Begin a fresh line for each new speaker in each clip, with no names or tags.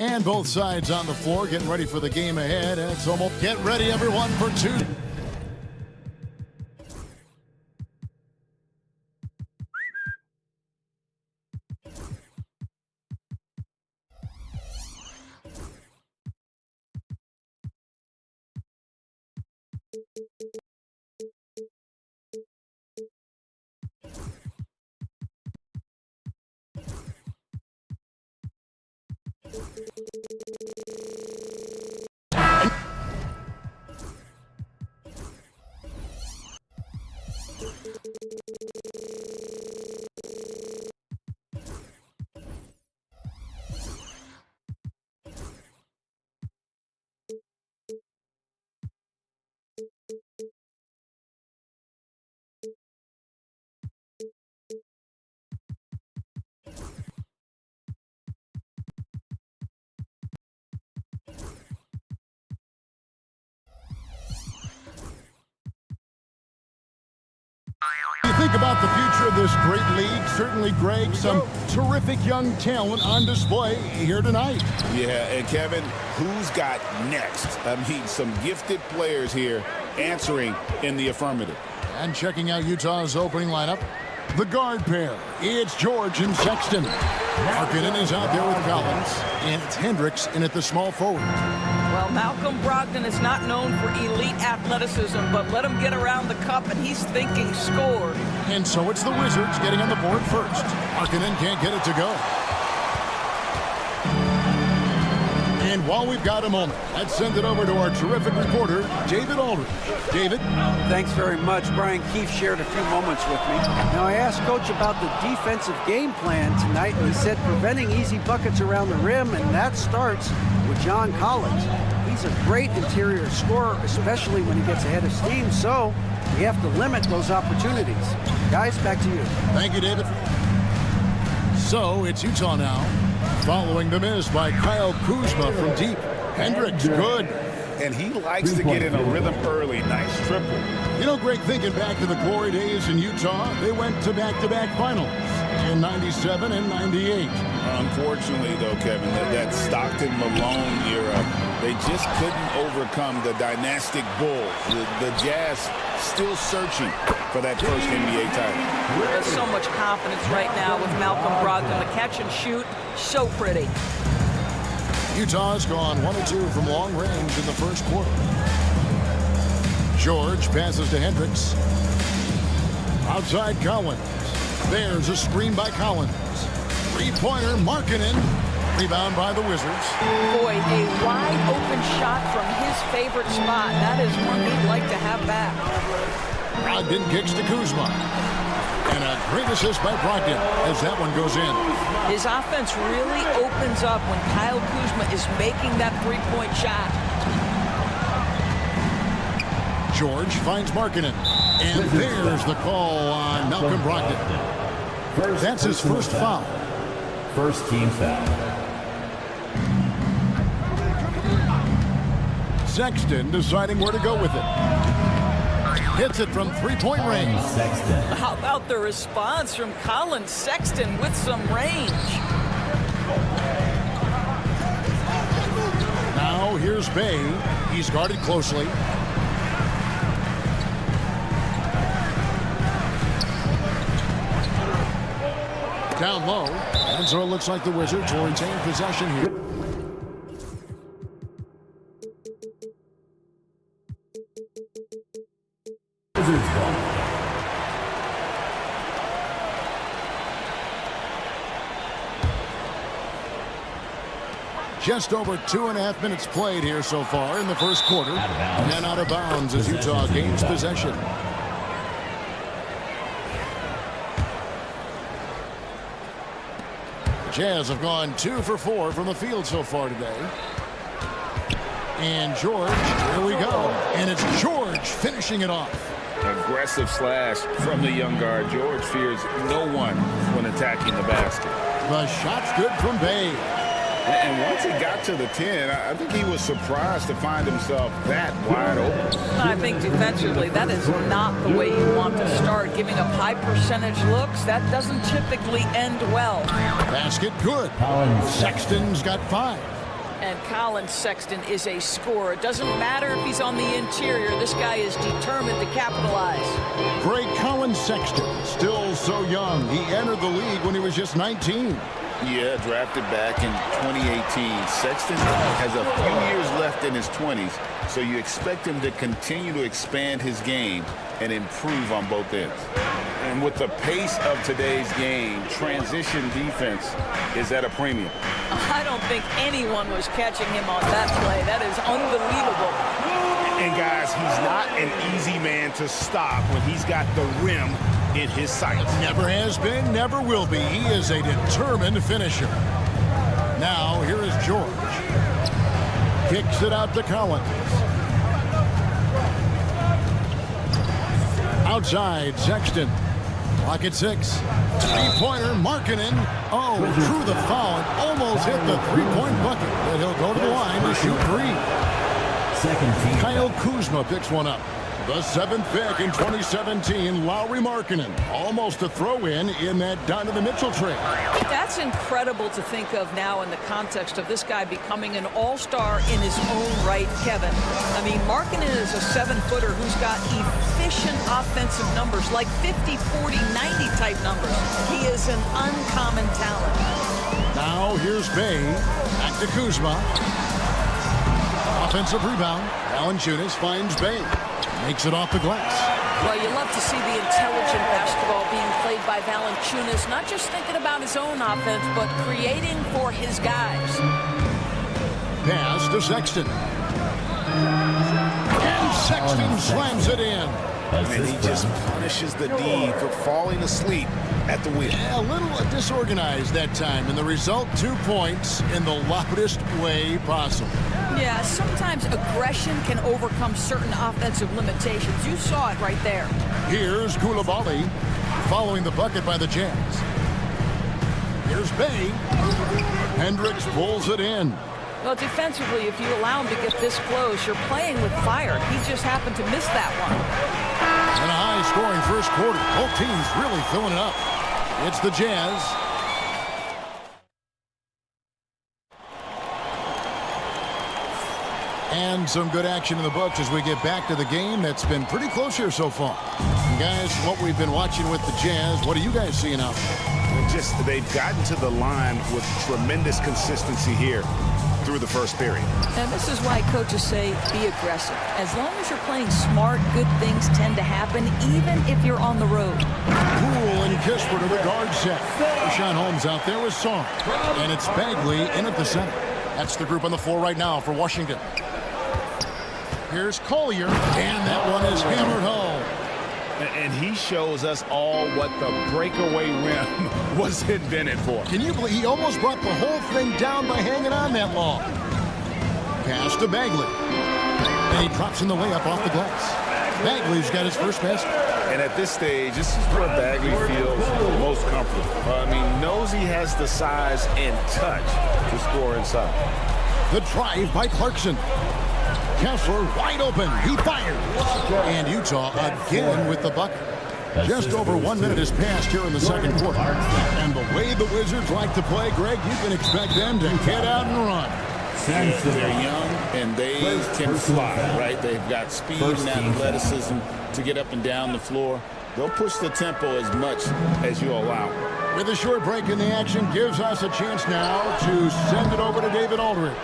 And both sides on the floor getting ready for the game ahead. It's almost get ready, everyone, for two. You think about the future of this great league. Certainly, Greg, some terrific young talent on display here tonight.
Yeah, and Kevin, who's got next? I mean, some gifted players here answering in the affirmative.
And checking out Utah's opening lineup, the guard pair. It's George and Sexton. Markkanen is out there with Collins, and it's Hendricks in at the small forward.
Well, Malcolm Brogdon is not known for elite athleticism, but let him get around the cup and he's thinking score.
And so it's the Wizards getting on the board first. Markkanen can't get it to go. And while we've got a moment, let's send it over to our terrific reporter, David Aldridge. David?
Thanks very much. Brian Keefe shared a few moments with me. Now, I asked Coach about the defensive game plan tonight, and he said preventing easy buckets around the rim, and that starts with John Collins. He's a great interior scorer, especially when he gets ahead of steam, so we have to limit those opportunities. Guys, back to you.
Thank you, David. So it's Utah now, following the miss by Kyle Kuzma from deep. Hendricks, good.
And he likes to get in a rhythm early. Nice triple.
You know, Greg, thinking back to the glory days in Utah, they went to back-to-back finals in 97 and 98.
Unfortunately, though, Kevin, that Stockton-Malone era, they just couldn't overcome the dynastic Bulls. The Jazz still searching for that first NBA title.
There's so much confidence right now with Malcolm Brogdon. The catch and shoot, so pretty.
Utah's gone 1 of 2 from long range in the first quarter. George passes to Hendricks. Outside Collins. There's a screen by Collins. Three-pointer, Markkanen. Rebound by the Wizards.
Boy, a wide-open shot from his favorite spot. That is one he'd like to have back.
Brogdon kicks to Kuzma. And a great assist by Brogdon as that one goes in.
His offense really opens up when Kyle Kuzma is making that three-point shot.
George finds Markkanen. And there's the call on Malcolm Brogdon. That's his first foul.
First team foul.
Sexton deciding where to go with it. Hits it from three-point range.
Sexton.
How about the response from Colin Sexton with some range?
Now here's Bay. He's guarded closely. Down low. And so it looks like the Wizards will retain possession here.
Wizards ball.
Just over 2.5 minutes played here so far in the first quarter. And out of bounds as Utah gains possession. The Jazz have gone 2 for 4 from the field so far today. And George, here we go. And it's George finishing it off.
Aggressive slash from the young guard. George fears no one when attacking the basket.
The shot's good from Bay.
And once he got to the 10, I think he was surprised to find himself that wide open.
I think defensively, that is not the way you want to start. Giving up high percentage looks, that doesn't typically end well.
Basket good. Sexton's got 5.
And Colin Sexton is a scorer. It doesn't matter if he's on the interior. This guy is determined to capitalize.
Great Colin Sexton, still so young. He entered the league when he was just 19.
Yeah, drafted back in 2018. Sexton has a few years left in his 20s, so you expect him to continue to expand his game and improve on both ends. And with the pace of today's game, transition defense is at a premium.
I don't think anyone was catching him on that play. That is unbelievable.
And guys, he's not an easy man to stop when he's got the rim in his sights.
Never has been, never will be. He is a determined finisher. Now, here is George. Kicks it out to Collins. Outside, Sexton. Clock at 6. Three-pointer, Markkanen. Oh, threw the foul and almost hit the three-point bucket. But he'll go to the line to shoot 3.
Second team.
Kyle Kuzma picks one up. The 7th pick in 2017, Lauri Markkanen. Almost a throw-in that Donovan Mitchell trade.
That's incredible to think of now in the context of this guy becoming an all-star in his own right, Kevin. I mean, Markkanen is a 7-footer who's got efficient offensive numbers, like 50, 40, 90 type numbers. He is an uncommon talent.
Now here's Bay. Back to Kuzma. Offensive rebound. Valanciunas finds Bay. Makes it off the glass.
Well, you love to see the intelligent basketball being played by Valanciunas, not just thinking about his own offense, but creating for his guys.
Pass to Sexton. And Sexton slams it in.
And he just punishes the D for falling asleep at the wheel.
A little disorganized that time, and the result, 2 points in the loudest way possible.
Yeah, sometimes aggression can overcome certain offensive limitations. You saw it right there.
Here's Koulibaly following the bucket by the Jazz. Here's Bay. Hendricks pulls it in.
Well, defensively, if you allow him to get this close, you're playing with fire. He just happened to miss that one.
And a high-scoring first quarter. Both teams really filling it up. It's the Jazz. And some good action in the books as we get back to the game that's been pretty close here so far. And guys, what we've been watching with the Jazz, what are you guys seeing out there?
They've gotten to the line with tremendous consistency here through the first period.
And this is why coaches say be aggressive. As long as you're playing smart, good things tend to happen, even if you're on the road.
Poole and Kispert to the guard set. Rashawn Holmes out there with Song. And it's Bagley in at the center. That's the group on the floor right now for Washington. Here's Collier, and that one is hammered home.
And he shows us all what the breakaway rim was invented for.
Can you believe he almost brought the whole thing down by hanging on that long? Pass to Bagley. And he drops in the layup off the glass. Bagley's got his first basket.
And at this stage, this is where Bagley feels most comfortable. I mean, knows he has the size and touch to score inside.
The drive by Clarkson. Kessler wide open. He fires. And Utah again with the bucket. Just over 1 minute has passed here in the second quarter. And the way the Wizards like to play, Greg, you can expect them to get out and run.
They're young and they can fly, right? They've got speed and athleticism to get up and down the floor. They'll push the tempo as much as you allow.
With a short break in the action, gives us a chance now to send it over to David Aldridge.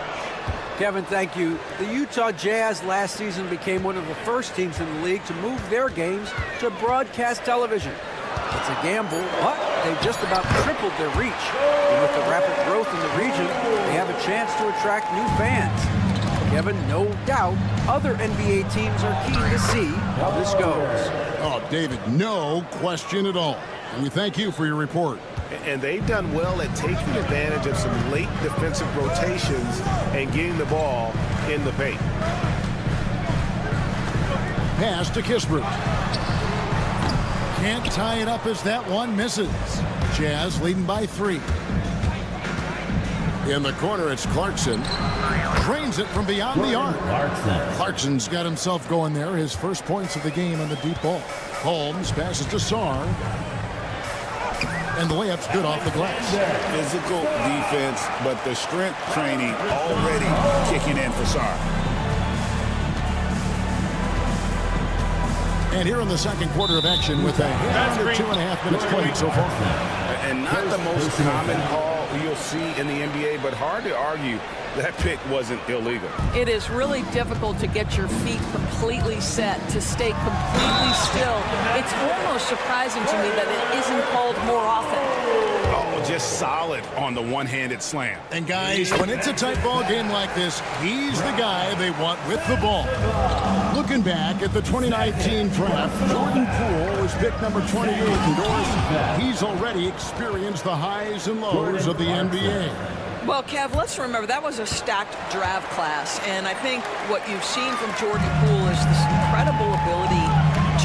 Kevin, thank you. The Utah Jazz last season became one of the first teams in the league to move their games to broadcast television. It's a gamble, but they've just about tripled their reach. And with the rapid growth in the region, they have a chance to attract new fans. Kevin, no doubt, other NBA teams are keen to see how this goes.
Oh, David, no question at all. And we thank you for your report.
And they've done well at taking advantage of some late defensive rotations and getting the ball in the paint.
Pass to Kispert. Can't tie it up as that one misses. Jazz leading by 3. In the corner, it's Clarkson. Drains it from beyond the arc. Clarkson's got himself going there. His first points of the game on the deep ball. Holmes passes to Sarr. And the layup's good off the glass.
Physical defense, but the strength training already kicking in for Sar.
And here in the second quarter of action with under 2.5 minutes played so far.
And not the most common call you'll see in the NBA, but hard to argue that pick wasn't illegal.
It is really difficult to get your feet completely set, to stay completely still. It's almost surprising to me that it isn't called more often.
Oh, just solid on the one-handed slam.
And guys, when it's a tight ball game like this, he's the guy they want with the ball. Looking back at the 2019 draft, Jordan Poole was picked number 28 indoors. He's already experienced the highs and lows of the NBA.
Well, Kev, let's remember that was a stacked draft class, and I think what you've seen from Jordan Poole is this incredible ability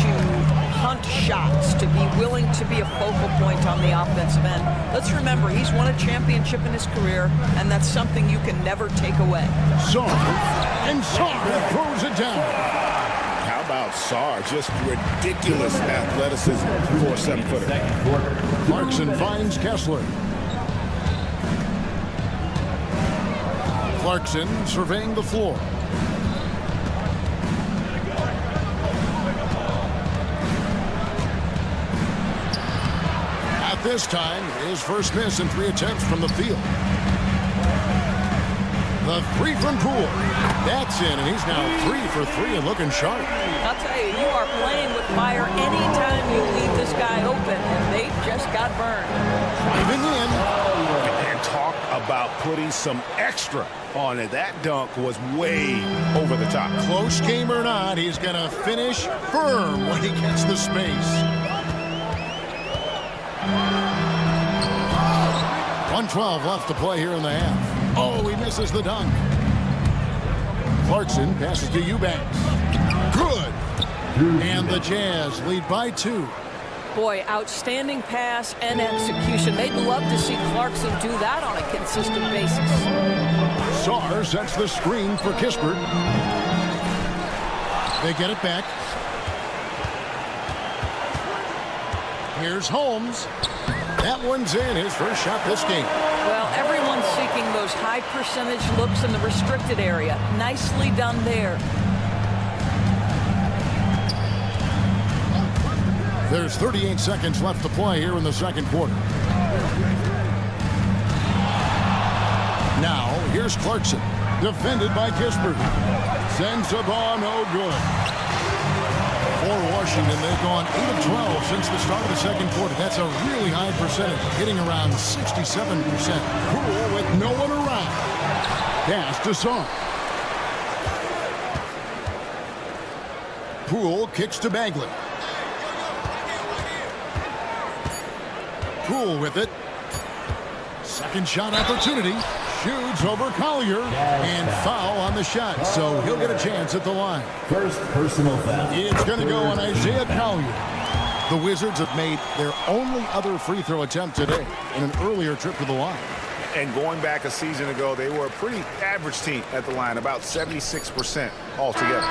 to hunt shots, to be willing to be a focal point on the offensive end. Let's remember, he's won a championship in his career, and that's something you can never take away.
Sar throws it down.
How about Sar? Just ridiculous athleticism for a 7-footer.
Clarkson finds Kessler. Clarkson surveying the floor. At this time, his first miss in 3 attempts from the field. The three from Poole. That's in, and he's now 3 for 3 and looking sharp.
I'll tell you, you are playing with fire anytime you leave this guy open, and they just got burned.
Driving in.
And talk about putting some extra on it. That dunk was way over the top.
Close game or not, he's going to finish firm when he gets the space. 1:12 left to play here in the half. Oh, he misses the dunk. Clarkson passes to Eubanks. Good. And the Jazz lead by 2.
Boy, outstanding pass and execution. They'd love to see Clarkson do that on a consistent basis.
Sar sets the screen for Kispert. They get it back. Here's Holmes. That one's in, his first shot this game.
Well, everyone's seeking those high percentage looks in the restricted area. Nicely done there.
There's 38 seconds left to play here in the second quarter. Now, here's Clarkson, defended by Kispert. Sends the ball, no good. For Washington, they've gone 8 of 12 since the start of the second quarter. That's a really high percentage, hitting around 67%. Poole with no one around. Pass to Sar. Poole kicks to Bagley. Poole with it. Second shot opportunity. Shoots over Collier. And foul on the shot. So he'll get a chance at the line.
First personal foul.
It's going to go on Isaiah Collier. The Wizards have made their only other free throw attempt today in an earlier trip to the line.
And going back a season ago, they were a pretty average team at the line, about 76% altogether.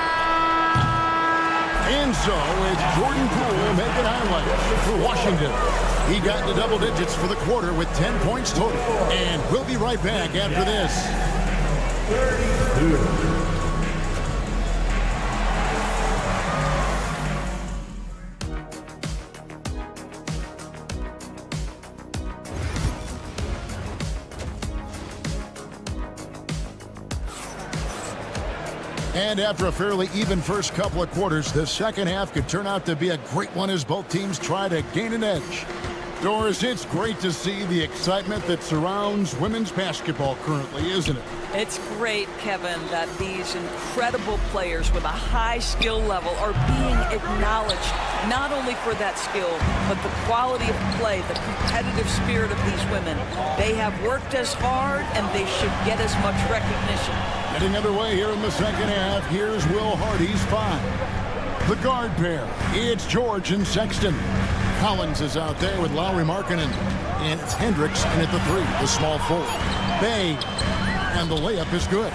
And so it's Jordan Poole making highlights for Washington. He got into double digits for the quarter with 10 points total. And we'll be right back after this. And after a fairly even first couple of quarters, the second half could turn out to be a great one as both teams try to gain an edge. Doris, it's great to see the excitement that surrounds women's basketball currently, isn't it?
It's great, Kevin, that these incredible players with a high skill level are being acknowledged, not only for that skill, but the quality of play, the competitive spirit of these women. They have worked as hard, and they should get as much recognition.
Getting underway here in the second half, here's Will Hardy's 5. The guard pair, it's George and Sexton. Collins is out there with Lowry Markkanen. And it's Hendricks in at the 3, the small forward. Bay, and the layup is good.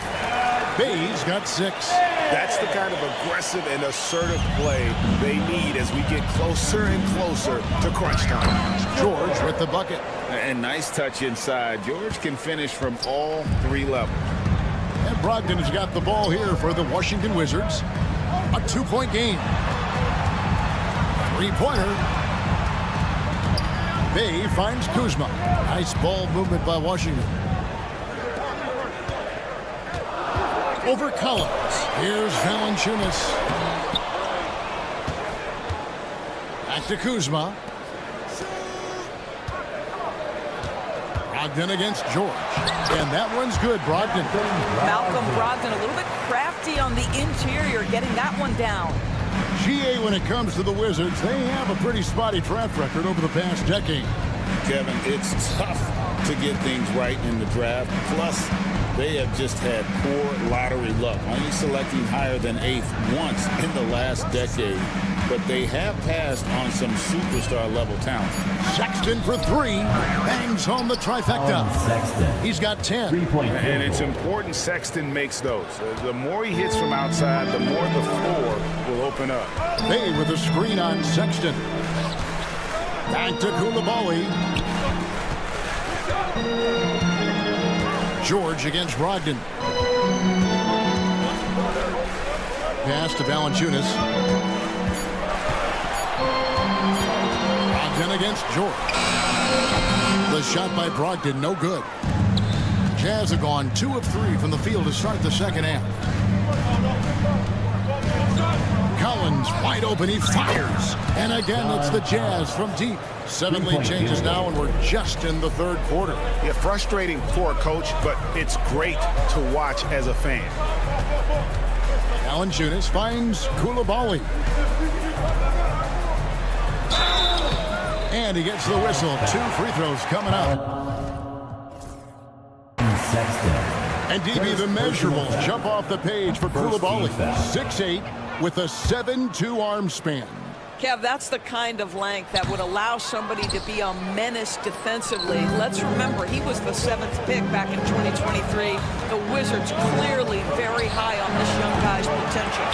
Bay's got 6.
That's the kind of aggressive and assertive play they need as we get closer and closer to crunch time.
George with the bucket.
And nice touch inside. George can finish from all 3 levels.
And Brogdon has got the ball here for the Washington Wizards. A 2-point game. 3-pointer. Bay finds Kuzma. Nice ball movement by Washington. Over Collins. Here's Valanciunas. Back to Kuzma. Brogdon against George. And that one's good, Brogdon.
Malcolm Brogdon a little bit crafty on the interior, getting that one down.
GA, when it comes to the Wizards, they have a pretty spotty track record over the past decade.
Kevin, it's tough to get things right in the draft. Plus, they have just had poor lottery luck, only selecting higher than 8th once in the last decade. But they have passed on some superstar-level talent.
Sexton for 3. Bangs home the trifecta. He's got 10.
3-point.
And it's important Sexton makes those. The more he hits from outside, the more the floor will open up.
Bay with a screen on Sexton. Back to Koulibaly. George against Brogdon. Pass to Valanciunas. Brogdon against George. The shot by Brogdon, no good. Jazz have gone 2 of 3 from the field to start the second half. Collins wide open, he fires. And again, it's the Jazz from deep. 7 lead changes now, and we're just in the 3rd quarter.
Yeah, frustrating for a coach, but it's great to watch as a fan.
Valanciunas finds Koulibaly. And he gets the whistle. 2 free throws coming up. And DB, the measurables jump off the page for Koulibaly. 6'8", with a 7'2" arm span.
Kev, that's the kind of length that would allow somebody to be a menace defensively. Let's remember, he was the 7th pick back in 2023. The Wizards clearly very high on this young guy's potential.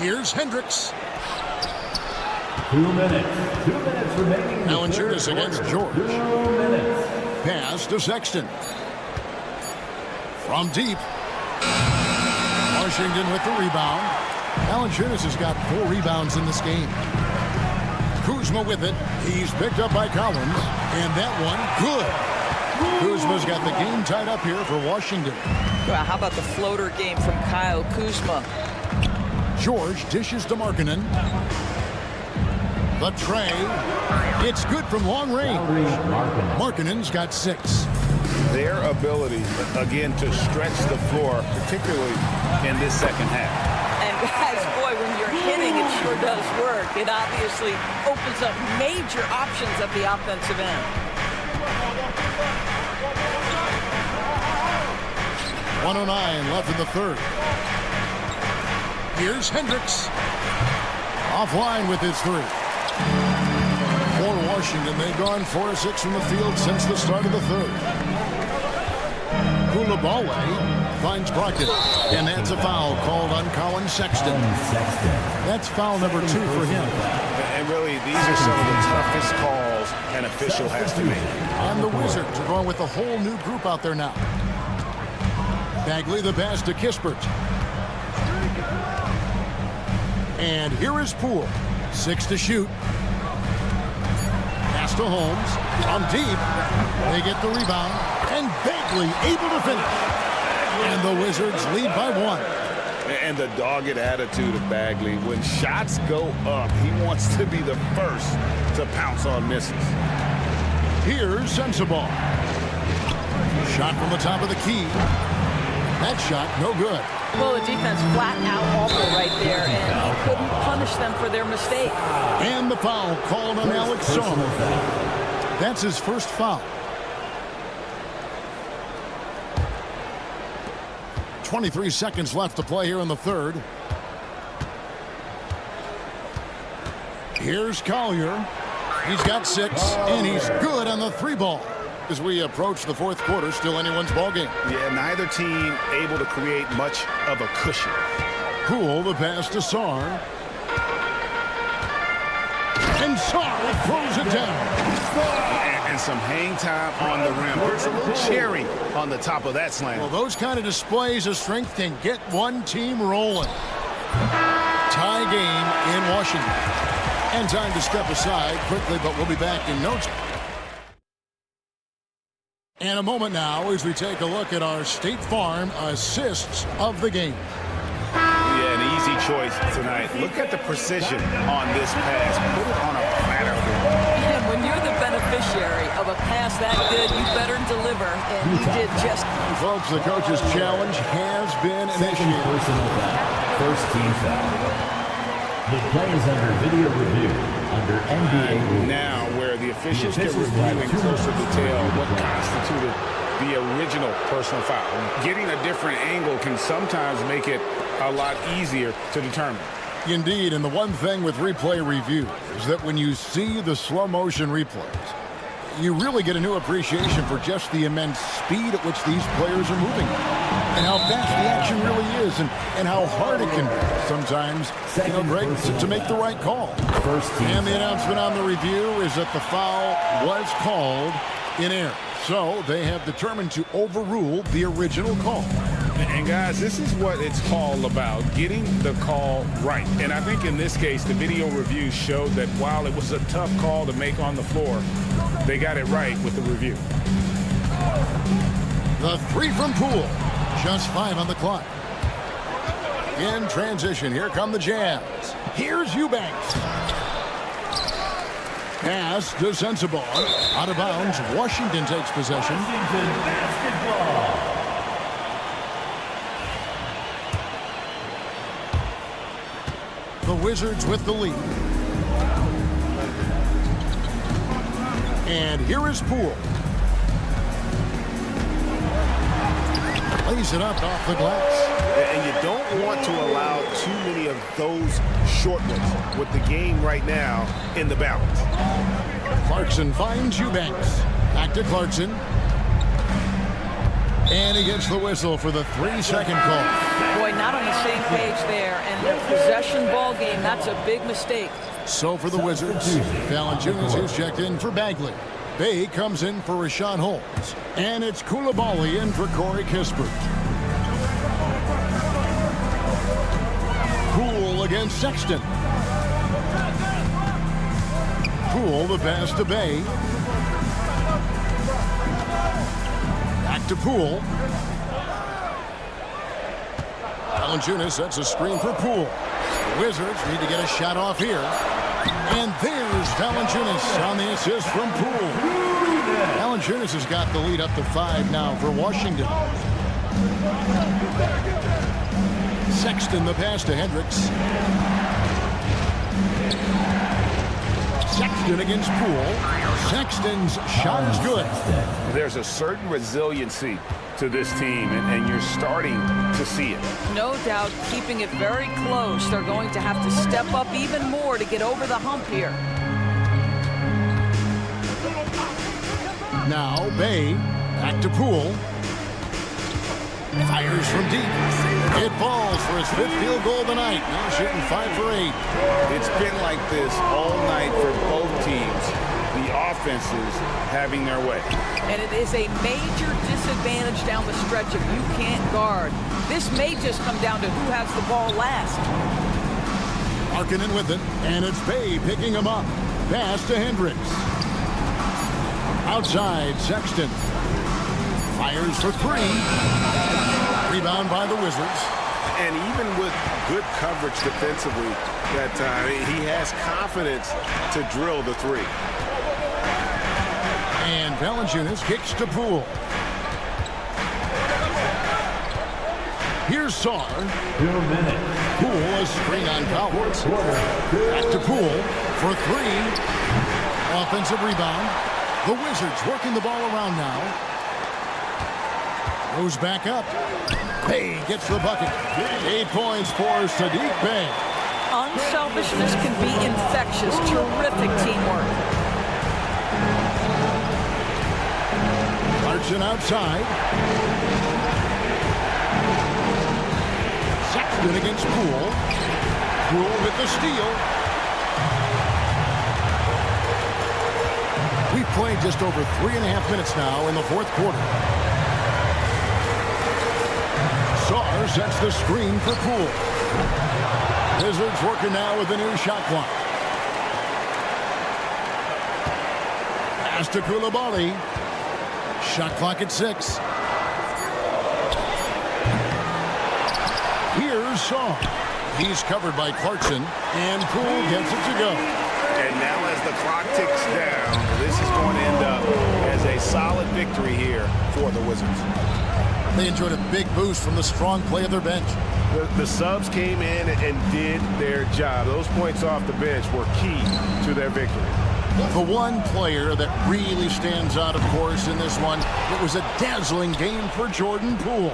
Here's Hendricks.
2 minutes. 2 minutes remaining.
Valanciunas against George.
2 minutes.
Pass to Sexton. From deep. Washington with the rebound. Valanciunas has got 4 rebounds in this game. Kuzma with it. He's picked up by Collins. And that one, good. Kuzma's got the game tied up here for Washington.
Well, how about the floater game from Kyle Kuzma?
George dishes to Markkanen. The tray. It's good from long range. Markkanen's got 6.
Their ability, again, to stretch the floor, particularly in this second half.
And guys, boy, when you're hitting, it sure does work. It obviously opens up major options at the offensive end.
1:09 left in the 3rd. Here's Hendricks. Offline with his 3. For Washington, they've gone 4 of 6 from the field since the start of the 3rd. Koulibaly finds Brogdon. And that's a foul called on Colin Sexton. That's foul number 2 for him.
And really, these are some of the toughest calls an official has to make.
And the Wizards are going with a whole new group out there now. Bagley the pass to Kispert. And here is Poole. 6 to shoot. Pass to Holmes. From deep. They get the rebound. And Bagley able to finish. And the Wizards lead by 1.
And the dogged attitude of Bagley. When shots go up, he wants to be the first to pounce on misses.
Here's Sensabaugh. Shot from the top of the key. That shot, no good.
Well, the defense flat out awful right there, and he couldn't punish them for their mistake.
And the foul called on Alex Song. That's his first foul. 23 seconds left to play here in the 3rd. Here's Collier. He's got 6, and he's good on the 3 ball. As we approach the fourth quarter, still anyone's ballgame.
Yeah, neither team able to create much of a cushion.
Poole, the pass to Sarr. And Sarr throws it down.
And some hang time on the rim. There's a little cherry on the top of that slam.
Well, those kind of displays of strength can get one team rolling. Tie game in Washington. And time to step aside quickly, but we'll be back in no time. And a moment now as we take a look at our State Farm assists of the game.
Yeah, an easy choice tonight. Look at the precision on this pass. Put it on a platter.
And when you're the beneficiary of a pass that good, you better deliver, and he did just.
Folks, the coach's challenge has been
Second
initiated.
personal foul. First team foul. The play is under video review under NBA rules.
Now, where the officials can review in closer detail what constituted the original personal foul. Getting a different angle can sometimes make it a lot easier to determine.
Indeed, and the one thing with replay review is that when you see the slow motion replays, you really get a new appreciation for just the immense speed at which these players are moving and how fast the action really is and how hard it can be sometimes, Greg, to make the right call.
First team.
And the announcement on the review is that the foul was called in error. So they have determined to overrule the original call.
And guys, this is what it's all about, getting the call right. And I think in this case, the video review showed that while it was a tough call to make on the floor, they got it right with the review.
The three from Poole. Just 5 on the clock. In transition, here come the Jazz. Here's Eubanks. Pass to Sensabaugh. Out of bounds. Washington takes possession.
Washington basketball.
The Wizards with the lead. And here is Poole. Lays it up off the glass.
And you don't want to allow too many of those short ones with the game right now in the balance.
Clarkson finds Eubanks. Back to Clarkson. And he gets the whistle for the 3-second call.
Boy, not on the same page there. And the possession ball game, that's a big mistake.
So for the Wizards, Valanciunas who's checked in for Bagley. Bay comes in for Rashawn Holmes. And it's Koulibaly in for Corey Kispert. Poole against Sexton. Poole the pass to Bay. Back to Poole. Valanciunas sets a screen for Poole. The Wizards need to get a shot off here. And there's Valanciunas on the assist from Poole. Valanciunas has got the lead up to 5 now for Washington. Sexton the pass to Hendricks. Sexton against Poole. Sexton's shot is good.
There's a certain resiliency to this team, and you're starting to see it.
No doubt, keeping it very close. They're going to have to step up even more to get over the hump here.
Now Bay, back to Poole. Fires from deep. It falls for his 5th field goal tonight. Now shooting 5 for 8.
It's been like this all night for both teams. The offenses having their way.
And it is a major disadvantage down the stretch if you can't guard. This may just come down to who has the ball last.
Markkanen with it, and it's Bay picking him up. Pass to Hendricks. Outside, Sexton. Fires for 3. Rebound by the Wizards.
And even with good coverage defensively that time, he has confidence to drill the 3.
And Valanciunas kicks to Poole. Here's Sarr.
2 minutes.
Poole a screen on Coward. Back to Poole for 3. Offensive rebound. The Wizards working the ball around now. Goes back up. Bay gets the bucket. 8 points for Saddiq Bey.
Unselfishness can be infectious. Terrific teamwork.
Clarkson outside. Sexton against Poole. Poole with the steal. We've played just over 3.5 minutes now in the fourth quarter. Saar sets the screen for Poole. Wizards working now with the new shot clock. Pass to Coulibaly. Shot clock at 6. Here's Saar. He's covered by Clarkson, and Poole gets it to go.
And now as the clock ticks down, this is going to end up as a solid victory here for the Wizards.
They enjoyed a big boost from the strong play of their bench.
The subs came in and did their job. Those points off the bench were key to their victory.
The one player that really stands out, of course, in this one, it was a dazzling game for Jordan Poole.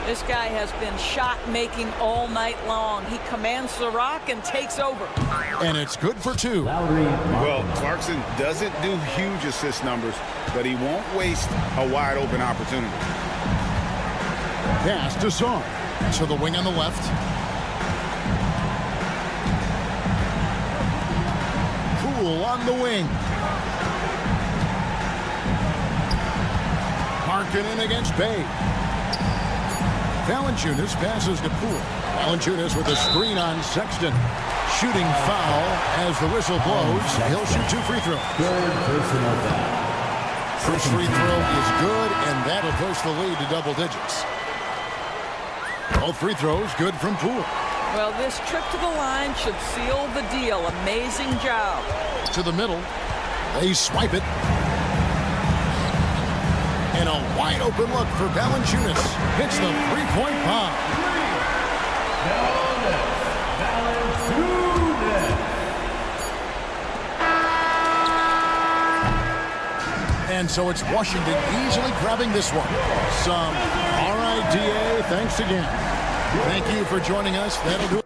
This guy has been shot-making all night long. He commands the rock and takes over.
And it's good for 2.
Well, Clarkson doesn't do huge assist numbers, but he won't waste a wide-open opportunity.
Pass to Saar. To the wing on the left. Poole on the wing. Markkanen against Bay. Valanciunas passes to Poole. Valanciunas with a screen on Sexton. Shooting foul as the whistle blows. He'll shoot 2 free throws.
Third personal foul.
First free throw is good, and that'll push the lead to double digits. Both free throws good from Poole.
Well, this trip to the line should seal the deal. Amazing job.
To the middle. They swipe it. And a wide open look for Valanciunas. Hits the three-point bomb. And so it's Washington easily grabbing this one. Some RIDA, thanks again. Thank you for joining us. That'll do it.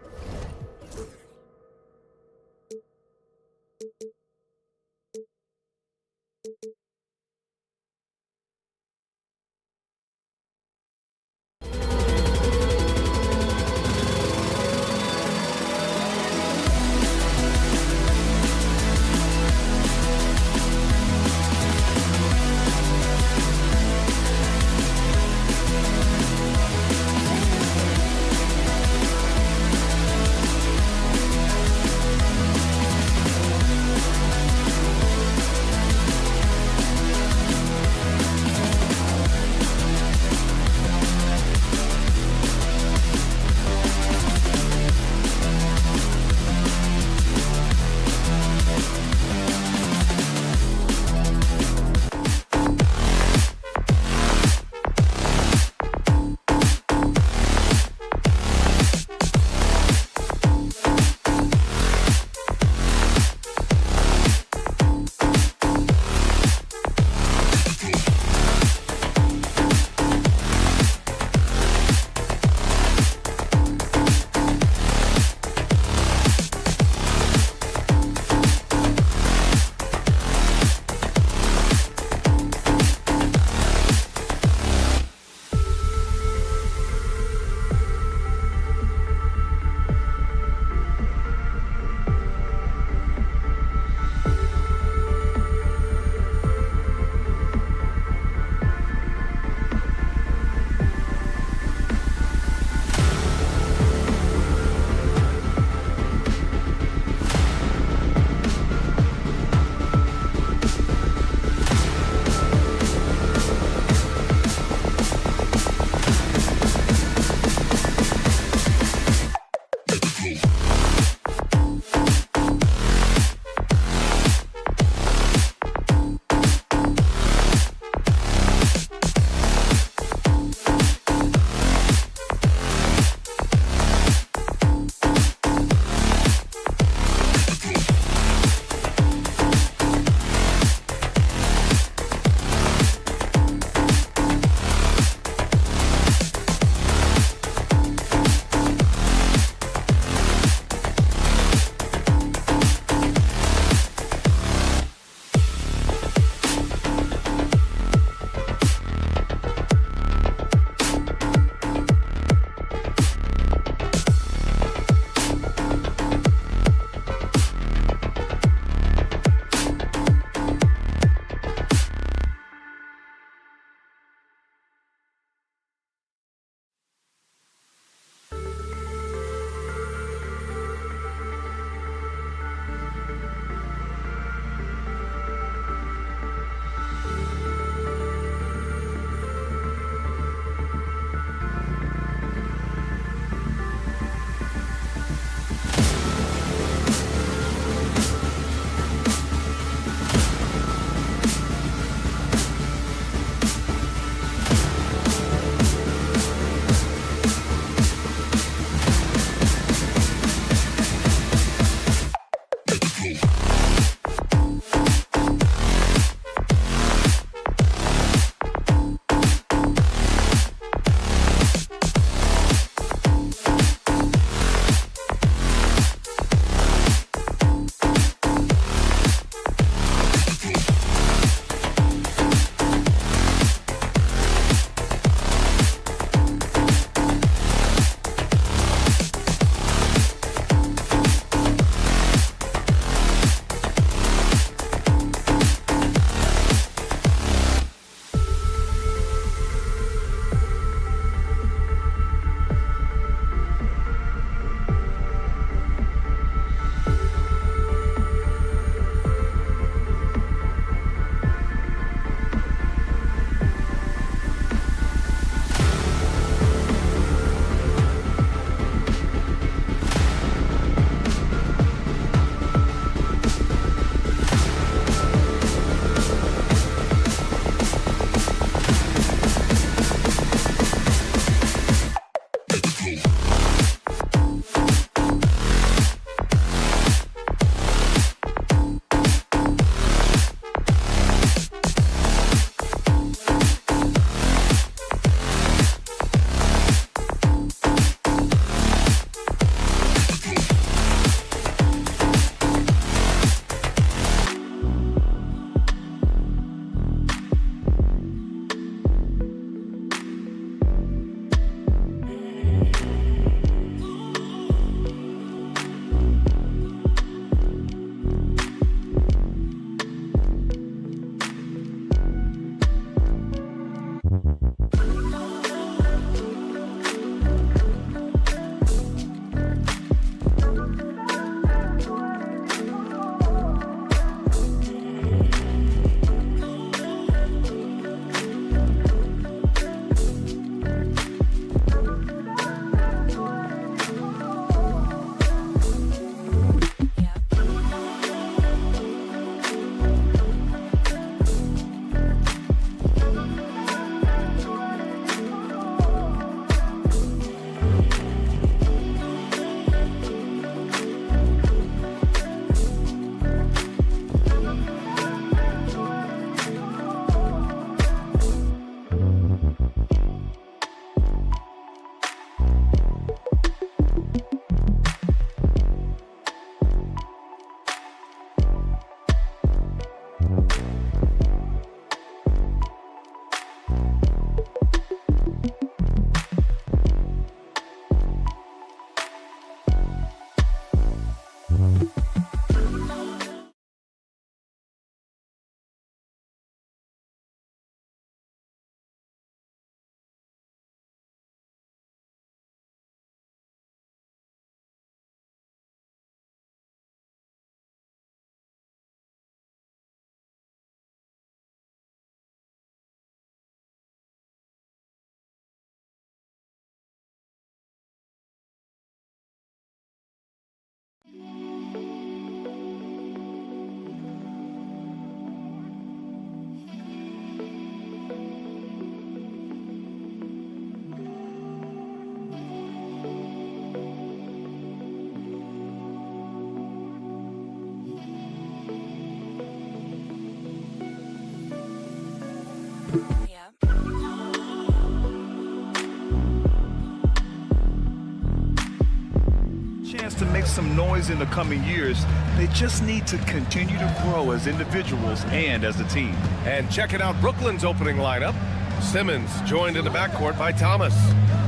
Chance to make some noise in the coming years. They just need to continue to grow as individuals and as a team.
And checking out Brooklyn's opening lineup. Simmons joined in the backcourt by Thomas.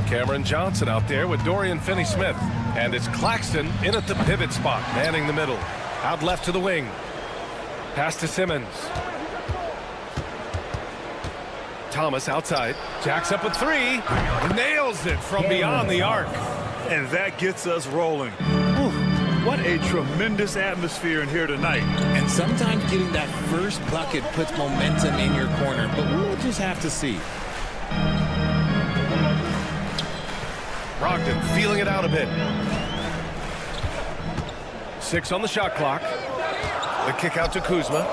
Cameron Johnson out there with Dorian Finney-Smith. And it's Claxton in at the pivot spot, manning the middle. Out left to the wing. Pass to Simmons. Thomas outside. Jacks up a three. Nails it from beyond the arc.
And that gets us rolling. Whew, what a tremendous atmosphere in here tonight.
And sometimes getting that first bucket puts momentum in your corner, but we'll just have to see.
Brogdon feeling it out a bit. 6 on the shot clock. The kick out to Kuzma.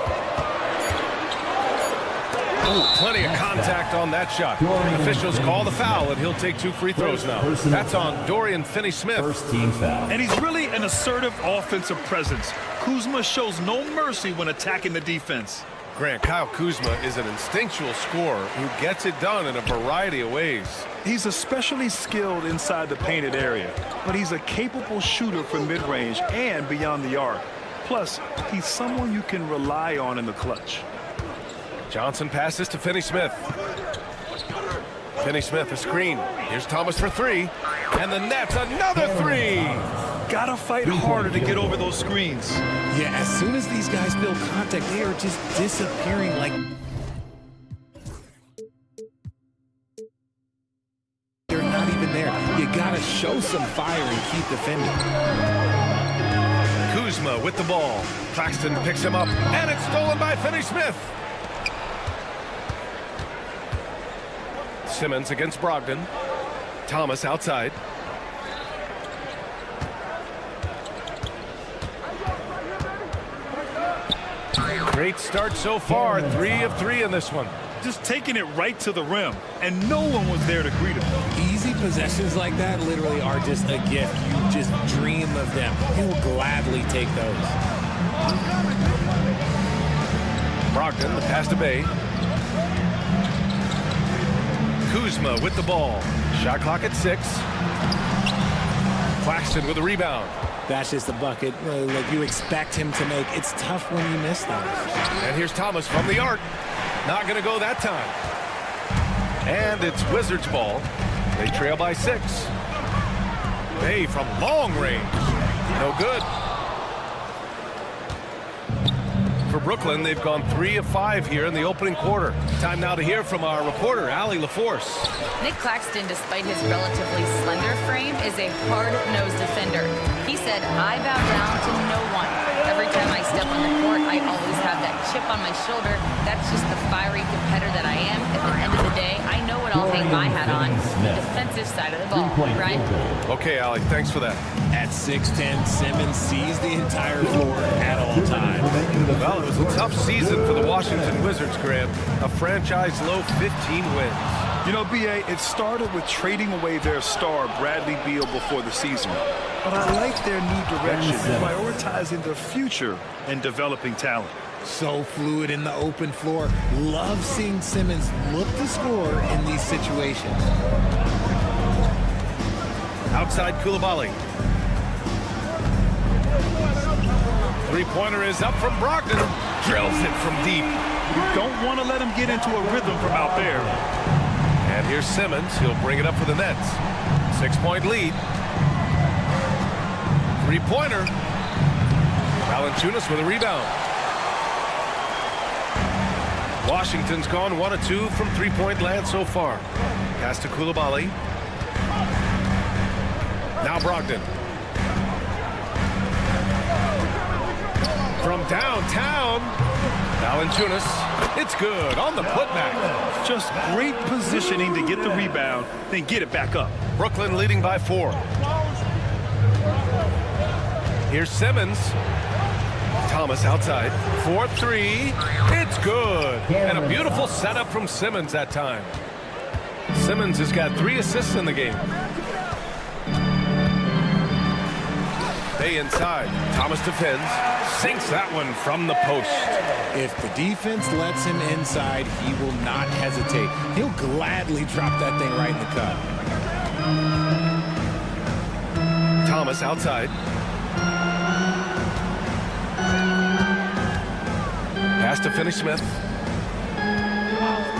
Oh, plenty of contact on that shot. Officials call the foul, and he'll take 2 free throws now. That's on Dorian Finney-Smith.
First team foul.
And he's really an assertive offensive presence. Kuzma shows no mercy when attacking the defense.
Grant, Kyle Kuzma is an instinctual scorer who gets it done in a variety of ways.
He's especially skilled inside the painted area, but he's a capable shooter from mid-range and beyond the arc. Plus, he's someone you can rely on in the clutch.
Johnson passes to Finney-Smith. Finney-Smith, a screen. Here's Thomas for 3. And the net's another 3.
Gotta fight harder to get over those screens.
Yeah, as soon as these guys build contact, they are just disappearing like they're not even there. You gotta show some fire and keep defending.
Kuzma with the ball. Claxton picks him up, and it's stolen by Finney-Smith. Simmons against Brogdon. Thomas outside. Great start so far. 3 of 3 in this one.
Just taking it right to the rim, and no one was there to greet him.
Easy possessions like that literally are just a gift. You just dream of them. He'll gladly take those.
Brogdon, the pass to Bay. Kuzma with the ball. Shot clock at 6. Claxton with a rebound.
That's just a bucket like you expect him to make. It's tough when you miss those.
And here's Thomas from the arc. Not going to go that time. And it's Wizards ball. They trail by 6. Bay from long range. No good. For Brooklyn, they've gone 3 of 5 here in the opening quarter. Time now to hear from our reporter, Allie LaForce.
Nick Claxton, despite his relatively slender frame, is a hard-nosed defender. He said, "I bow down to no one. Every time I step on the court, I always have that chip on my shoulder. That's just the fiery competitor that I am. At the end of the day, I know what I'll hang my hat on, the defensive side of the ball." Right?
Okay, Allie, thanks for that.
At 6'10", Simmons sees the entire floor at all times.
Well, it was a tough season for the Washington Wizards, Grant. A franchise low 15 wins.
You know, B.A., it started with trading away their star, Bradley Beal, before the season. But I like their new direction, prioritizing the future and developing talent.
So fluid in the open floor. Love seeing Simmons look to score in these situations.
Outside Koulibaly. Three-pointer is up from Brogdon. Drills it from deep.
You don't want to let him get into a rhythm from out there.
And here's Simmons. He'll bring it up for the Nets. 6-point lead. Three-pointer. Valanciunas with a rebound. Washington's gone 1 of 2 from three-point land so far. Pass to Koulibaly. Now Brogdon. From downtown, Valanciunas. It's good on the putback.
Just great positioning to get the rebound, then get it back up.
Brooklyn leading by 4. Here's Simmons. Thomas outside. 4-3. It's good. And a beautiful setup from Simmons that time. Simmons has got 3 assists in the game. Bay inside. Thomas defends. Sinks that one from the post.
If the defense lets him inside, he will not hesitate. He'll gladly drop that thing right in the cup.
Thomas outside. Pass to Finney Smith.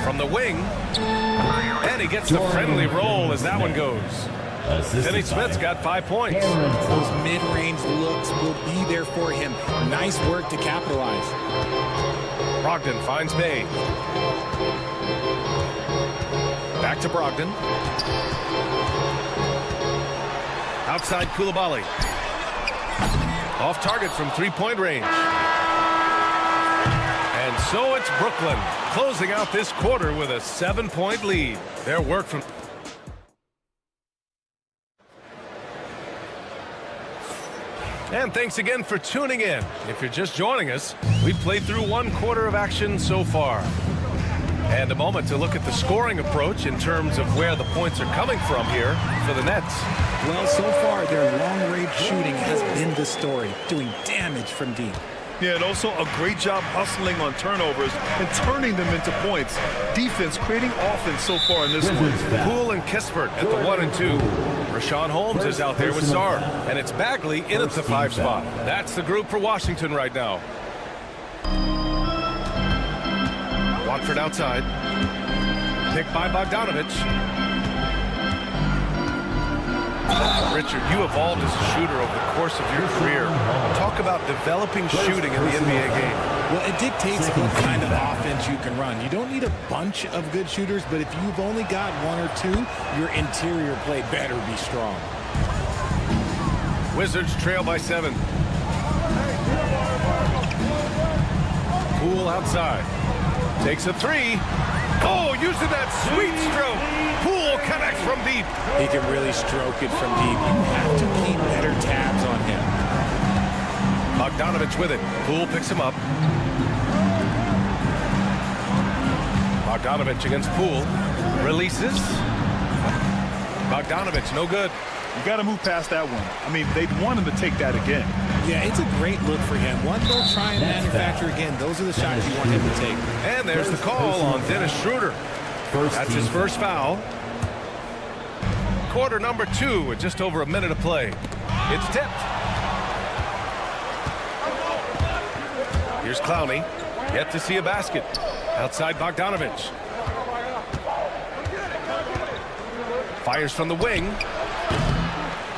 From the wing. And he gets the friendly roll as that one goes. Finney Smith's got 5 points.
Those mid-range looks will be there for him. Nice work to capitalize.
Brogdon finds Bay. Back to Brogdon. Outside Koulibaly. Off target from 3-point range. And so it's Brooklyn closing out this quarter with a 7-point lead. Their work from... And thanks again for tuning in. If you're just joining us, we've played through 1 quarter of action so far. And a moment to look at the scoring approach in terms of where the points are coming from here for the Nets.
Well, so far, their long-range shooting has been the story, doing damage from deep.
Yeah, and also a great job hustling on turnovers and turning them into points. Defense creating offense so far in this one.
Poole and Kispert at the 1 and 2. Rashawn Holmes is out there with Sarr. And it's Bagley in at the 5 spot. That's the group for Washington right now. Watford outside. Picked by Bogdanovich. Richard, you evolved as a shooter over the course of your career. Talk about developing shooting in the NBA game.
Well, it dictates what kind of offense you can run. You don't need a bunch of good shooters, but if you've only got 1 or 2, your interior play better be strong.
Wizards trail by 7. Poole outside. Takes a 3. Oh, using that sweet stroke. Poole connects from deep.
He can really stroke it from deep. You have to keep better tabs on him.
Bogdanovich with it. Poole picks him up. Bogdanovich against Poole. Releases. Bogdanovich, no good.
You got to move past that one. I mean, they want him to take that again.
Yeah, it's a great look for him. One, they'll try and manufacture again. Those are the shots you want him to take.
And there's the call on Dennis Schroeder. That's his first foul. Quarter number 2 with just over a minute of play. It's tipped. Here's Clowney. Yet to see a basket. Outside Bogdanovich. Fires from the wing.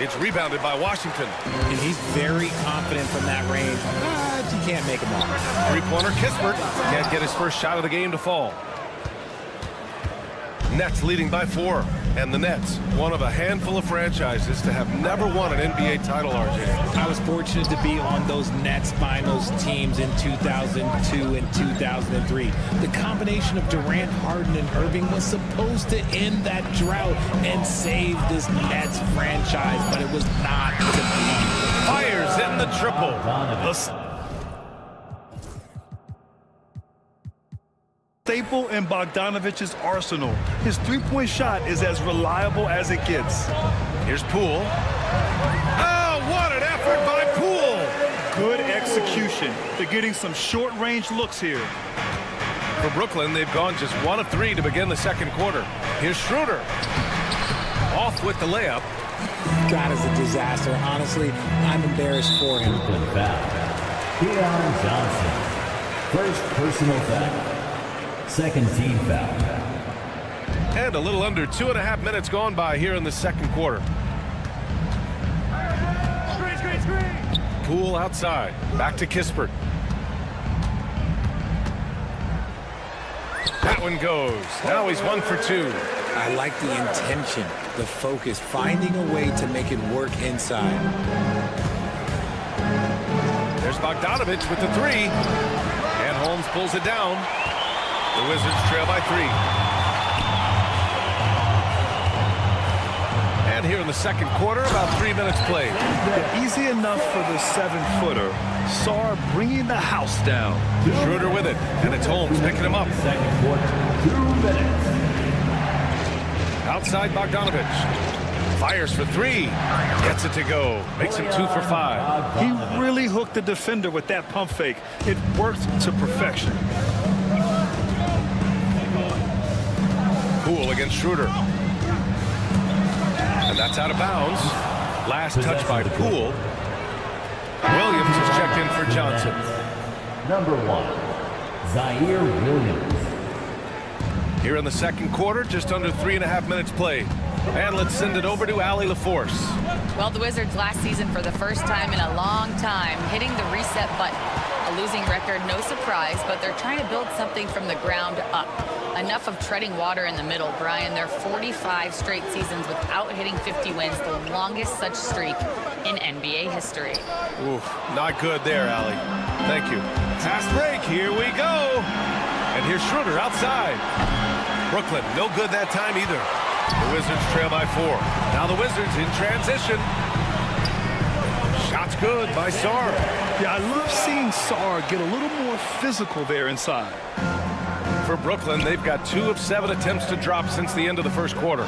It's rebounded by Washington.
And he's very confident from that range. But you can't make him off.
3-pointer Kispert. Can't get his first shot of the game to fall. Nets leading by 4. And the Nets, one of a handful of franchises to have never won an NBA title, RJ.
I was fortunate to be on those Nets finals teams in 2002 and 2003. The combination of Durant, Harden, and Irving was supposed to end that drought and save this Nets franchise, but it was not to be.
Fires in the triple.
Staple in Bogdanovich's arsenal. His 3-point shot is as reliable as it gets.
Here's Poole. Oh, what an effort by Poole!
Good execution. They're getting some short-range looks here.
For Brooklyn, they've gone just 1 of 3 to begin the second quarter. Here's Schroeder. Off with the layup.
That is a disaster. Honestly, I'm embarrassed for him.
Keon Johnson. First personal foul. Second team foul.
And a little under 2.5 minutes gone by here in the second quarter. Screen. Poole outside. Back to Kispert. That one goes. Now he's 1 for 2.
I like the intention, the focus, finding a way to make it work inside.
There's Bogdanovich with the 3. And Holmes pulls it down. The Wizards trail by 3. And here in the second quarter, about 3 minutes played.
Easy enough for the 7-footer. Saar bringing the house down.
Schroeder with it, and it's Holmes picking him up.
Second quarter, 2 minutes.
Outside Bogdanovich. Fires for three. Gets it to go. Makes him 2 for 5.
He really hooked the defender with that pump fake. It worked to perfection.
Poole against Schroeder. And that's out of bounds. Last touch by Poole. Williams is checked in for Johnson.
Number 1, Zaire Williams.
Here in the second quarter, just under 3.5 minutes played. And let's send it over to Allie LaForce.
Well, the Wizards last season, for the first time in a long time, hitting the reset button. A losing record, no surprise, but they're trying to build something from the ground up. Enough of treading water in the middle, Brian. They're 45 straight seasons without hitting 50 wins, the longest such streak in NBA history.
Oof, not good there, Allie. Thank you. Fast break, here we go. And here's Schroeder outside. Brooklyn, no good that time either. The Wizards trail by 4. Now the Wizards in transition. Shot's good by Saar.
Yeah, I love seeing Saar get a little more physical there inside.
For Brooklyn, they've got 2 of 7 attempts to drop since the end of the first quarter.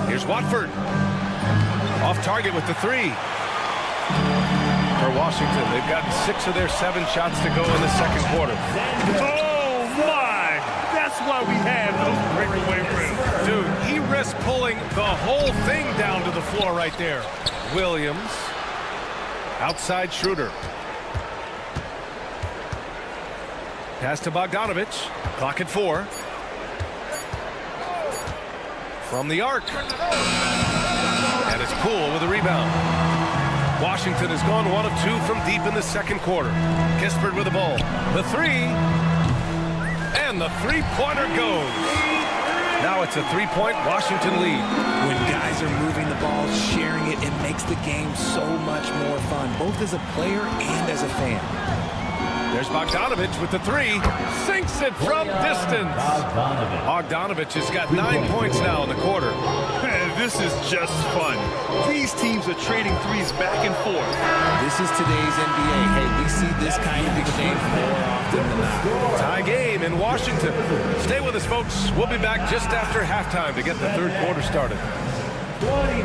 Here's Watford. Off target with the 3. For Washington, they've gotten 6 of their 7 shots to go in the second quarter.
Oh, my! That's why we have those breakaway rims.
Dude, he risks pulling the whole thing down to the floor right there. Williams. Outside Schroeder. Pass to Bogdanovich. Clock at 4. From the arc. And it's Poole with a rebound. Washington has gone 1 of 2 from deep in the second quarter. Kispert with the ball. The 3. And the three-pointer goes. Now it's a 3-point Washington lead.
When guys are moving the ball, sharing it, it makes the game so much more fun, both as a player and as a fan.
There's Bogdanovich with the 3. Sinks it from distance. Bogdanovich has got 9 points now in the quarter.
Man, this is just fun. These teams are trading threes back and forth.
This is today's NBA. Hey, we see this kind of exchange more often than not.
Tie game in Washington. Stay with us, folks. We'll be back just after halftime to get the third quarter started.
29.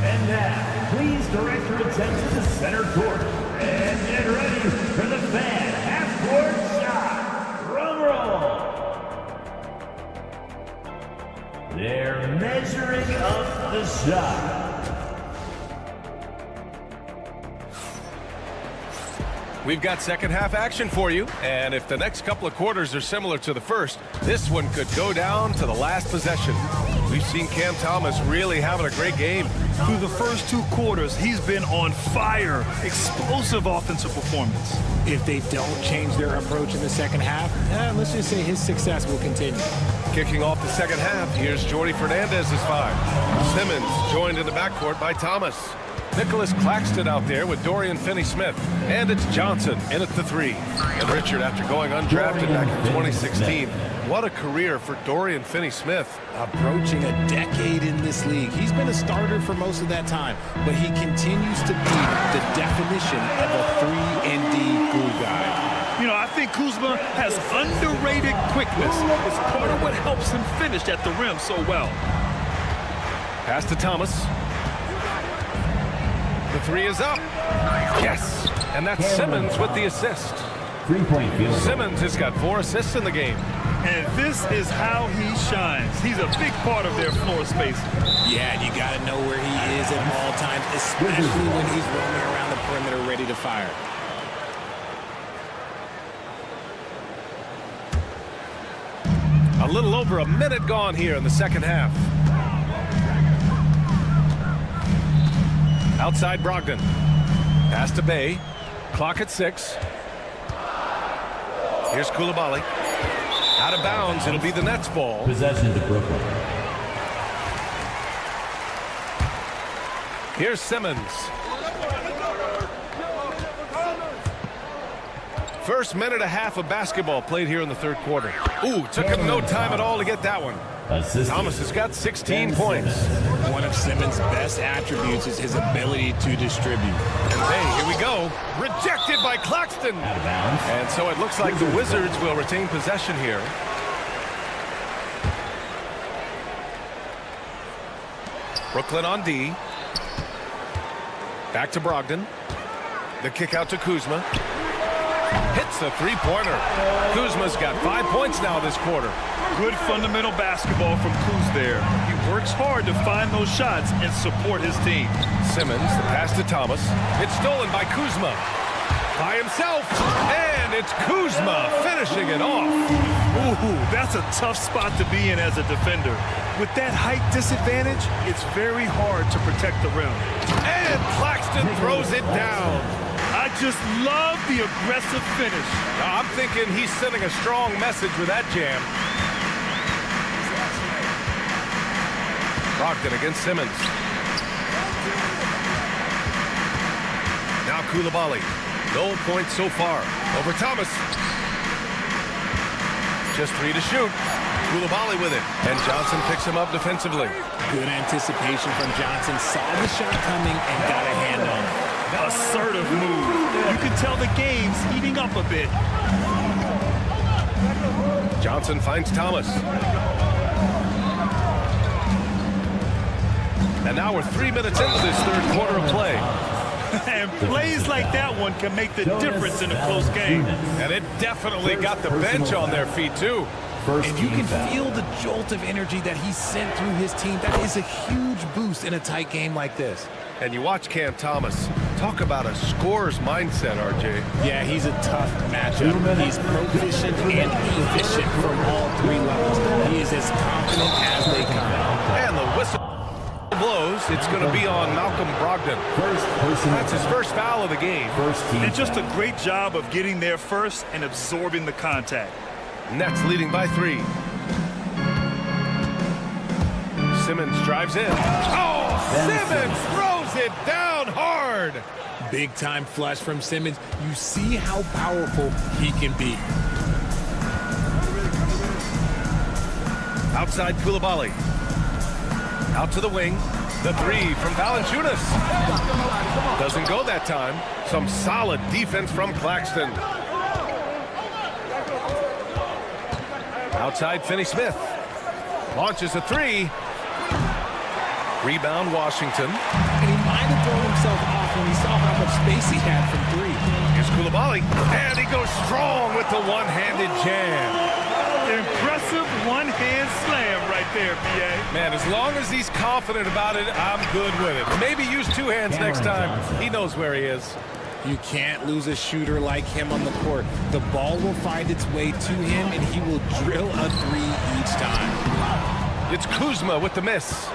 And now, please direct your attention to center court. And get ready for the fan half-court shot. Drum roll. They're measuring up the shot.
We've got second half action for you, and if the next couple of quarters are similar to the first, this one could go down to the last possession. We've seen Cam Thomas really having a great game.
Through the first 2 quarters, he's been on fire. Explosive offensive performance.
If they don't change their approach in the second half, let's just say his success will continue.
Kicking off the second half, here's Jordy Fernandez's 5. Simmons joined in the backcourt by Thomas. Nicholas Claxton out there with Dorian Finney-Smith. And it's Johnson in at the 3. And Richard, after going undrafted back in 2016, what a career for Dorian Finney-Smith.
Approaching a decade in this league. He's been a starter for most of that time, but he continues to be the definition of a 3-and-D glue guy.
You know, I think Kuzma has underrated quickness. It's part of what helps him finish at the rim so well.
Pass to Thomas. The 3 is up. Yes. And that's Simmons with the assist.
3-point field.
Simmons has got 4 assists in the game.
And this is how he shines. He's a big part of their floor space.
Yeah, and you got to know where he is at all times, especially when he's roaming around the perimeter ready to fire.
A little over a minute gone here in the second half. Outside Brogdon. Pass to Bay. Clock at 6. Here's Coulibaly. Out of bounds. It'll be the Nets ball.
Possession to Brooklyn.
Here's Simmons. First minute and a half of basketball played here in the third quarter. Ooh, took him no time at all to get that one. Thomas has got 16 points.
One of Simmons' best attributes is his ability to distribute.
And hey, here we go. Rejected by Claxton. And so it looks like the Wizards will retain possession here. Brooklyn on D. Back to Brogdon. The kick out to Kuzma. Hits a three-pointer. Kuzma's got 5 points now this quarter.
Good fundamental basketball from Kuz there. He works hard to find those shots and support his team.
Simmons, the pass to Thomas. It's stolen by Kuzma. By himself. And it's Kuzma finishing it off.
Ooh, that's a tough spot to be in as a defender. With that height disadvantage, it's very hard to protect the rim.
And Claxton throws it down.
I just love the aggressive finish.
I'm thinking he's sending a strong message with that jam. Brogdon against Simmons. Now Coulibaly. No points so far. Over Thomas. Just 3 to shoot. Coulibaly with it. And Johnson picks him up defensively.
Good anticipation from Johnson. Saw the shot coming and got a hand on it.
Assertive move. You can tell the game's heating up a bit.
Johnson finds Thomas. And now we're 3 minutes into this third quarter of play.
And plays like that one can make the difference in a close game.
And it definitely got the bench on their feet, too.
And you can feel the jolt of energy that he sent through his team. That is a huge boost in a tight game like this.
And you watch Cam Thomas. Talk about a scorer's mindset, RJ.
Yeah, he's a tough matchup. He's proficient and efficient from all 3 levels. He is as confident as they come.
And the whistle blows. It's going to be on Malcolm Brogdon. That's his first foul of the game.
And just a great job of getting there first and absorbing the contact.
Nets leading by 3. Simmons drives in. Oh, Simmons throws it down hard.
Big time flush from Simmons. You see how powerful he can be.
Outside Coulibaly. Out to the wing. The 3 from Valanciunas. Doesn't go that time. Some solid defense from Claxton. Outside Finney-Smith. Launches a 3. Rebound Washington.
And he might have thrown himself off when he saw how much space he had from 3.
Here's Coulibaly. And he goes strong with the one-handed jam.
Impressive one-hand slam right there, B.A.
Man, as long as he's confident about it, I'm good with it. Maybe use 2 hands next time. He knows where he is.
You can't lose a shooter like him on the court. The ball will find its way to him, and he will drill a 3 each time.
It's Kuzma with the miss.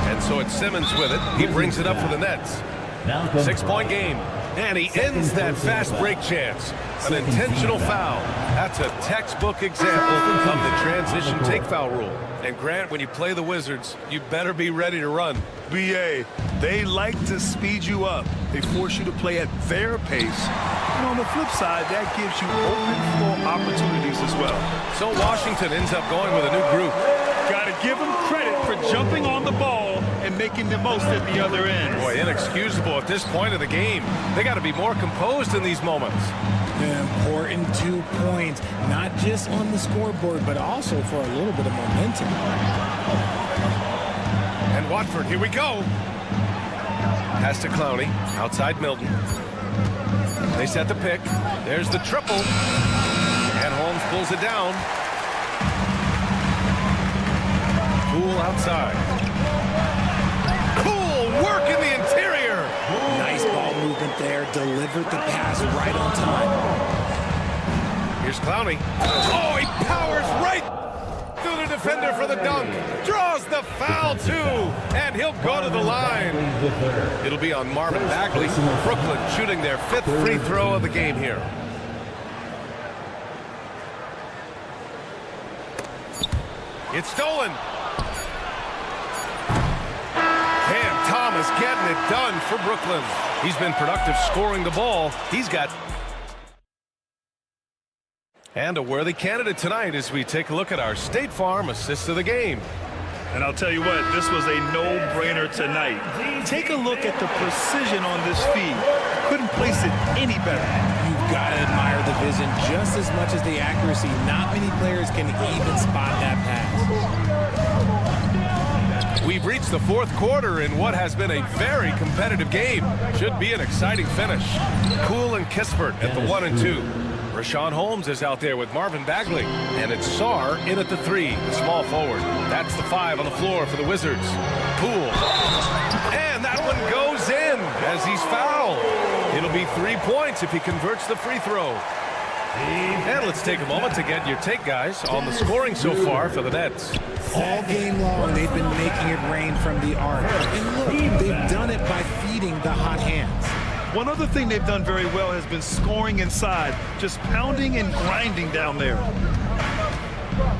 And so it's Simmons with it. He brings it up for the Nets. 6-point game. And he ends that fast break chance. An intentional foul. That's a textbook example of the transition take foul rule. And Grant, when you play the Wizards, you better be ready to run.
B.A., they like to speed you up. They force you to play at their pace. And on the flip side, that gives you open floor opportunities as well.
So Washington ends up going with a new group.
Got to give them credit for jumping on the ball and making the most at the other end.
Boy, inexcusable at this point of the game. They got to be more composed in these moments.
An important 2 points, not just on the scoreboard, but also for a little bit of momentum.
And Watford, here we go. Pass to Clowney, outside Milton. They set the pick. There's the triple. And Holmes pulls it down. Poole outside. Poole work in the interior.
Nice ball movement there. Delivered the pass right on time.
Here's Clowney. Oh, he powers right through the defender for the dunk. Draws the foul, too. And he'll go to the line. It'll be on Marvin Bagley. Brooklyn shooting their 5th free throw of the game here. It's stolen. Cam Thomas getting it done for Brooklyn. He's been productive scoring the ball. He's got And a worthy candidate tonight as we take a look at our State Farm assist of the game.
And I'll tell you what, this was a no-brainer tonight. Take a look at the precision on this feed. Couldn't place it any better.
You've got to admire the vision just as much as the accuracy. Not many players can even spot that pass.
We've reached the fourth quarter in what has been a very competitive game. Should be an exciting finish. Poole and Kispert at the 1 and 2. Rashawn Holmes is out there with Marvin Bagley. And it's Sarr in at the 3, the small forward. That's the 5 on the floor for the Wizards. Poole. And that one goes in as he's fouled. It'll be 3 points if he converts the free throw. And let's take a moment to get your take, guys, on the scoring so far for the Nets.
All game long, they've been making it rain from the arc. And look, they've done it by feeding the hot hands.
One other thing they've done very well has been scoring inside, just pounding and grinding down there.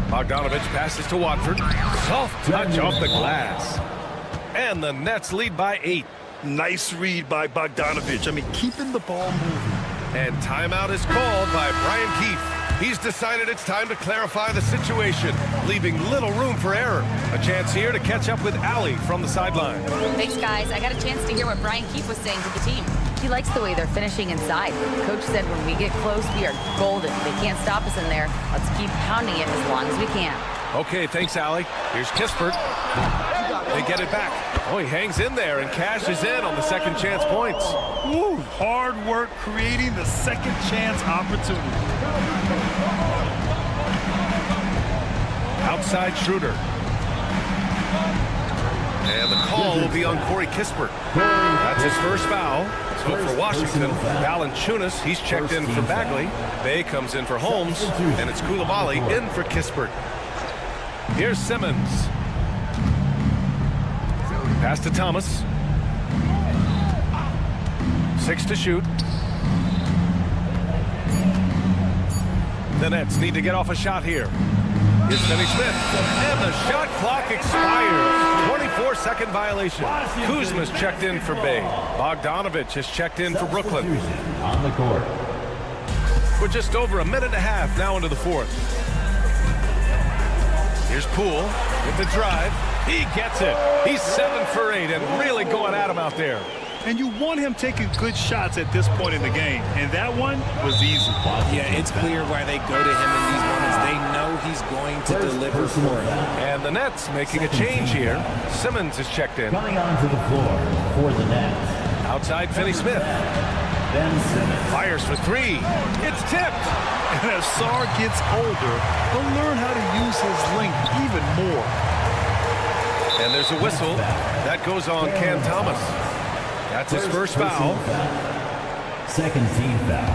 Bogdanovich passes to Watford. Soft touch off the glass. And the Nets lead by 8.
Nice read by Bogdanovich. I mean, keeping the ball moving.
And timeout is called by Brian Keefe. He's decided it's time to clarify the situation, leaving little room for error. A chance here to catch up with Allie from the sideline.
Thanks, guys. I got a chance to hear what Brian Keefe was saying to the team. He likes the way they're finishing inside. Coach said when we get close, we are golden. They can't stop us in there. Let's keep pounding it as long as we can.
Okay, thanks, Allie. Here's Kispert. They get it back. Oh, he hangs in there and cashes in on the second chance points.
Ooh, hard work creating the second chance opportunity.
Outside Schroeder. And the call will be on Corey Kispert. That's his first foul. So for Washington, Valanciunas, he's checked in for Bagley. Bay comes in for Holmes, and it's Coulibaly in for Kispert. Here's Simmons. Pass to Thomas. 6 to shoot. The Nets need to get off a shot here. Here's Finney Smith, and the shot clock expires. 24-second violation. Kuzma's checked in for Bay. Bogdanovich has checked in for Brooklyn.
On the court.
We're just over a minute and a half now into the fourth. Here's Poole with the drive. He gets it. He's 7 for 8 and really going at him out there.
And you want him taking good shots at this point in the game. And that one was easy.
Yeah, it's clear why they go to him in these moments. They know he's going to deliver for them.
And the Nets making a change here. Simmons is checked in.
Coming onto the floor for the Nets.
Outside Finney Smith.
Ben Simmons.
Fires for 3. It's tipped.
And as Sarr gets older, he'll learn how to use his length even more.
And there's a whistle. That goes on Cam Thomas. That's his first foul.
Second team foul.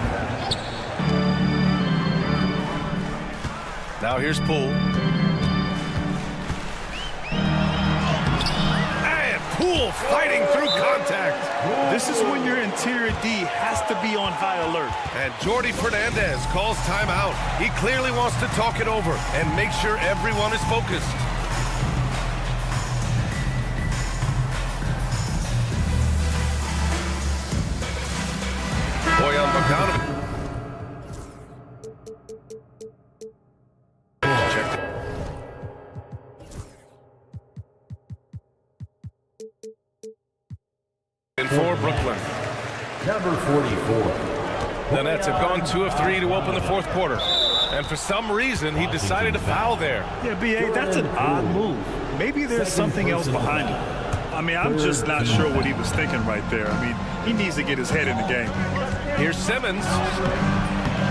Now here's Poole. And Poole fighting through contact.
This is when your interior D has to be on high alert.
And Jordi Fernandez calls timeout. He clearly wants to talk it over and make sure everyone is focused. Bojan Bogdanović. Checked. In for Brooklyn.
Number 44.
The Nets have gone 2 of 3 to open the fourth quarter. And for some reason, he decided to foul there.
Yeah, B.A., that's an odd move. Maybe there's something else behind it. I mean, I'm just not sure what he was thinking right there. I mean, he needs to get his head in the game.
Here's Simmons.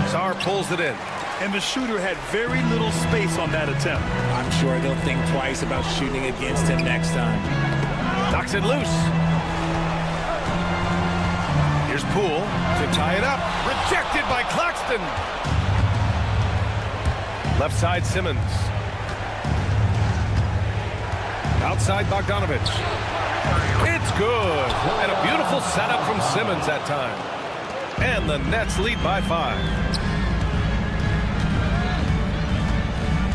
Sarr pulls it in.
And the shooter had very little space on that attempt.
I'm sure they'll think twice about shooting against him next time.
Knocks it loose. Here's Poole to tie it up. Rejected by Claxton. Left side Simmons. Outside Bogdanovich. It's good. And a beautiful setup from Simmons that time. And the Nets lead by 5.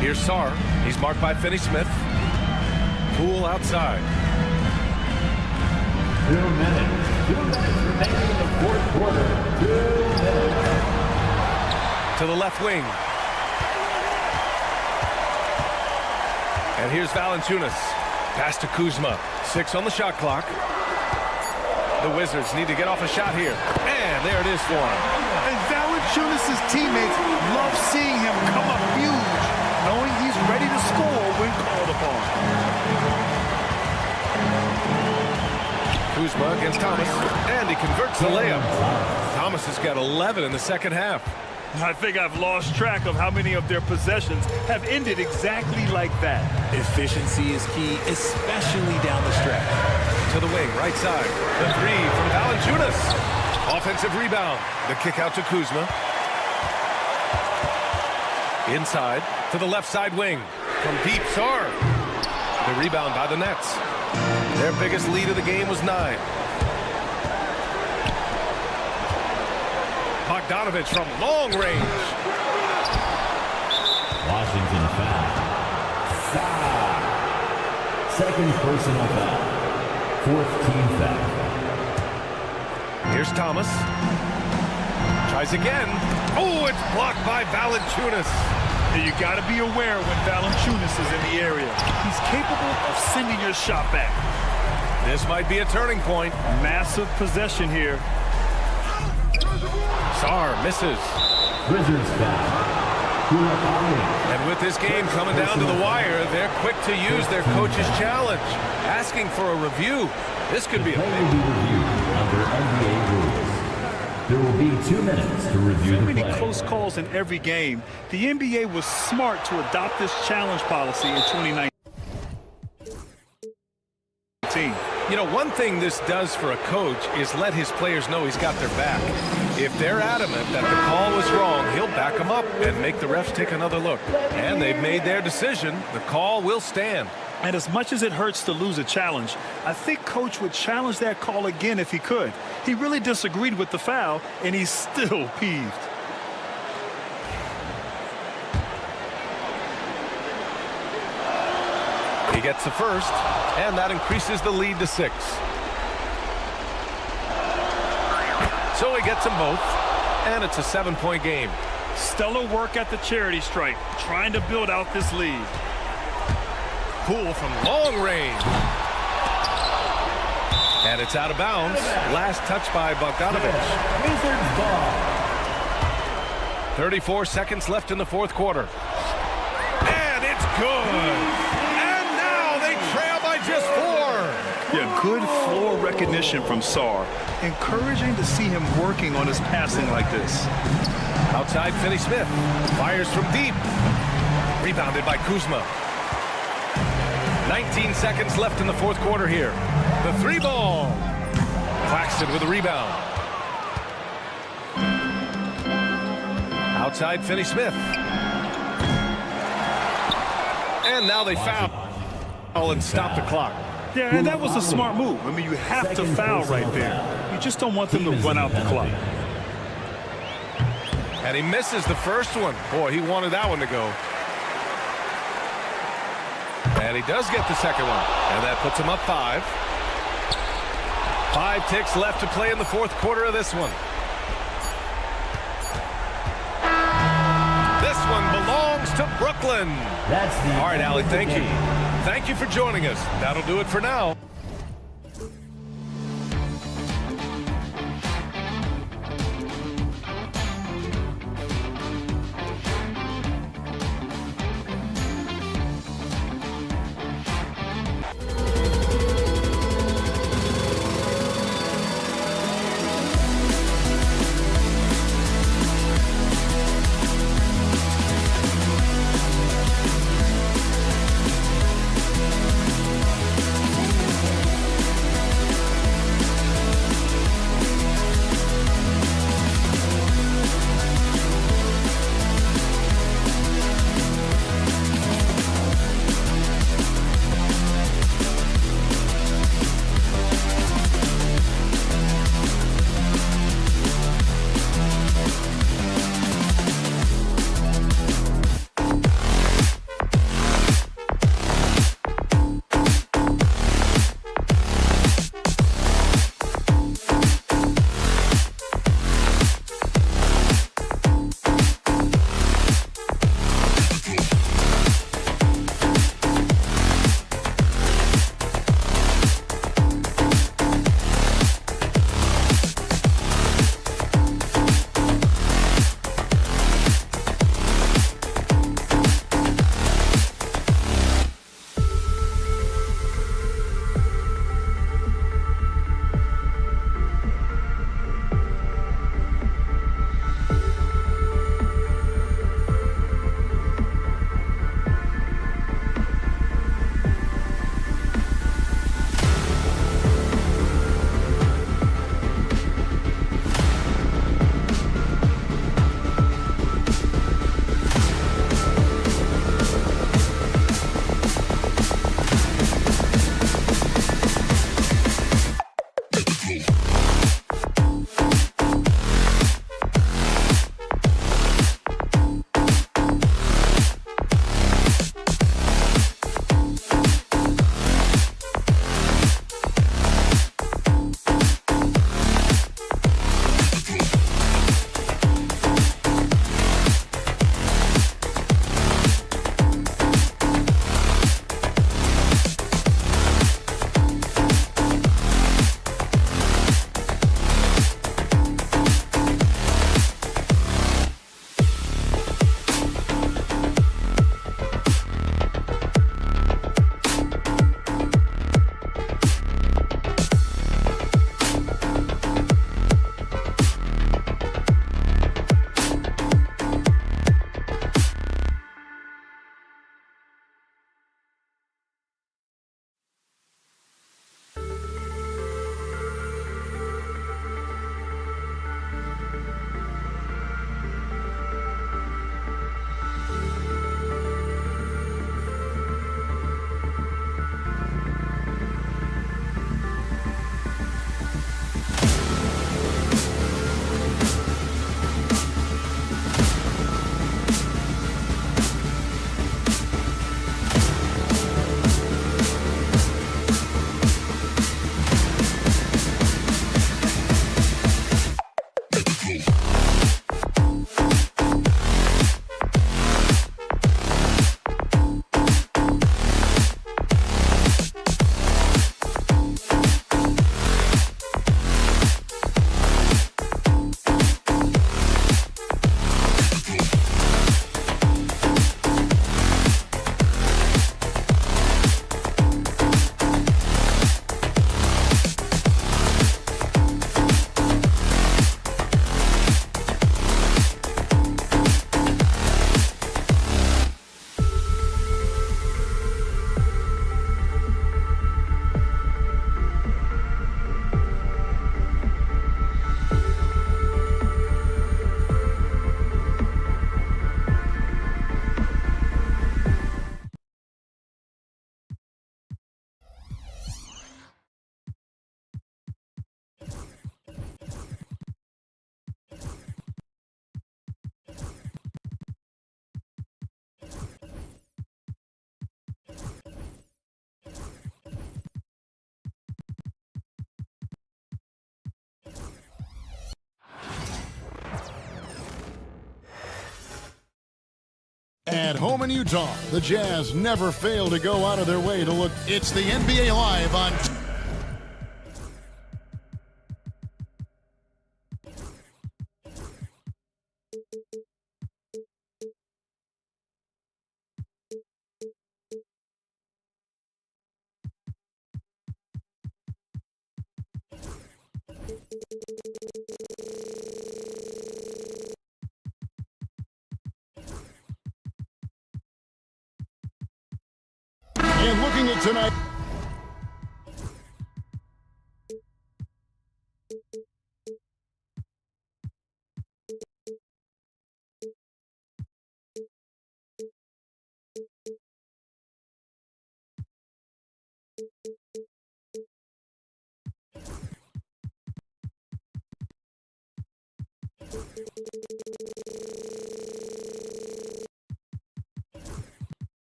Here's Sarr. He's marked by Finney Smith. Poole outside.
2 minutes. 2 minutes remaining in the fourth quarter. 2 minutes.
To the left wing. And here's Valanciunas. Pass to Kuzma. 6 on the shot clock. The Wizards need to get off a shot here. And there it is for him.
And Valanciunas' teammates love seeing him come up huge, knowing he's ready to score when called upon.
Kuzma against Thomas. And he converts the layup. Thomas has got 11 in the second half.
I think I've lost track of how many of their possessions have ended exactly like that.
Efficiency is key, especially down the stretch.
To the wing, right side. The three from Valanciunas. Offensive rebound. The kick out to Kuzma. Inside to the left side wing. From deep, Sarr. The rebound by the Nets. Their biggest lead of the game was 9. Bogdanovich from long range.
Washington foul. Foul. Second personal foul. 4th team foul.
Here's Thomas. Tries again. Oh, it's blocked by Valanciunas.
And you got to be aware when Valanciunas is in the area. He's capable of sending your shot back.
This might be a turning point.
Massive possession here.
Sarr misses.
Wizards foul.
And with this game coming down to the wire, they're quick to use their coach's challenge, asking for a review. This could be a
Play will be reviewed under NBA rules. There will be 2 minutes to review
So
the
many
play.
close calls in every game. The NBA was smart to adopt this challenge policy in 2019.
You know, one thing this does for a coach is let his players know he's got their back. If they're adamant that the call was wrong, he'll back them up and make the refs take another look. And they've made their decision. The call will stand.
And as much as it hurts to lose a challenge, I think Coach would challenge that call again if he could. He really disagreed with the foul, and he's still peeved.
He gets the first, and that increases the lead to 6. So he gets them both, and it's a 7-point game.
Stellar work at the charity stripe, trying to build out this lead.
Poole from long range. And it's out of bounds. Last touch by Bogdanovich.
Wizards ball.
34 seconds left in the fourth quarter. And it's good. And now they trail by just 4.
Yeah, good floor recognition from Sarr. Encouraging to see him working on his passing like this.
Outside, Finney-Smith fires from deep. Rebounded by Kuzma. 19 seconds left in the fourth quarter here. The 3 ball. Claxton with a rebound. Outside, Finney-Smith. And now they foul and stop the clock.
Yeah, and that was a smart move. I mean, you have to foul right there. You just don't want them to run out the clock.
And he misses the first one. Boy, he wanted that one to go. And he does get the second one. And that puts him up 5. 5 ticks left to play in the fourth quarter of this one. This one belongs to Brooklyn.
That's the
All right, Allie, thank you. Thank you for joining us. That'll do it for now.
in Utah, the Jazz never fail to go out of their way to look. It's the NBA Live on. And looking at tonight.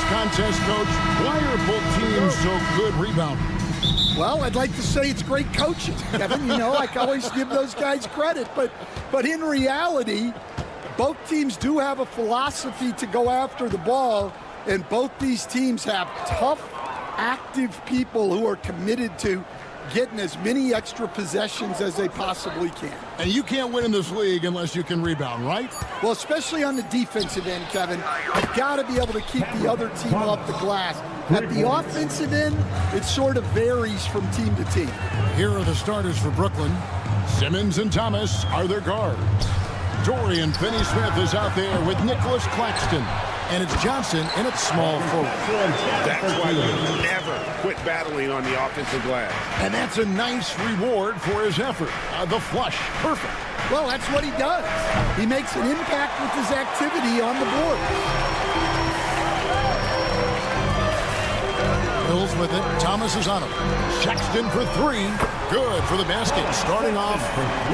Contest, Coach, why are both teams so good rebounding?
Well, I'd like to say it's great coaching, Kevin. You know, I can always give those guys credit, but in reality, both teams do have a philosophy to go after the ball, and both these teams have tough, active people who are committed to getting as many extra possessions as they possibly can.
And you can't win in this league unless you can rebound, right?
Well, especially on the defensive end, Kevin, you've got to be able to keep the other team off the glass. At the offensive end, it sort of varies from team to team.
Here are the starters for Brooklyn. Simmons and Thomas are their guards. Dorian Finney-Smith is out there with Nicholas Claxton. And it's Johnson in its small forward.
That's why you never quit battling on the offensive glass.
And that's a nice reward for his effort. The flush, perfect.
Well, that's what he does. He makes an impact with his activity on the board.
Mills with it. Thomas is on him. Sexton for three. Good for the basket. Starting off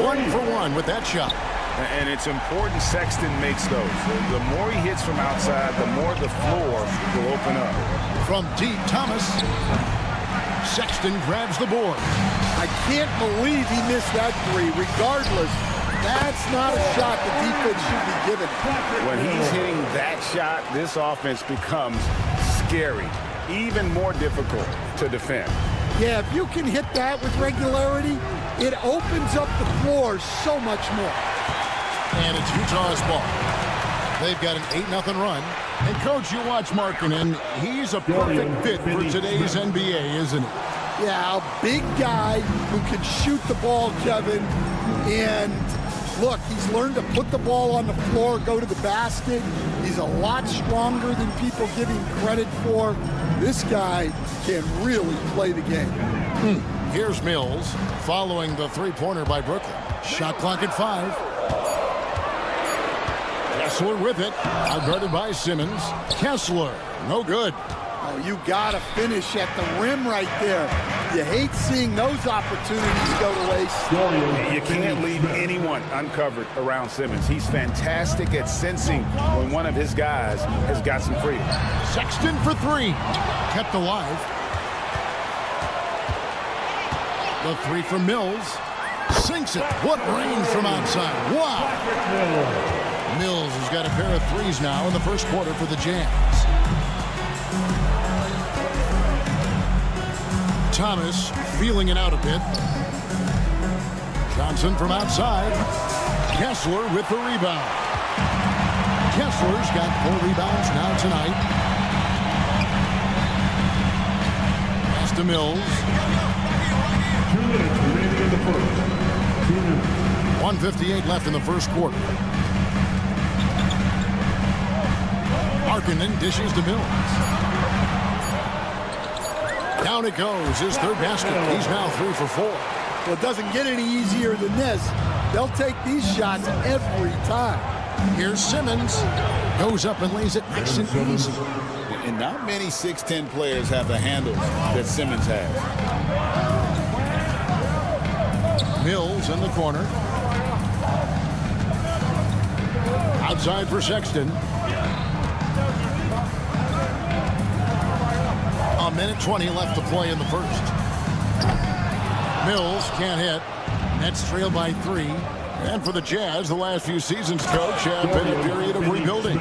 1 for 1 with that shot.
And it's important Sexton makes those. The more he hits from outside, the more the floor will open up.
From deep, Thomas. Sexton grabs the board.
I can't believe he missed that three. Regardless, that's not a shot the defense should be given.
When he's hitting that shot, this offense becomes scary, even more difficult to defend.
Yeah, if you can hit that with regularity, it opens up the floor so much more.
And it's Utah's ball. They've got an 8-0 run. And, Coach, you watch Markkanen. He's a perfect fit for today's NBA, isn't he?
Yeah, a big guy who can shoot the ball, Kevin. And, look, he's learned to put the ball on the floor, go to the basket. He's a lot stronger than people give him credit for. This guy can really play the game.
Here's Mills following the three-pointer by Brooklyn. Shot clock at 5. Kessler with it, outguarded by Simmons. Kessler, no good.
Oh, you gotta finish at the rim right there. You hate seeing those opportunities go to waste.
You can't leave anyone uncovered around Simmons. He's fantastic at sensing when one of his guys has got some freedom.
Sexton for three, kept alive. The three from Mills, sinks it. What range from outside, wow. Mills has got a pair of threes now in the first quarter for the Jazz. Thomas feeling it out a bit. Johnson from outside. Kessler with the rebound. Kessler's got 4 rebounds now tonight. Pass to Mills.
2 minutes remaining in the first. 2 minutes.
1:58 left in the first quarter. Markkanen dishes to Mills. Down it goes, his third basket. He's now 3 for 4.
Well, it doesn't get any easier than this. They'll take these shots every time.
Here's Simmons. Goes up and lays it nice and easy.
And not many 6'10 players have the handles that Simmons has.
Mills in the corner. Outside for Sexton. 1:20 left to play in the first. Mills can't hit. Nets trail by 3. And for the Jazz, the last few seasons, Coach, have been a period of rebuilding.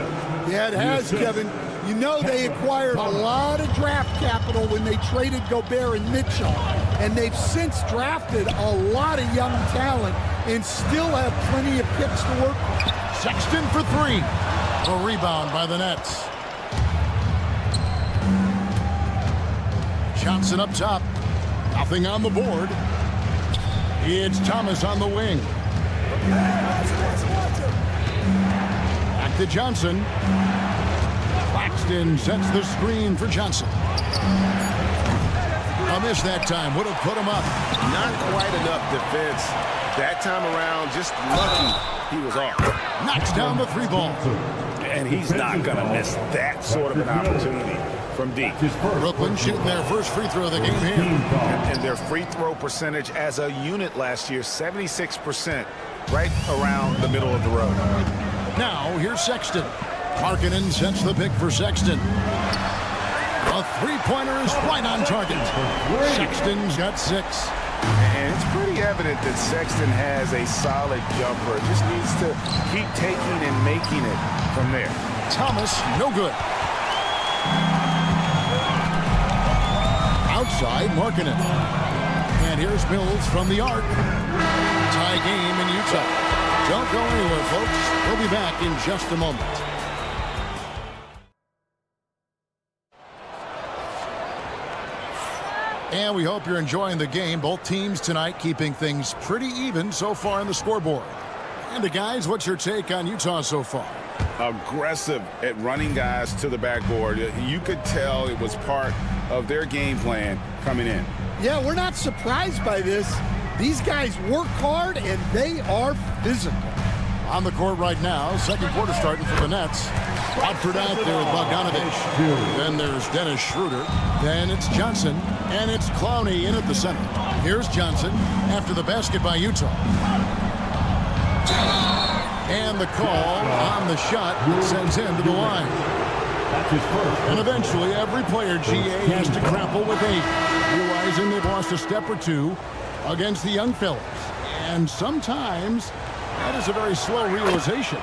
Yeah, it has, Kevin. You know they acquired a lot of draft capital when they traded Gobert and Mitchell. And they've since drafted a lot of young talent and still have plenty of picks to work with.
Sexton for three. A rebound by the Nets. Johnson up top. Nothing on the board. It's Thomas on the wing. Back to Johnson. Claxton sets the screen for Johnson. A miss that time. Would have put him up.
Not quite enough defense. That time around, just lucky he was off.
Knocks down the three ball.
And he's not going to miss that sort of an opportunity from deep.
Brooklyn shooting their first free throw of the game here.
And their free throw percentage as a unit last year, 76%, right around the middle of the road.
Now, here's Sexton. Markkanen sets the pick for Sexton. A three-pointer is right on target. Sexton's got 6.
And it's pretty evident that Sexton has a solid jumper. Just needs to keep taking and making it from there.
Thomas, no good. Outside, Markkanen. And here's Mills from the arc. Tie game in Utah. Don't go anywhere, folks. We'll be back in just a moment. And we hope you're enjoying the game. Both teams tonight keeping things pretty even so far on the scoreboard. And guys, what's your take on Utah so far?
Aggressive at running guys to the backboard. You could tell it was part of their game plan coming in.
Yeah, we're not surprised by this. These guys work hard and they are physical.
On the court right now, second quarter starting for the Nets. Watford out there with Bogdanovich. Then there's Dennis Schroeder. Then it's Johnson. And it's Clowney in at the center. Here's Johnson after the basket by Utah. And the call on the shot that sends him to the line. And eventually every player, GA, has to grapple with 8, realizing they've lost a step or two against the young fellas. And sometimes that is a very slow realization.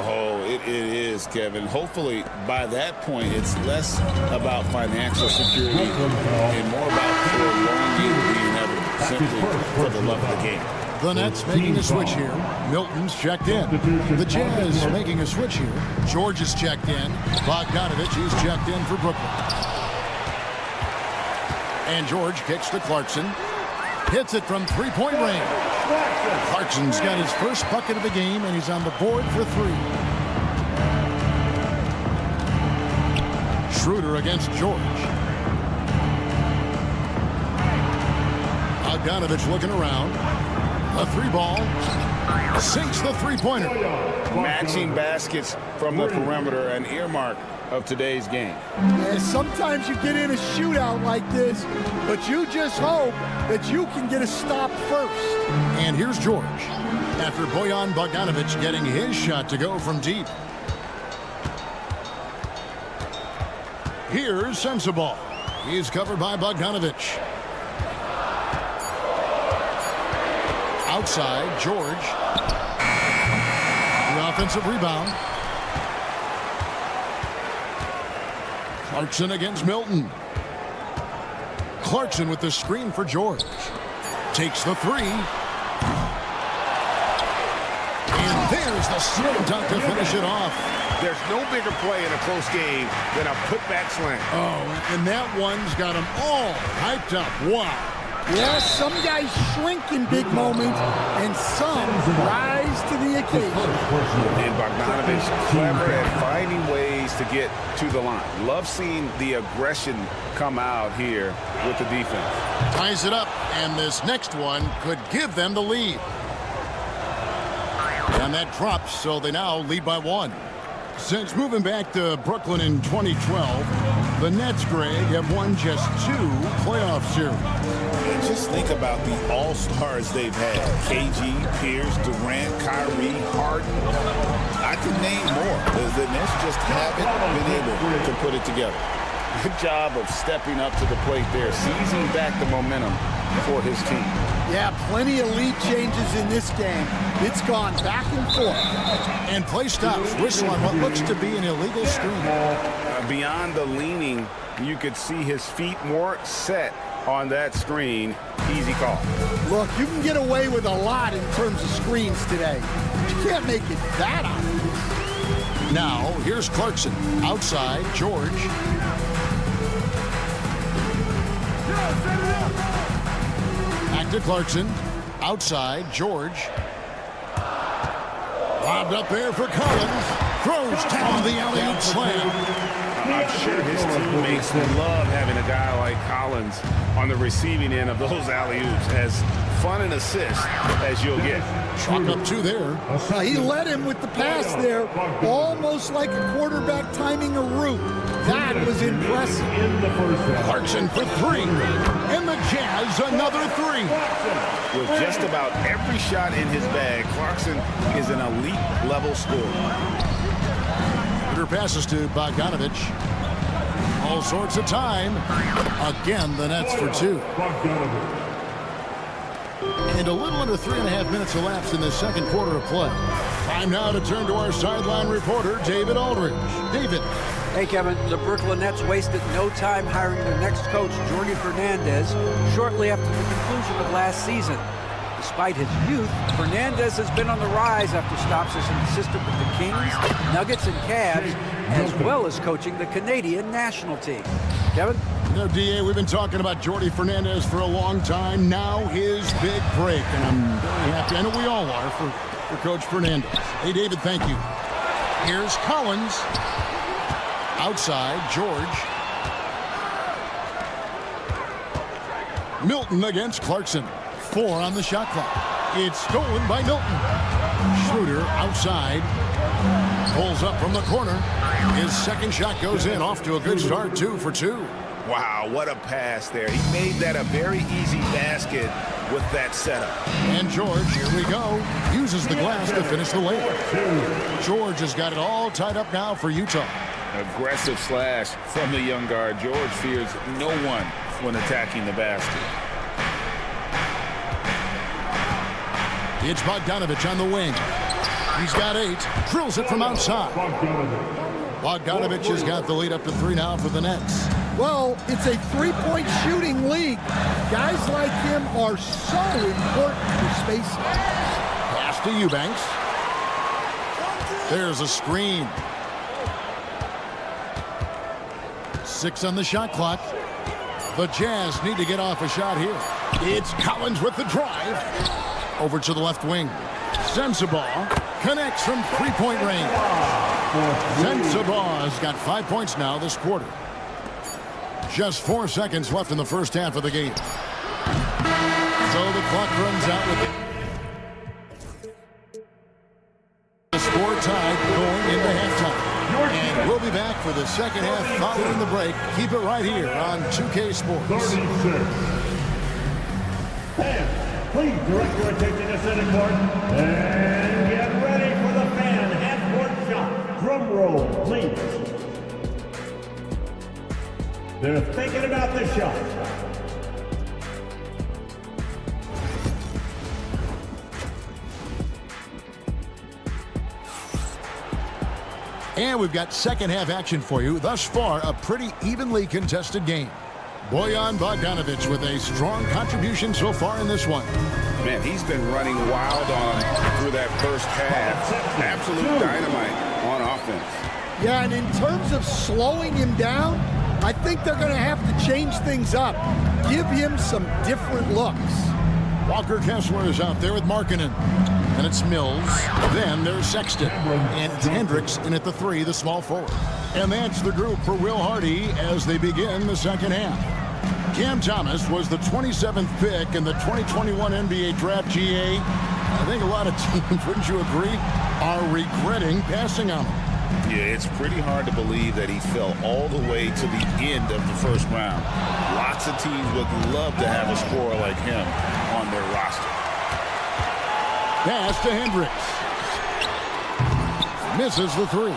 Oh, it is, Kevin. Hopefully, by that point, it's less about financial security and more about prolonging the inevitable, simply for the love of the game.
The Nets making a switch here. Milton's checked in. The Jazz making a switch here. George is checked in. Bogdanovich is checked in for Brooklyn. And George kicks to Clarkson. Hits it from three-point range. Clarkson's got his first bucket of the game, and he's on the board for 3. Schroeder against George. Bogdanovich looking around. A 3-ball. Sinks the three-pointer.
Matching baskets from the perimeter, an earmark of today's game.
Yeah, sometimes you get in a shootout like this, but you just hope that you can get a stop first.
And here's George after Bojan Bogdanovich getting his shot to go from deep. Here's Sensabaugh. He's covered by Bogdanovich. Outside, George. The offensive rebound. Clarkson against Milton. Clarkson with the screen for George. Takes the 3. And there's the slam dunk to finish it off.
There's no bigger play in a close game than a putback slam.
Oh, and that one's got them all hyped up. Wow.
Yeah, some guys shrink in big moments, and some rise to the occasion.
And Bogdanovich clever at finding ways to get to the line. Love seeing the aggression come out here with the defense.
Ties it up, and this next one could give them the lead. And that drops, so they now lead by 1. Since moving back to Brooklyn in 2012, the Nets, Greg, have won just 2 playoff series.
Just think about the all-stars they've had. KG, Pierce, Durant, Kyrie, Harden. I could name more. The Nets just haven't been able to put it together. Good job of stepping up to the plate there, seizing back the momentum for his team.
Yeah, plenty of lead changes in this game. It's gone back and forth.
And play stops. Whistle on what looks to be an illegal screen.
Beyond the leaning, you could see his feet more set on that screen. Easy call.
Look, you can get away with a lot in terms of screens today. But you can't make it that obvious.
Now, here's Clarkson. Outside, George. Back to Clarkson. Outside, George. Lobbed up there for Collins. Throws down the alley-oop slam.
I'm sure his teammates love having a guy like Collins on the receiving end of those alley-oops. As fun an assist as you'll get.
Chalk up two there.
He led him with the pass there, almost like a quarterback timing a route. That was impressive.
Clarkson for three. And the Jazz another three.
With just about every shot in his bag, Clarkson is an elite level scorer.
Passes to Bogdanovich. All sorts of time. Again, the Nets for two. And a little under 3.5 minutes elapsed in the second quarter of play. Time now to turn to our sideline reporter, David Aldridge. David.
Hey, Kevin, the Brooklyn Nets wasted no time hiring their next coach, Jordi Fernandez, shortly after the conclusion of last season. Despite his youth, Fernandez has been on the rise after stops as an assistant with the Kings, Nuggets, and Cavs, as well as coaching the Canadian national team. Kevin?
You know, DA, we've been talking about Jordi Fernandez for a long time. Now his big break, and I'm very happy. I know we all are for Coach Fernandez. Hey, David, thank you. Here's Collins. Outside, George. Milton against Clarkson. 4 on the shot clock. It's stolen by Milton. Schroeder outside. Pulls up from the corner. His second shot goes in. Off to a good start. 2 for 2.
Wow, what a pass there. He made that a very easy basket with that setup.
And George, here we go, uses the glass to finish the layup. George has got it all tied up now for Utah.
Aggressive slash from the young guard. George fears no one when attacking the basket.
It's Bogdanovich on the wing. He's got 8. Drills it from outside. Bogdanovich has got the lead up to 3 now for the Nets.
Well, it's a three-point shooting league. Guys like him are so important for spacing.
Pass to Eubanks. There's a screen. 6 on the shot clock. The Jazz need to get off a shot here. It's Collins with the drive. Over to the left wing. Sensabaugh connects from three-point range. Sensabaugh has got 5 points now this quarter. Just 4 seconds left in the first half of the game. So the clock runs out with the score tied going into halftime. And we'll be back for the second half following the break. Keep it right here on 2K Sports.
36. Please direct your attention to center court and get ready for the fan half-court shot. Drum roll, please. They're thinking about the shot.
And we've got second half action for you. Thus far, a pretty evenly contested game. Bojan Bogdanovich with a strong contribution so far in this one.
Man, he's been running wild on through that first half. Absolute dynamite on offense.
Yeah, and in terms of slowing him down, I think they're going to have to change things up. Give him some different looks.
Walker Kessler is out there with Markkanen. And it's Mills. Then there's Sexton. And it's Hendricks in at the 3, the small forward. And that's the group for Will Hardy as they begin the second half. Cam Thomas was the 27th pick in the 2021 NBA Draft. GA. I think a lot of teams, wouldn't you agree, are regretting passing on him.
Yeah, it's pretty hard to believe that he fell all the way to the end of the first round. Lots of teams would love to have a scorer like him on their roster.
Pass to Hendricks. Misses the 3.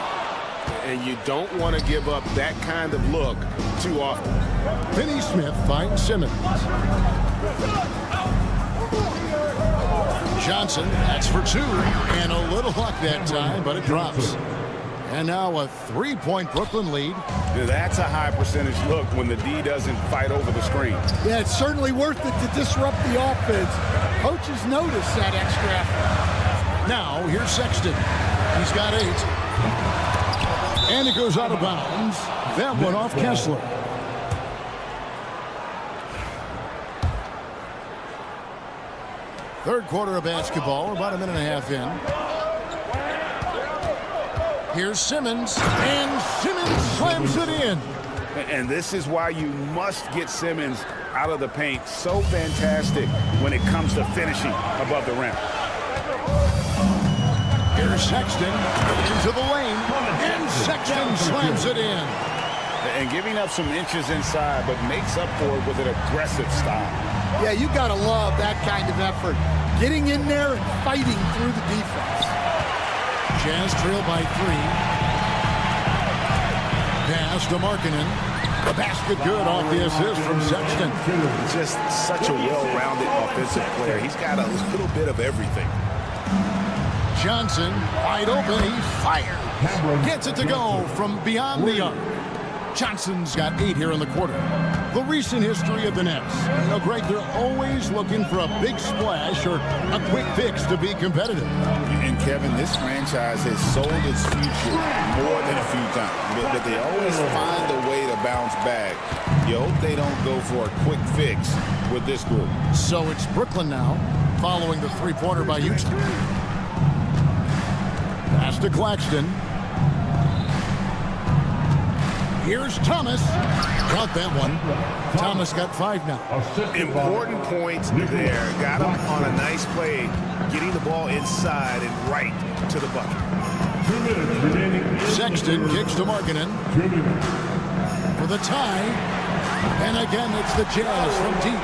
And you don't want to give up that kind of look too often.
Finney Smith finds Simmons. Johnson, that's for 2. And a little luck that time, but it drops. And now a 3-point Brooklyn lead.
That's a high percentage look when the D doesn't fight over the screen.
Yeah, it's certainly worth it to disrupt the offense. Coaches notice that extra effort.
Now, here's Sexton. He's got 8. And it goes out of bounds. That one off Kessler. Third quarter of basketball, about a minute and a half in. Here's Simmons, and Simmons slams it in.
And this is why you must get Simmons out of the paint. So fantastic when it comes to finishing above the rim.
Here's Sexton into the lane, and Sexton slams it in.
And giving up some inches inside, but makes up for it with an aggressive style.
Yeah, you got to love that kind of effort. Getting in there and fighting through the defense.
Jazz trail by 3. Pass to Markkanen. The basket good off the assist from Sexton.
Just such a well-rounded offensive player. He's got a little bit of everything.
Johnson, wide open, he fires. Gets it to go from beyond the arc. Johnson's got 8 here in the quarter. The recent history of the Nets. You know, Greg, they're always looking for a big splash or a quick fix to be competitive.
And Kevin, this franchise has sold its future more than a few times. But they always find a way to bounce back. You hope they don't go for a quick fix with this group.
So it's Brooklyn now, following the 3-pointer by Utah. Pass to Claxton. Here's Thomas. Got that one. Thomas got 5 now.
Important points there. Got him on a nice play, getting the ball inside and right to the bucket.
Sexton kicks to Markkanen for the tie. And again, it's the Jazz from deep.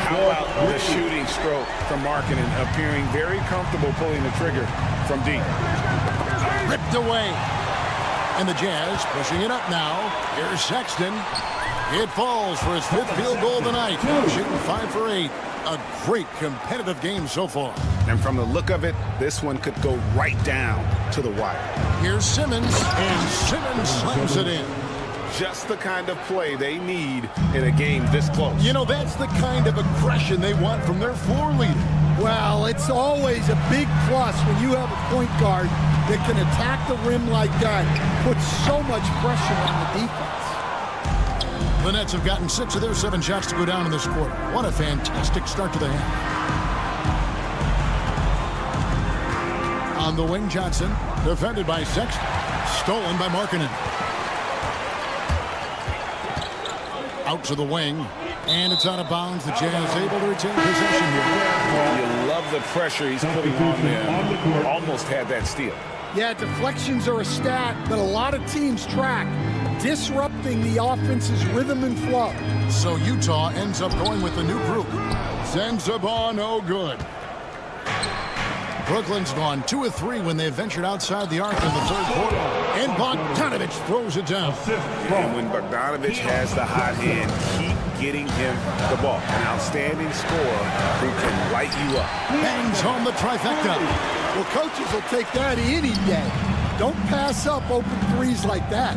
How about the shooting stroke from Markkanen, appearing very comfortable pulling the trigger from deep.
Ripped away. And the Jazz pushing it up now. Here's Sexton. It falls for his 5th field goal of the night. Shooting 5 for 8. A great competitive game so far.
And from the look of it, this one could go right down to the wire.
Here's Simmons, and Simmons slams it in.
Just the kind of play they need in a game this close.
You know, that's the kind of aggression they want from their floor leader.
Well, it's always a big plus when you have a point guard that can attack the rim like that, put so much pressure on the defense.
The Nets have gotten 6 of their 7 shots to go down in this quarter. What a fantastic start to the half. On the wing, Johnson, defended by Sexton, stolen by Markkanen. Out to the wing, and it's out of bounds. The Jazz able to retain possession here.
You love the pressure he's putting on them. Almost had that steal.
Yeah, deflections are a stat that a lot of teams track, disrupting the offense's rhythm and flow.
So Utah ends up going with the new group. Sends the ball no good. Brooklyn's gone 2 of 3 when they ventured outside the arc in the 3rd quarter. And Bogdanovich throws it down.
And when Bogdanovich has the hot hand, keep getting him the ball. An outstanding scorer who can light you up.
Bangs home the trifecta.
Well, coaches will take that any day. Don't pass up open threes like that.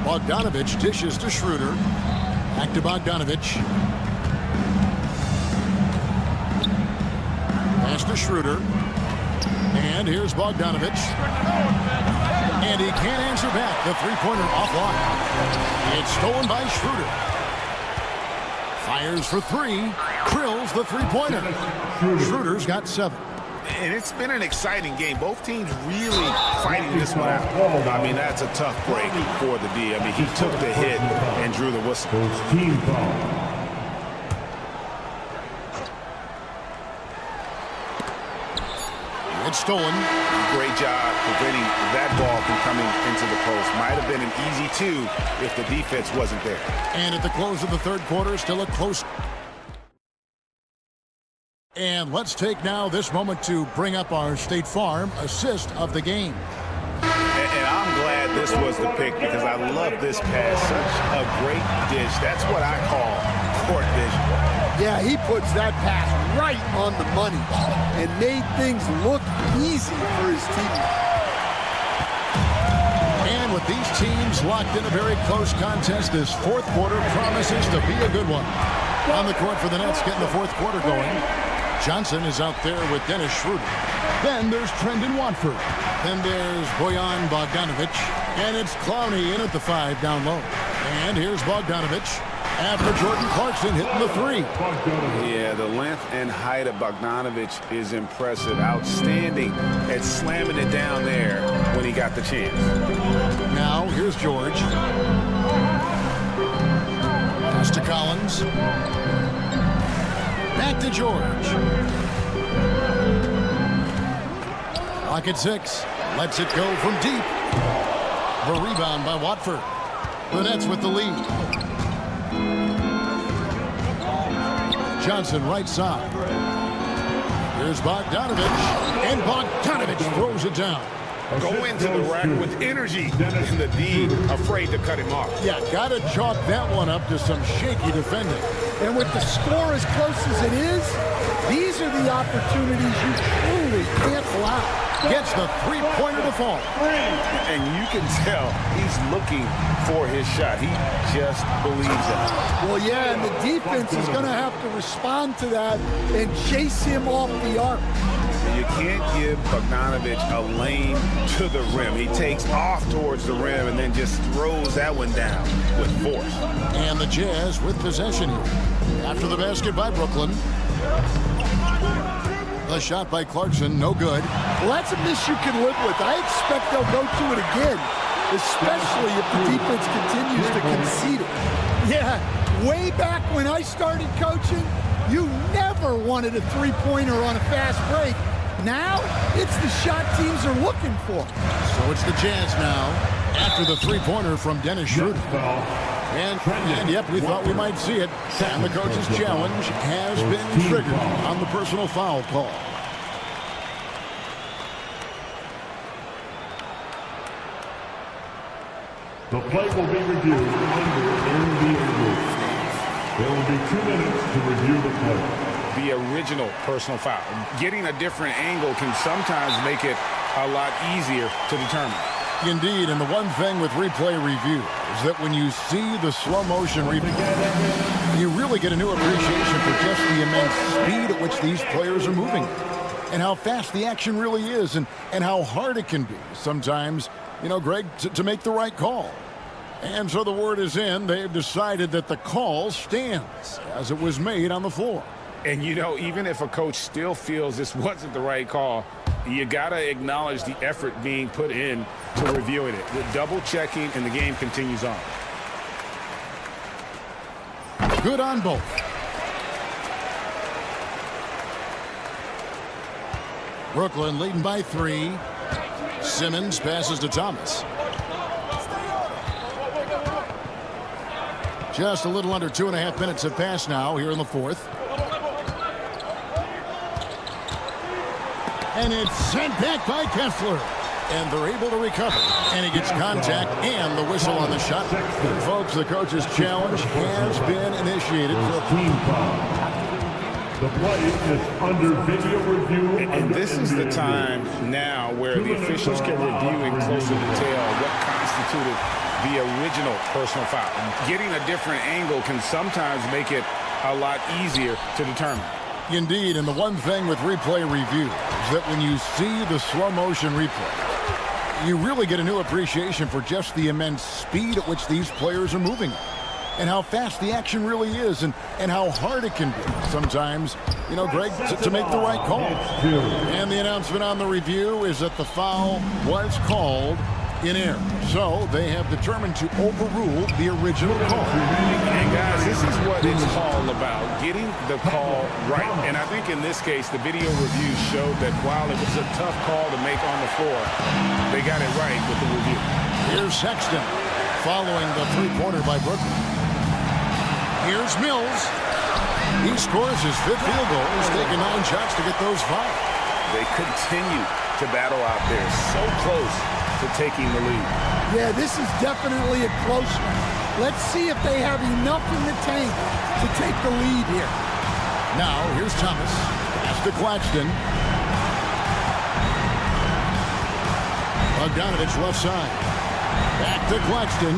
Bogdanovich dishes to Schroeder. Back to Bogdanovich. Pass to Schroeder. And here's Bogdanovich. And he can't answer back. The 3-pointer offline. It's stolen by Schroeder. Fires for 3. Drills the 3-pointer. Schroeder's got 7.
And it's been an exciting game. Both teams really fighting this one out. I mean, that's a tough break for the D. I mean, he took the hit and drew the whistle.
Team foul.
It's stolen.
Great job preventing that ball from coming into the post. Might have been an easy 2 if the defense wasn't there.
And at the close of the 3rd quarter, still a close. And let's take now this moment to bring up our State Farm assist of the game.
And I'm glad this was the pick because I love this pass. Such a great dish. That's what I call court vision.
Yeah, he puts that pass right on the money and made things look easy for his teammates.
And with these teams locked in a very close contest, this fourth quarter promises to be a good one. On the court for the Nets, getting the fourth quarter going. Johnson is out there with Dennis Schroeder. Then there's Trendon Watford. Then there's Bojan Bogdanovic. And it's Clowney in at the 5 down low. And here's Bogdanovic after Jordan Clarkson hitting the 3.
Yeah, the length and height of Bogdanovic is impressive. Outstanding at slamming it down there when he got the chance.
Now, here's George. Pass to Collins. Back to George. Clock at 6. Lets it go from deep. The rebound by Watford. The Nets with the lead. Johnson right side. Here's Bogdanovic. And Bogdanovic throws it down.
Go into the rack with energy and the D afraid to cut him off.
Yeah, got to chalk that one up to some shaky defending.
And with the score as close as it is, these are the opportunities you truly can't allow.
Gets the three-pointer to fall.
And you can tell he's looking for his shot. He just believes it.
Well, yeah, and the defense is going to have to respond to that and chase him off the arc.
You can't give Bogdanovic a lane to the rim. He takes off towards the rim and then just throws that one down with force.
And the Jazz with possession here. After the basket by Brooklyn. The shot by Clarkson, no good.
Well, that's a miss you can live with. I expect they'll go to it again, especially if the defense continues to concede it. Yeah, way back when I started coaching, you never wanted a three-pointer on a fast break. Now, it's the shot teams are looking for.
So it's the Jazz now, after the three-pointer from Dennis Schroeder. And yep, we thought we might see it. And the coach's challenge has been triggered on the personal foul call.
The play will be reviewed under NBA rules. There will be 2 minutes to review the play.
The original personal foul. Getting a different angle can sometimes make it a lot easier to determine.
Indeed, and the one thing with replay review is that when you see the slow motion replay, you really get a new appreciation for just the immense speed at which these players are moving and how fast the action really is and how hard it can be sometimes, you know, Greg, to make the right call. And so the word is in. They've decided that the call stands as it was made on the floor.
And, you know, even if a coach still feels this wasn't the right call, you got to acknowledge the effort being put in to reviewing it. The double checking, and the game continues on.
Good on both. Brooklyn leading by 3. Simmons passes to Thomas. Just a little under 2.5 minutes have passed now here in the fourth. And it's sent back by Kessler. And they're able to recover. And he gets contact and the whistle on the shot. And folks, the coach's challenge has been initiated for a team foul.
The play is under video review.
And this is the time now where the officials can review in closer detail what constituted the original personal foul. Getting a different angle can sometimes make it a lot easier to determine.
Indeed, and the one thing with replay review is that when you see the slow motion replay, you really get a new appreciation for just the immense speed at which these players are moving and how fast the action really is and how hard it can be sometimes, you know, Greg, to make the right call. And the announcement on the review is that the foul was called in error. So they have determined to overrule the original call.
And guys, this is what it's all about, getting the call right. And I think in this case, the video review showed that while it was a tough call to make on the floor, they got it right with the review.
Here's Sexton following the three-pointer by Brooklyn. Here's Mills. He scores his 5th field goal. He's taken 9 shots to get those 5.
They continue to battle out there, so close to taking the lead.
Yeah, this is definitely a close one. Let's see if they have enough in the tank to take the lead here.
Now, here's Thomas. Pass to Claxton. Bogdanovich left side. Back to Claxton.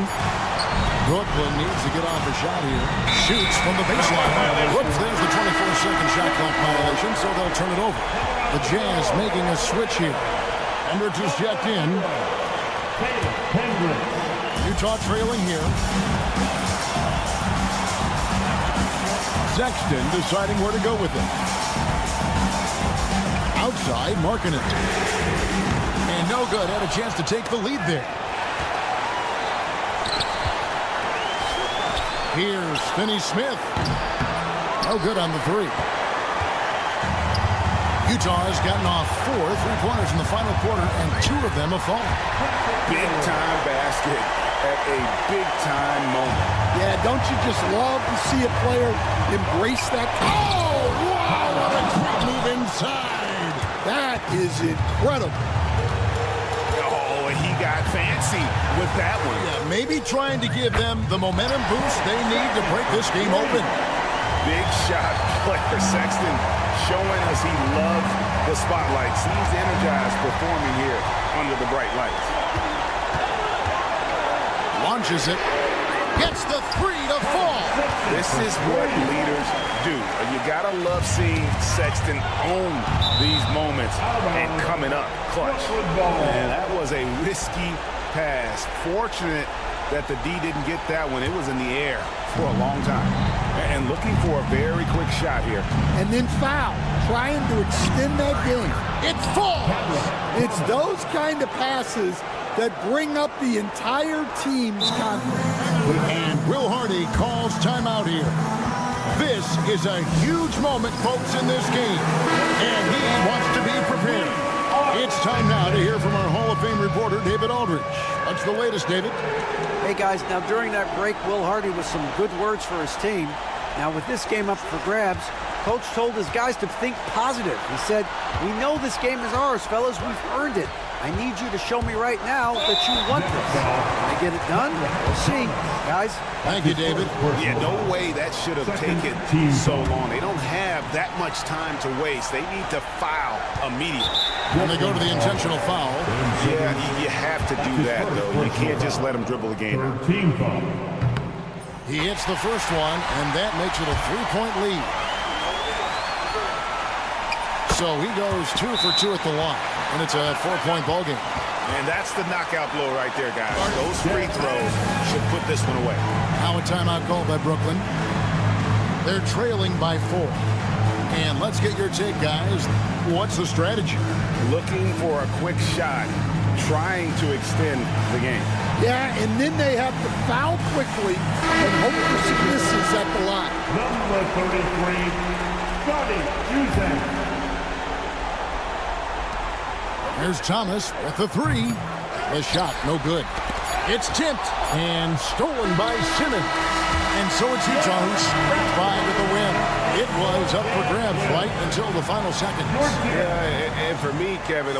Brooklyn needs to get off a shot here. Shoots from the baseline. Whoops, there's the 24-second shot clock violation, so they'll turn it over. The Jazz making a switch here. Hendricks is checked in. Utah trailing here. Sexton deciding where to go with it. Outside, Markkanen. And no good. Had a chance to take the lead there. Here's Finney Smith. No good on the three. Utah has gotten off 4 3-pointers in the final quarter, and 2 of them have fallen.
Big-time basket at a big-time moment.
Yeah, don't you just love to see a player embrace that?
Oh, wow, what a great move inside.
That is incredible.
Oh, and he got fancy with that one.
Yeah, maybe trying to give them the momentum boost they need to break this game open.
Big shot player Sexton showing us he loves the spotlight. Seems energized performing here under the bright lights.
Launches it. Gets the 3 to fall.
This is what leaders do. You gotta love seeing Sexton own these moments and coming up clutch. And that was a risky pass. Fortunate that the D didn't get that one. It was in the air for a long time. And looking for a very quick shot here.
And then foul, trying to extend that game.
It falls.
It's those kind of passes that bring up the entire team's confidence.
And Will Hardy calls timeout here. This is a huge moment, folks, in this game. And he wants to be prepared. It's time now to hear from our Hall of Fame reporter, David Aldridge. What's the latest, David?
Hey, guys, now during that break, Will Hardy with some good words for his team. Now, with this game up for grabs, Coach told his guys to think positive. He said, "We know this game is ours, fellas. We've earned it. I need you to show me right now that you want this. Can I get it done? We'll see, guys."
Thank you, David.
Yeah, no way that should have taken so long. They don't have that much time to waste. They need to foul immediately.
And they go to the intentional foul.
Yeah, you have to do that, though. You can't just let them dribble the game out.
He hits the first one, and that makes it a 3-point lead. So he goes 2 for 2 at the line, and it's a 4-point ball game.
And that's the knockout blow right there, guys. Those free throws should put this one away.
Now a timeout called by Brooklyn. They're trailing by 4. And let's get your take, guys. What's the strategy?
Looking for a quick shot, trying to extend the game.
Yeah, and then they have to foul quickly and hope for some misses at the line.
Number 33, Scotty Uzan.
Here's Thomas with the 3. The shot, no good. It's tipped and stolen by Simmons. And so it's Utah who scraped by with the win. It was up for grabs right until the final seconds.
Yeah, and for me, Kevin,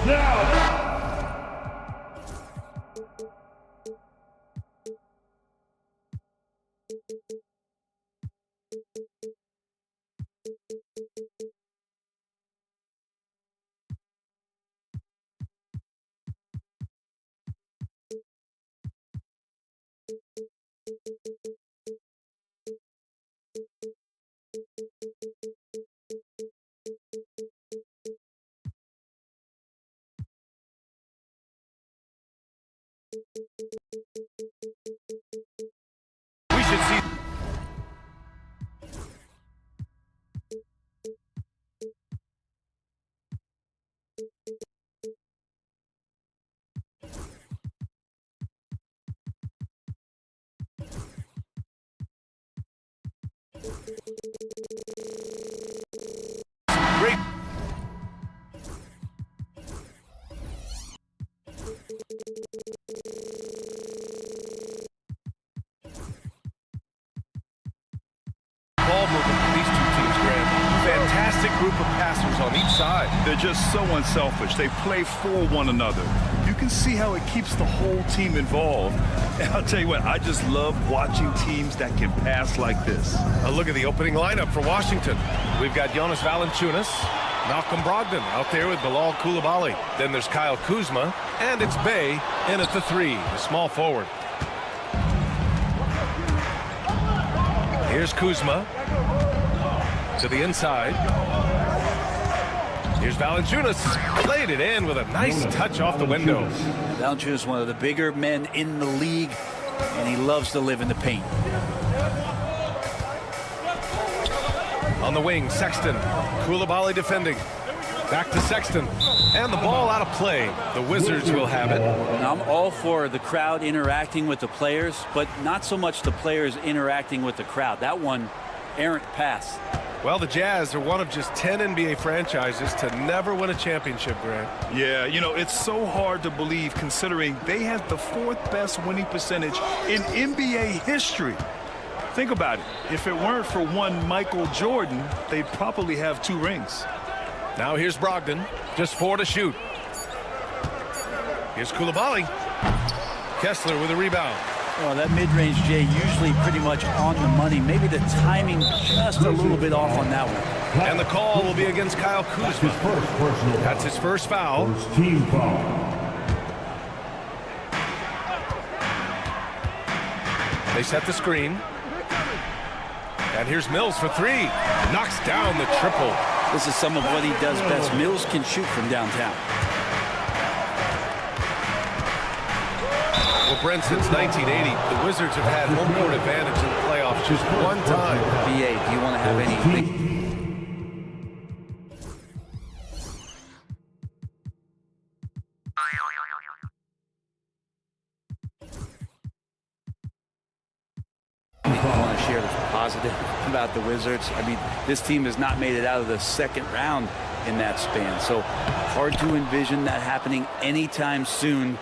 Now.
We should see. Great. Ball movement for these two teams, Graham. Fantastic group of passers on each side.
They're just so unselfish. They play for one another. You can see how it keeps the whole team involved. And I'll tell you what, I just love watching teams that can pass like this.
A look at the opening lineup for Washington. We've got Jonas Valanciunas, Malcolm Brogdon out there with Bilal Coulibaly. Then there's Kyle Kuzma, and it's Bey in at the 3, the small forward. Here's Kuzma to the inside. Here's Valanciunas, played it in with a nice touch off the window.
Valanciunas is one of the bigger men in the league, and he loves to live in the paint.
On the wing, Sexton. Coulibaly defending. Back to Sexton. And the ball out of play. The Wizards will have it.
Now, I'm all for the crowd interacting with the players, but not so much the players interacting with the crowd. That one, errant pass.
Well, the Jazz are one of just 10 NBA franchises to never win a championship, Grant.
Yeah, you know, it's so hard to believe considering they had the 4th best winning percentage in NBA history. Think about it. If it weren't for one Michael Jordan, they'd probably have 2 rings.
Now here's Brogdon. Just 4 to shoot. Here's Coulibaly. Kessler with a rebound.
Well, that mid-range, Jay, usually pretty much on the money. Maybe the timing just a little bit off on that one.
And the call will be against Kyle Kuzma. That's his first foul.
Team foul.
They set the screen. And here's Mills for 3. Knocks down the triple.
This is some of what he does best. Mills can shoot from downtown.
Well, Brent, since 1980, the Wizards have had home court advantage in the playoffs just one time.
BA, do you want to have any? I want to share the positive about the Wizards. I mean, this team has not made it out of the 2nd round in that span, so hard to envision that happening anytime soon.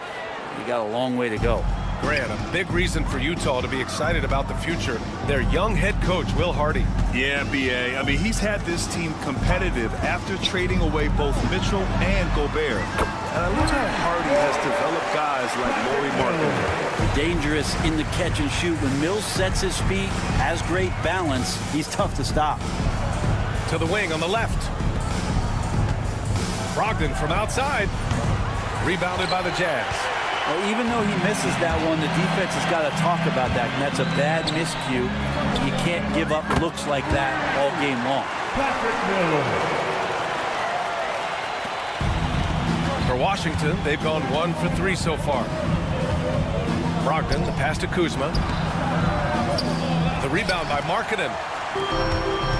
You got a long way to go.
Grant, a big reason for Utah to be excited about the future. Their young head coach, Will Hardy.
Yeah, BA. I mean, he's had this team competitive after trading away both Mitchell and Gobert. And look how Hardy has developed guys like Lauri Markkanen.
Dangerous in the catch and shoot. When Mills sets his feet, has great balance, he's tough to stop.
To the wing on the left. Brogdon from outside. Rebounded by the Jazz.
Well, even though he misses that one, the defense has got to talk about that, and that's a bad miscue. You can't give up looks like that all game long.
For Washington, they've gone 1 for 3 so far. Brogdon, the pass to Kuzma. The rebound by Markkanen.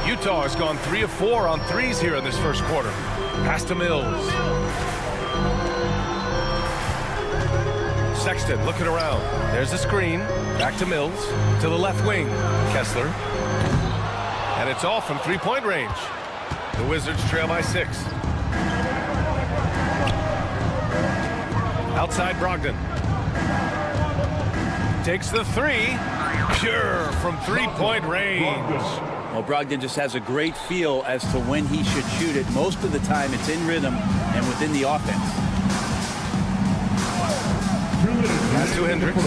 Utah has gone 3 of 4 on threes here in this first quarter. Pass to Mills. Sexton looking around. There's a screen. Back to Mills. To the left wing. Kessler. And it's all from 3-point range. The Wizards trail by 6. Outside Brogdon. Takes the 3. Pure from 3-point range.
Well, Brogdon just has a great feel as to when he should shoot it. Most of the time, it's in rhythm and within the offense.
Pass to Hendricks.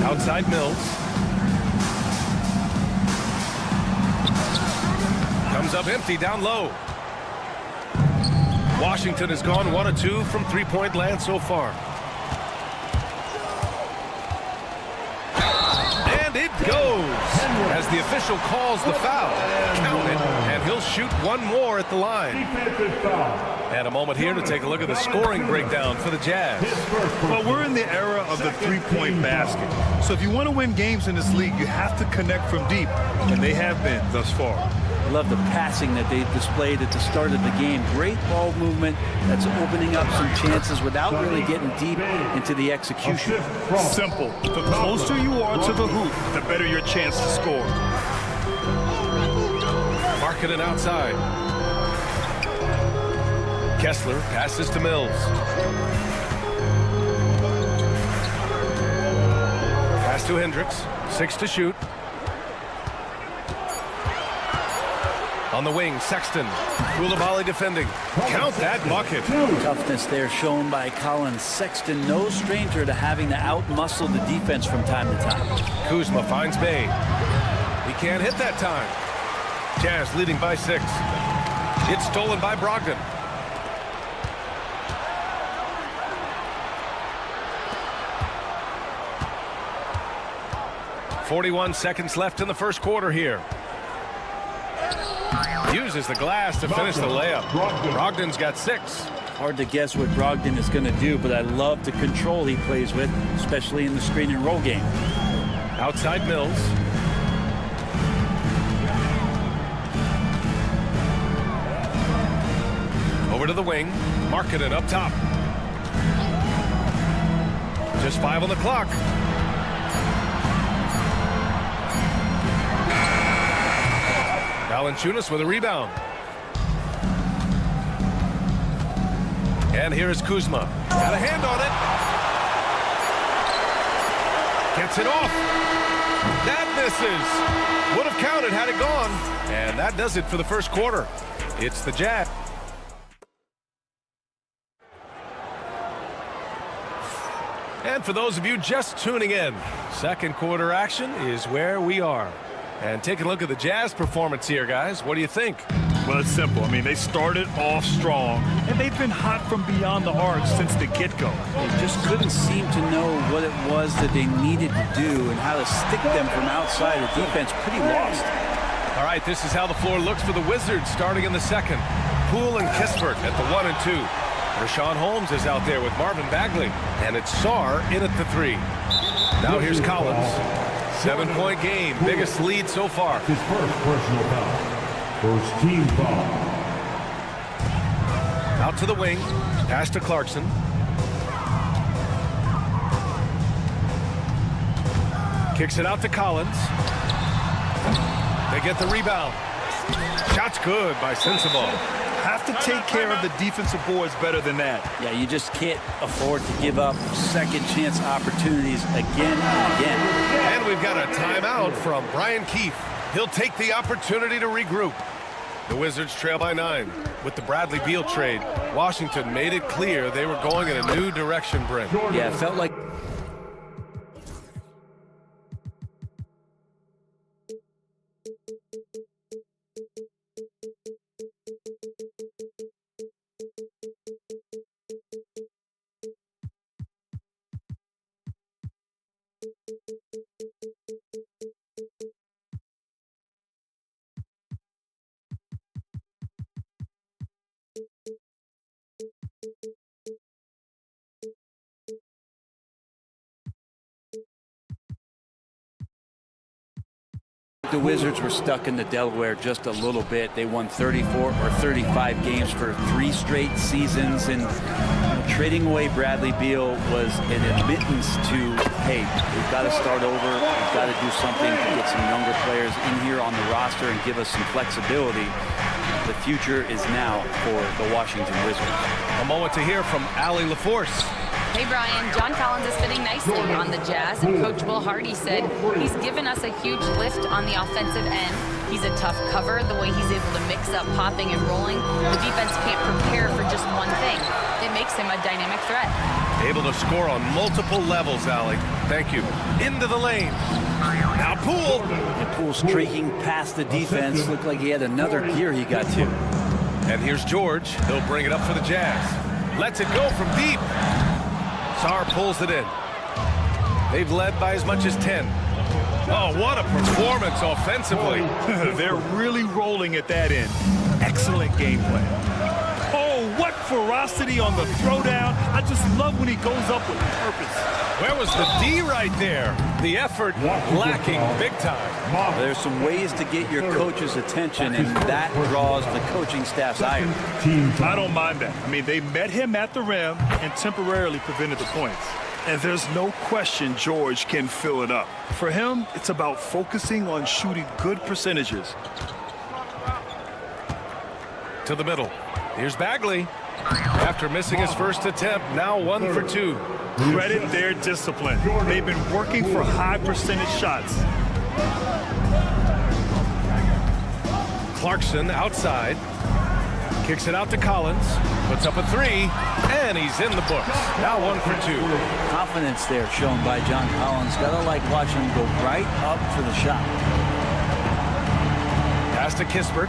Outside Mills. Comes up empty down low. Washington has gone 1 of 2 from three-point land so far. And it goes as the official calls the foul. Count it, and he'll shoot one more at the line. And a moment here to take a look at the scoring breakdown for the Jazz.
Well, we're in the era of the three-point basket. So if you want to win games in this league, you have to connect from deep, and they have been thus far.
I love the passing that they displayed at the start of the game. Great ball movement that's opening up some chances without really getting deep into the execution.
Simple. The closer you are to the hoop, the better your chance to score.
Marketed outside. Kessler passes to Mills. Pass to Hendricks. 6 to shoot. On the wing, Sexton. Koulibaly defending. Count that bucket.
Toughness there shown by Colin Sexton. No stranger to having to outmuscle the defense from time to time.
Kuzma finds Bay. He can't hit that time. Jazz leading by 6. It's stolen by Brogdon. .41 seconds left in the first quarter here. Uses the glass to finish the layup. Brogdon's got 6.
Hard to guess what Brogdon is going to do, but I love the control he plays with, especially in the screen and roll game.
Outside Mills. Over to the wing. Marketed up top. Just 5 on the clock. Valanciunas with a rebound. And here is Kuzma. Got a hand on it. Gets it off. That misses. Would have counted had it gone. And that does it for the first quarter. It's the Jazz. And for those of you just tuning in, second quarter action is where we are. And taking a look at the Jazz performance here, guys. What do you think?
Well, it's simple. I mean, they started off strong, and they've been hot from beyond the arc since the get-go.
They just couldn't seem to know what it was that they needed to do and how to stick them from outside. The defense pretty lost.
All right, this is how the floor looks for the Wizards starting in the second. Poole and Kispert at the 1 and 2. Rashawn Holmes is out there with Marvin Bagley, and it's Sarr in at the 3. Now here's Collins. 7-point game, biggest lead so far.
His first personal foul. First team foul.
Out to the wing, pass to Clarkson. Kicks it out to Collins. They get the rebound. Shot's good by Sensabaugh.
Have to take care of the defensive boards better than that.
Yeah, you just can't afford to give up second chance opportunities again and again.
And we've got a timeout from Brian Keefe. He'll take the opportunity to regroup. The Wizards trail by 9. With the Bradley Beal trade, Washington made it clear they were going in a new direction, Brent.
Yeah, it felt like the Wizards were stuck in the Delaware just a little bit. They won 34 or 35 games for 3 straight seasons, and trading away Bradley Beal was an admittance to, hey, we've got to start over. We've got to do something to get some younger players in here on the roster and give us some flexibility. The future is now for the Washington Wizards.
A moment to hear from Allie LaForce.
Hey, Brian, John Collins is fitting nicely on the Jazz, and Coach Will Hardy said he's given us a huge lift on the offensive end. He's a tough cover. The way he's able to mix up popping and rolling, the defense can't prepare for just one thing. It makes him a dynamic threat.
Able to score on multiple levels, Allie. Thank you. Into the lane. Now Poole.
And Poole streaking past the defense. Looked like he had another gear he got to.
And here's George. He'll bring it up for the Jazz. Lets it go from deep. Sarr pulls it in. They've led by as much as 10. Oh, what a performance offensively.
They're really rolling at that end. Excellent game plan. Oh, what ferocity on the throwdown. I just love when he goes up with purpose.
Where was the D right there? The effort lacking big time.
There's some ways to get your coach's attention, and that draws the coaching staff's ire.
I don't mind that. I mean, they met him at the rim and temporarily prevented the points. And there's no question George can fill it up. For him, it's about focusing on shooting good percentages.
To the middle. Here's Bagley. After missing his first attempt, now 1 for 2.
Credit their discipline. They've been working for high percentage shots.
Clarkson outside. Kicks it out to Collins. Puts up a 3. And he's in the books. Now 1 for 2.
Confidence there shown by John Collins. Gotta like watching him go right up for the shot.
Pass to Kispert.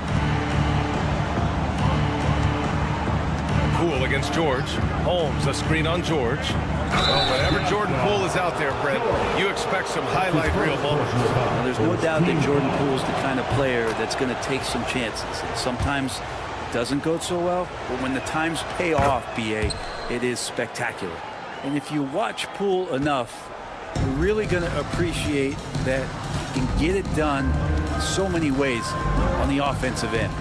Poole against George. Holmes, a screen on George. Well, whenever Jordan Poole is out there, Brent, you expect some highlight reel moments.
Well, there's no doubt that Jordan Poole's the kind of player that's going to take some chances. And sometimes it doesn't go so well, but when the times pay off, BA, it is spectacular. And if you watch Poole enough, you're really going to appreciate that he can get it done in so many ways on the offensive end.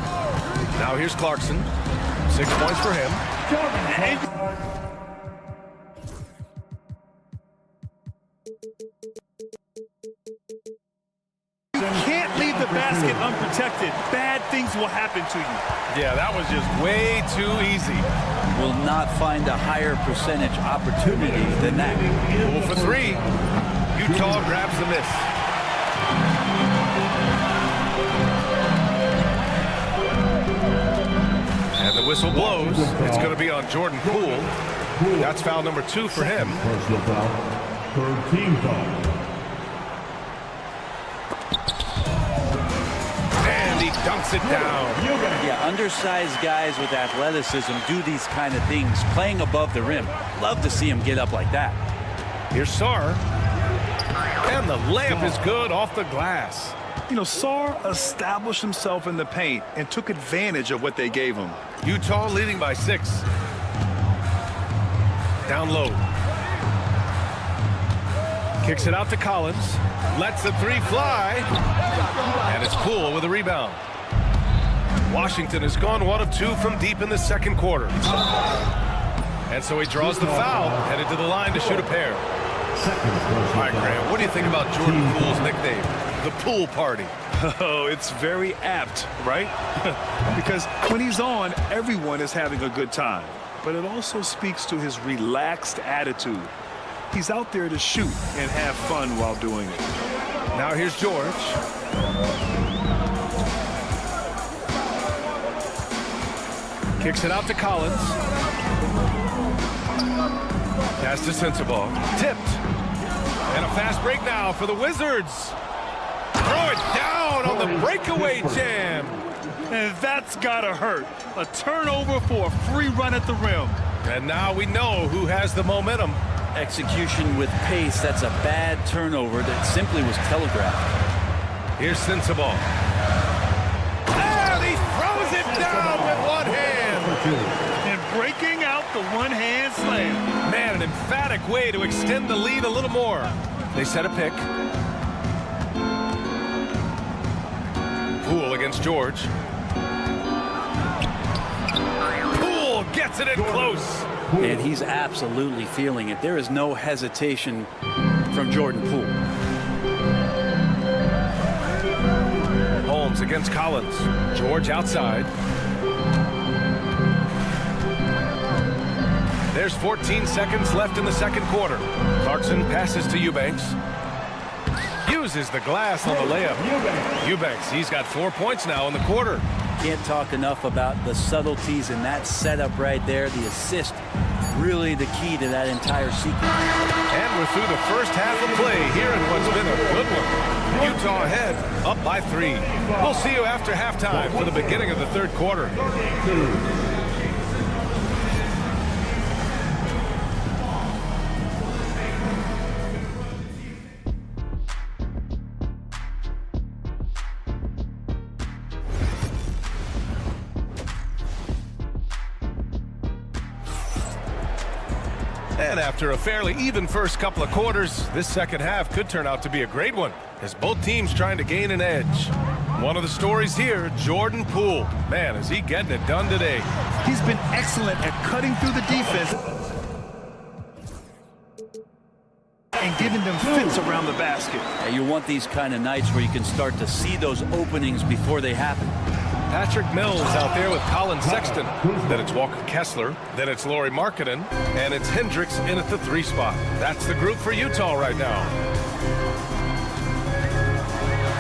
Now here's Clarkson. 6 points for him.
You can't leave the basket unprotected. Bad things will happen to you.
Yeah, that was just way too easy.
Will not find a higher percentage opportunity than that.
Poole for 3. Utah grabs the miss. And the whistle blows. It's going to be on Jordan Poole. That's foul number 2 for him.
Personal foul. Third team foul.
And he dunks it down.
Yeah, undersized guys with athleticism do these kind of things, playing above the rim. Love to see him get up like that.
Here's Sarr. And the layup is good off the glass.
You know, Sarr established himself in the paint and took advantage of what they gave him.
Utah leading by 6. Down low. Kicks it out to Collins. Lets the 3 fly. And it's Poole with a rebound. Washington has gone 1 of 2 from deep in the second quarter. And so he draws the foul, headed to the line to shoot a pair. All right, Graham, what do you think about Jordan Poole's nickname, the Poole Party?
Oh, it's very apt, right? Because when he's on, everyone is having a good time. But it also speaks to his relaxed attitude. He's out there to shoot and have fun while doing it.
Now here's George. Kicks it out to Collins. Pass to Sensabaugh. Tipped. And a fast break now for the Wizards. Throw it down on the breakaway jam.
And that's gotta hurt. A turnover for a free run at the rim.
And now we know who has the momentum.
Execution with pace, that's a bad turnover that simply was telegraphed.
Here's Sensabaugh. And he throws it down with one hand.
And breaking out the one-hand slam.
Man, an emphatic way to extend the lead a little more. They set a pick. Poole against George. Poole gets it in close.
And he's absolutely feeling it. There is no hesitation from Jordan Poole.
Holmes against Collins. George outside. There's 14 seconds left in the second quarter. Clarkson passes to Eubanks. uses the glass on the layup. Eubanks, he's got 4 points now in the quarter.
Can't talk enough about the subtleties in that setup right there. The assist, really the key to that entire sequence.
And we're through the first half of play here in what's been a good one. Utah ahead, up by 3. We'll see you after halftime for the beginning of the third quarter. And after a fairly even first couple of quarters, this second half could turn out to be a great one, as both teams trying to gain an edge. One of the stories here, Jordan Poole. Man, is he getting it done today.
He's been excellent at cutting through the defense and giving them fits around the basket.
Yeah, you want these kind of nights where you can start to see those openings before they happen.
Patrick Mills out there with Colin Sexton. Then it's Walker Kessler. Then it's Lauri Markkanen. And it's Hendricks in at the 3 spot. That's the group for Utah right now.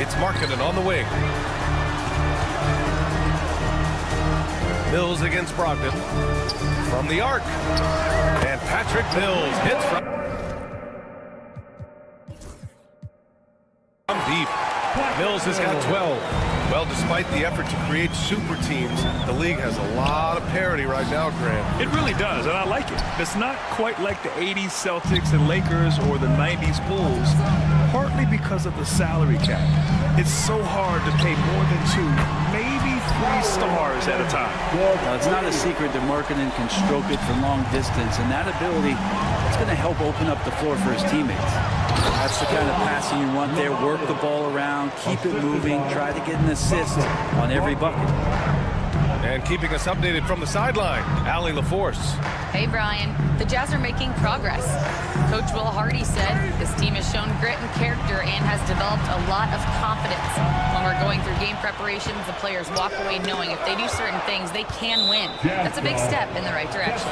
It's Markkanen on the wing. Mills against Brogdon. From the arc. And Patrick Mills hits from deep. Mills has got 12. Well, despite the effort to create super teams, the league has a lot of parity right now, Grant.
It really does, and I like it. It's not quite like the 80s Celtics and Lakers or the 90s Bulls, partly because of the salary cap. It's so hard to pay more than 2, maybe 3 stars at a time.
Now, it's not a secret that Markkanen can stroke it from long distance, and that ability is going to help open up the floor for his teammates. That's the kind of passing you want there. Work the ball around, keep it moving, try to get an assist on every bucket.
And keeping us updated from the sideline, Allie LaForce.
Hey, Brian. The Jazz are making progress. Coach Will Hardy said this team has shown grit and character and has developed a lot of confidence. When we're going through game preparations, the players walk away knowing if they do certain things, they can win. That's a big step in the right direction.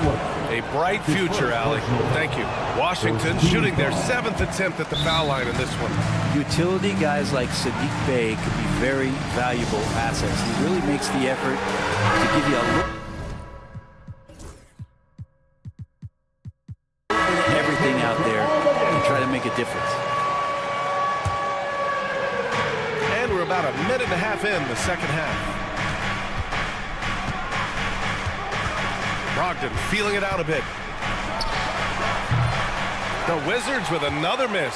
A bright future, Allie. Thank you. Washington shooting their 7th attempt at the foul line in this one. Utility
guys like Saddiq Bey could be very valuable assets. He really makes the effort to give you a look. Everything out there to try to make a difference.
And we're about a minute and a half in the second half. Brogdon feeling it out a bit. The Wizards with another miss.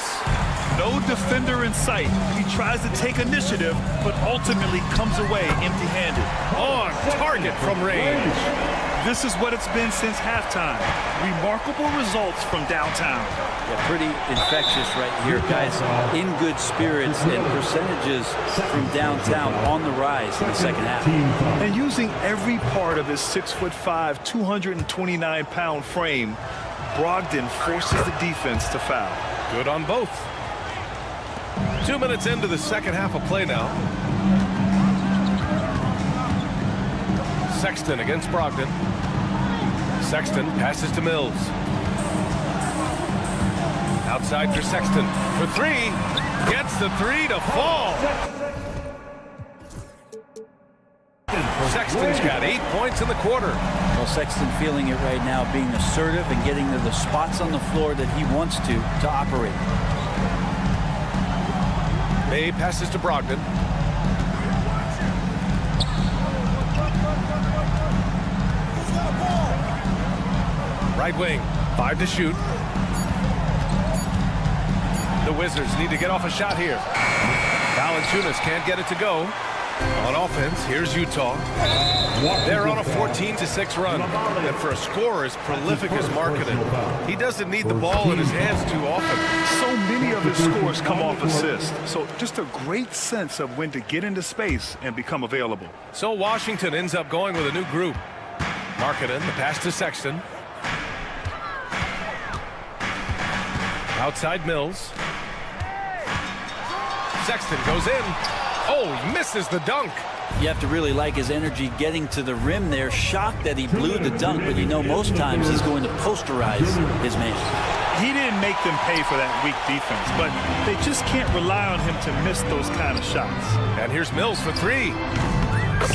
No defender in sight. He tries to take initiative, but ultimately comes away empty-handed.
On target from range.
This is what it's been since halftime. Remarkable results from downtown.
Yeah, pretty infectious right here, guys. In good spirits and percentages from downtown on the rise in the second half.
And using every part of his 6'5", 229-pound frame, Brogdon forces the defense to foul.
Good on both. 2 minutes into the second half of play now. Sexton against Brogdon. Sexton passes to Mills. Outside for Sexton. For 3. Gets the 3 to fall. Sexton's got 8 points in the quarter.
Well, Sexton feeling it right now, being assertive and getting to the spots on the floor that he wants to operate.
May passes to Brogdon. Right wing, 5 to shoot. The Wizards need to get off a shot here. Valanciunas can't get it to go. On offense, here's Utah. They're on a 14-6 run. And for a scorer as prolific as Markkanen, he doesn't need the ball in his hands too often.
So many of his scores come off assists. So just a great sense of when to get into space and become available.
So Washington ends up going with a new group. Markkanen, the pass to Sexton. Outside Mills. Sexton goes in. Oh, he misses the dunk.
You have to really like his energy getting to the rim there. Shocked that he blew the dunk, but you know most times he's going to posterize his man.
He didn't make them pay for that weak defense, but they just can't rely on him to miss those kind of shots.
And here's Mills for three.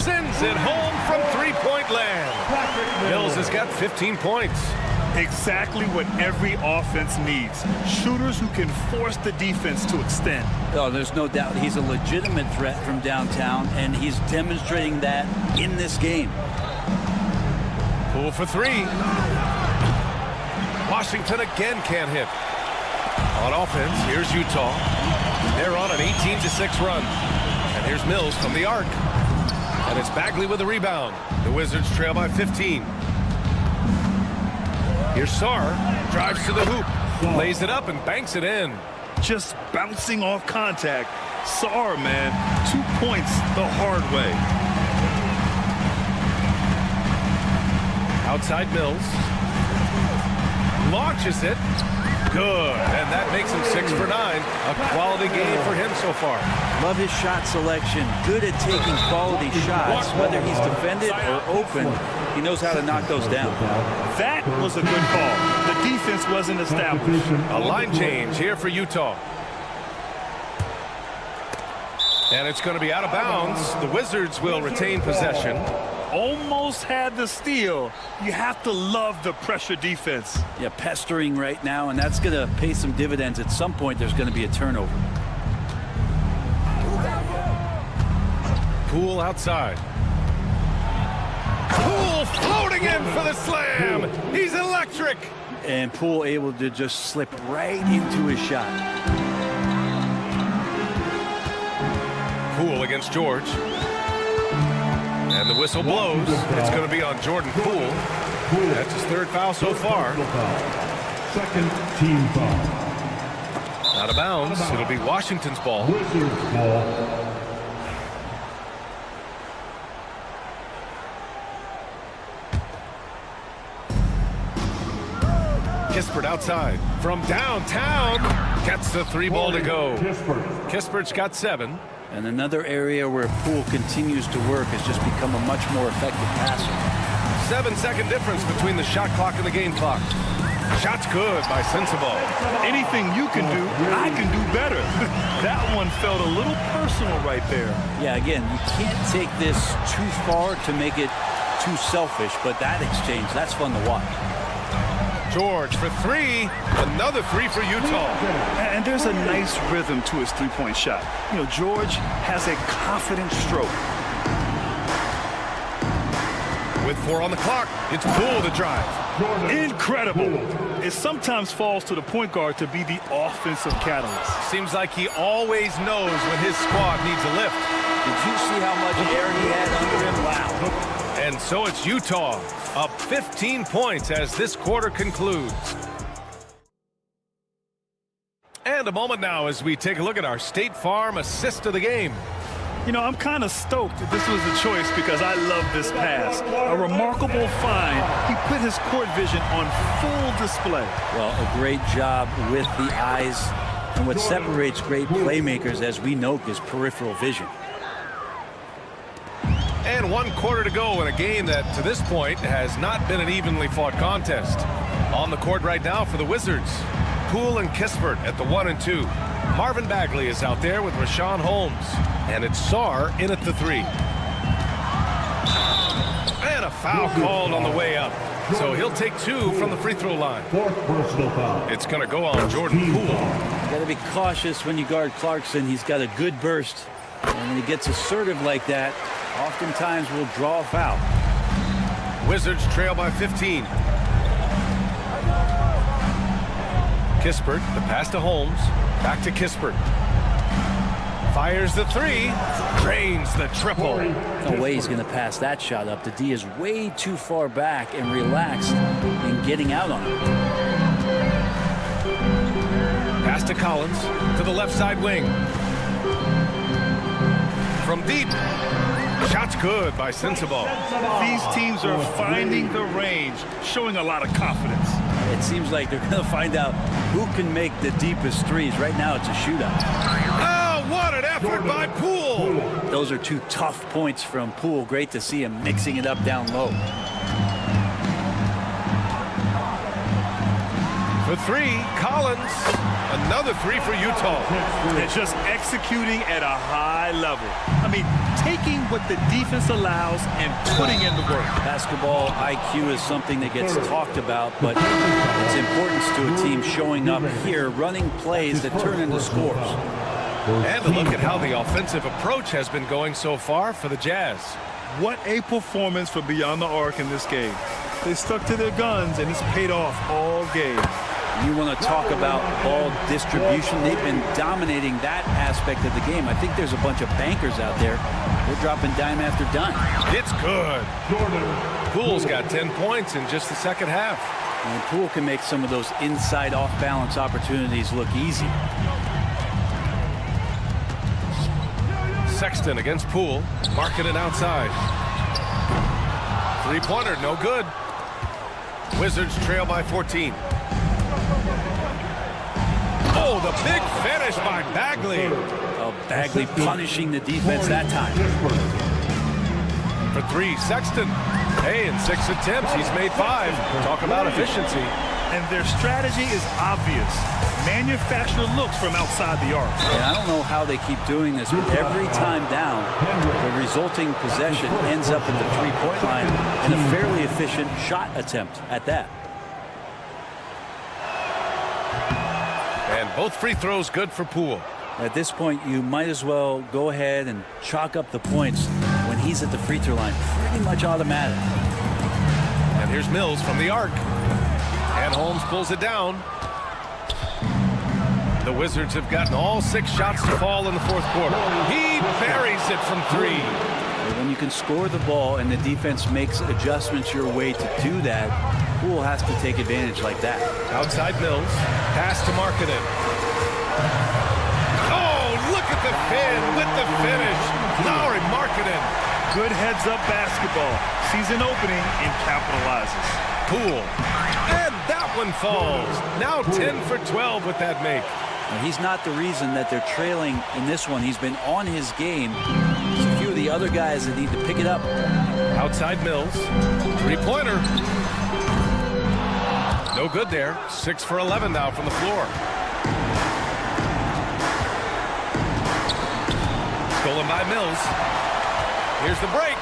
Sends it home from three-point land. Mills has got 15 points.
Exactly what every offense needs. Shooters who can force the defense to extend.
Oh, there's no doubt he's a legitimate threat from downtown, and he's demonstrating that in this game.
Poole for three. Washington again can't hit. On offense, here's Utah. They're on an 18-6 run. And here's Mills from the arc. And it's Bagley with the rebound. The Wizards trail by 15. Here's Sarr, drives to the hoop, lays it up and banks it in.
Just bouncing off contact. Sarr, man, 2 points the hard way.
Outside Mills. Launches it. Good. And that makes him 6 for 9. A quality game for him so far.
Love his shot selection. Good at taking quality shots. Whether he's defended or open, he knows how to knock those down.
That was a good call. The defense wasn't established.
A line change here for Utah. And it's going to be out of bounds. The Wizards will retain possession.
Almost had the steal. You have to love the pressure defense.
Yeah, pestering right now, and that's going to pay some dividends. At some point, there's going to be a turnover.
Poole outside. Poole floating in for the slam. He's electric.
And Poole able to just slip right into his shot.
Poole against George. And the whistle blows. It's going to be on Jordan Poole. That's his third foul so far.
Second team foul.
Out of bounds. It'll be Washington's ball.
Wizards ball.
Kispert outside. From downtown. Gets the three ball to go. Kispert's got 7.
And another area where Poole continues to work has just become a much more effective passer.
7-second difference between the shot clock and the game clock. Shot's good by Sensabaugh.
Anything you can do, I can do better. That one felt a little personal right there.
Yeah, again, you can't take this too far to make it too selfish, but that exchange, that's fun to watch.
George for 3. Another 3 for Utah.
And there's a nice rhythm to his three-point shot. You know, George has a confident stroke.
With 4 on the clock, it's Poole to drive.
Incredible. It sometimes falls to the point guard to be the offensive catalyst.
Seems like he always knows when his squad needs a lift.
Did you see how much air he had under him? Wow.
And so it's Utah, up 15 points as this quarter concludes. And a moment now as we take a look at our State Farm assist of the game.
You know, I'm kind of stoked that this was a choice because I love this pass. A remarkable find. He put his court vision on full display.
Well, a great job with the eyes. And what separates great playmakers, as we know, is peripheral vision.
And 1 quarter to go in a game that, to this point, has not been an evenly fought contest. On the court right now for the Wizards, Poole and Kispert at the 1 and 2. Marvin Bagley is out there with Rashawn Holmes. And it's Sarr in at the 3. And a foul called on the way up. So he'll take 2 from the free throw line.
4th personal foul.
It's going to go on Jordan Poole.
Got to be cautious when you guard Clarkson. He's got a good burst. And when he gets assertive like that, oftentimes will draw a foul.
Wizards trail by 15. Kispert, the pass to Holmes. Back to Kispert. Fires the 3. Drains the triple.
No way he's going to pass that shot up. The D is way too far back and relaxed in getting out on it.
Pass to Collins to the left side wing. From deep. Shot's good by Sensabaugh.
These teams are finding the range, showing a lot of confidence.
It seems like they're going to find out who can make the deepest threes. Right now, it's a shootout.
Oh, what an effort by Poole.
Those are 2 tough points from Poole. Great to see him mixing it up down low.
For For three, Collins. Another three for Utah.
And just executing at a high level. I mean, taking what the defense allows and putting in the work.
Basketball IQ is something that gets talked about, but its importance to a team showing up here, running plays that turn into scores.
And a look at how the offensive approach has been going so far for the Jazz.
What a performance for beyond the arc in this game. They stuck to their guns, and it's paid off all game.
You want to talk about ball distribution. They've been dominating that aspect of the game. I think there's a bunch of bankers out there. They're dropping dime after dime.
It's good. Poole's got 10 points in just the second half.
And Poole can make some of those inside off-balance opportunities look easy.
Sexton against Poole. Marking it outside. Three-pointer, no good. Wizards trail by 14. Oh, the big finish by Bagley.
Oh, Bagley punishing the defense that time.
For three, Sexton. Hey, in 6 attempts, he's made 5. Talk about efficiency.
And their strategy is obvious. Manufacture looks from outside the arc.
And I don't know how they keep doing this, but every time down, the resulting possession ends up at the three-point line and a fairly efficient shot attempt at that.
And both free throws good for Poole.
At this point, you might as well go ahead and chalk up the points when he's at the free throw line. Pretty much automatic.
And here's Mills from the arc. And Holmes pulls it down. The Wizards have gotten all 6 shots to fall in the fourth quarter. He buries it from 3.
When you can score the ball and the defense makes adjustments your way to do that, Poole has to take advantage like that.
Outside Mills. Pass to Markkanen. Oh, look at the fin with the finish. Lauri Markkanen.
Good heads-up basketball. Season opening and capitalizes.
Poole. And that one falls. Now 10 for 12 with that make.
Now, he's not the reason that they're trailing in this one. He's been on his game. There's a few of the other guys that need to pick it up.
Outside Mills. Three-pointer. No good there. 6 for 11 now from the floor. Stolen by Mills. Here's the break.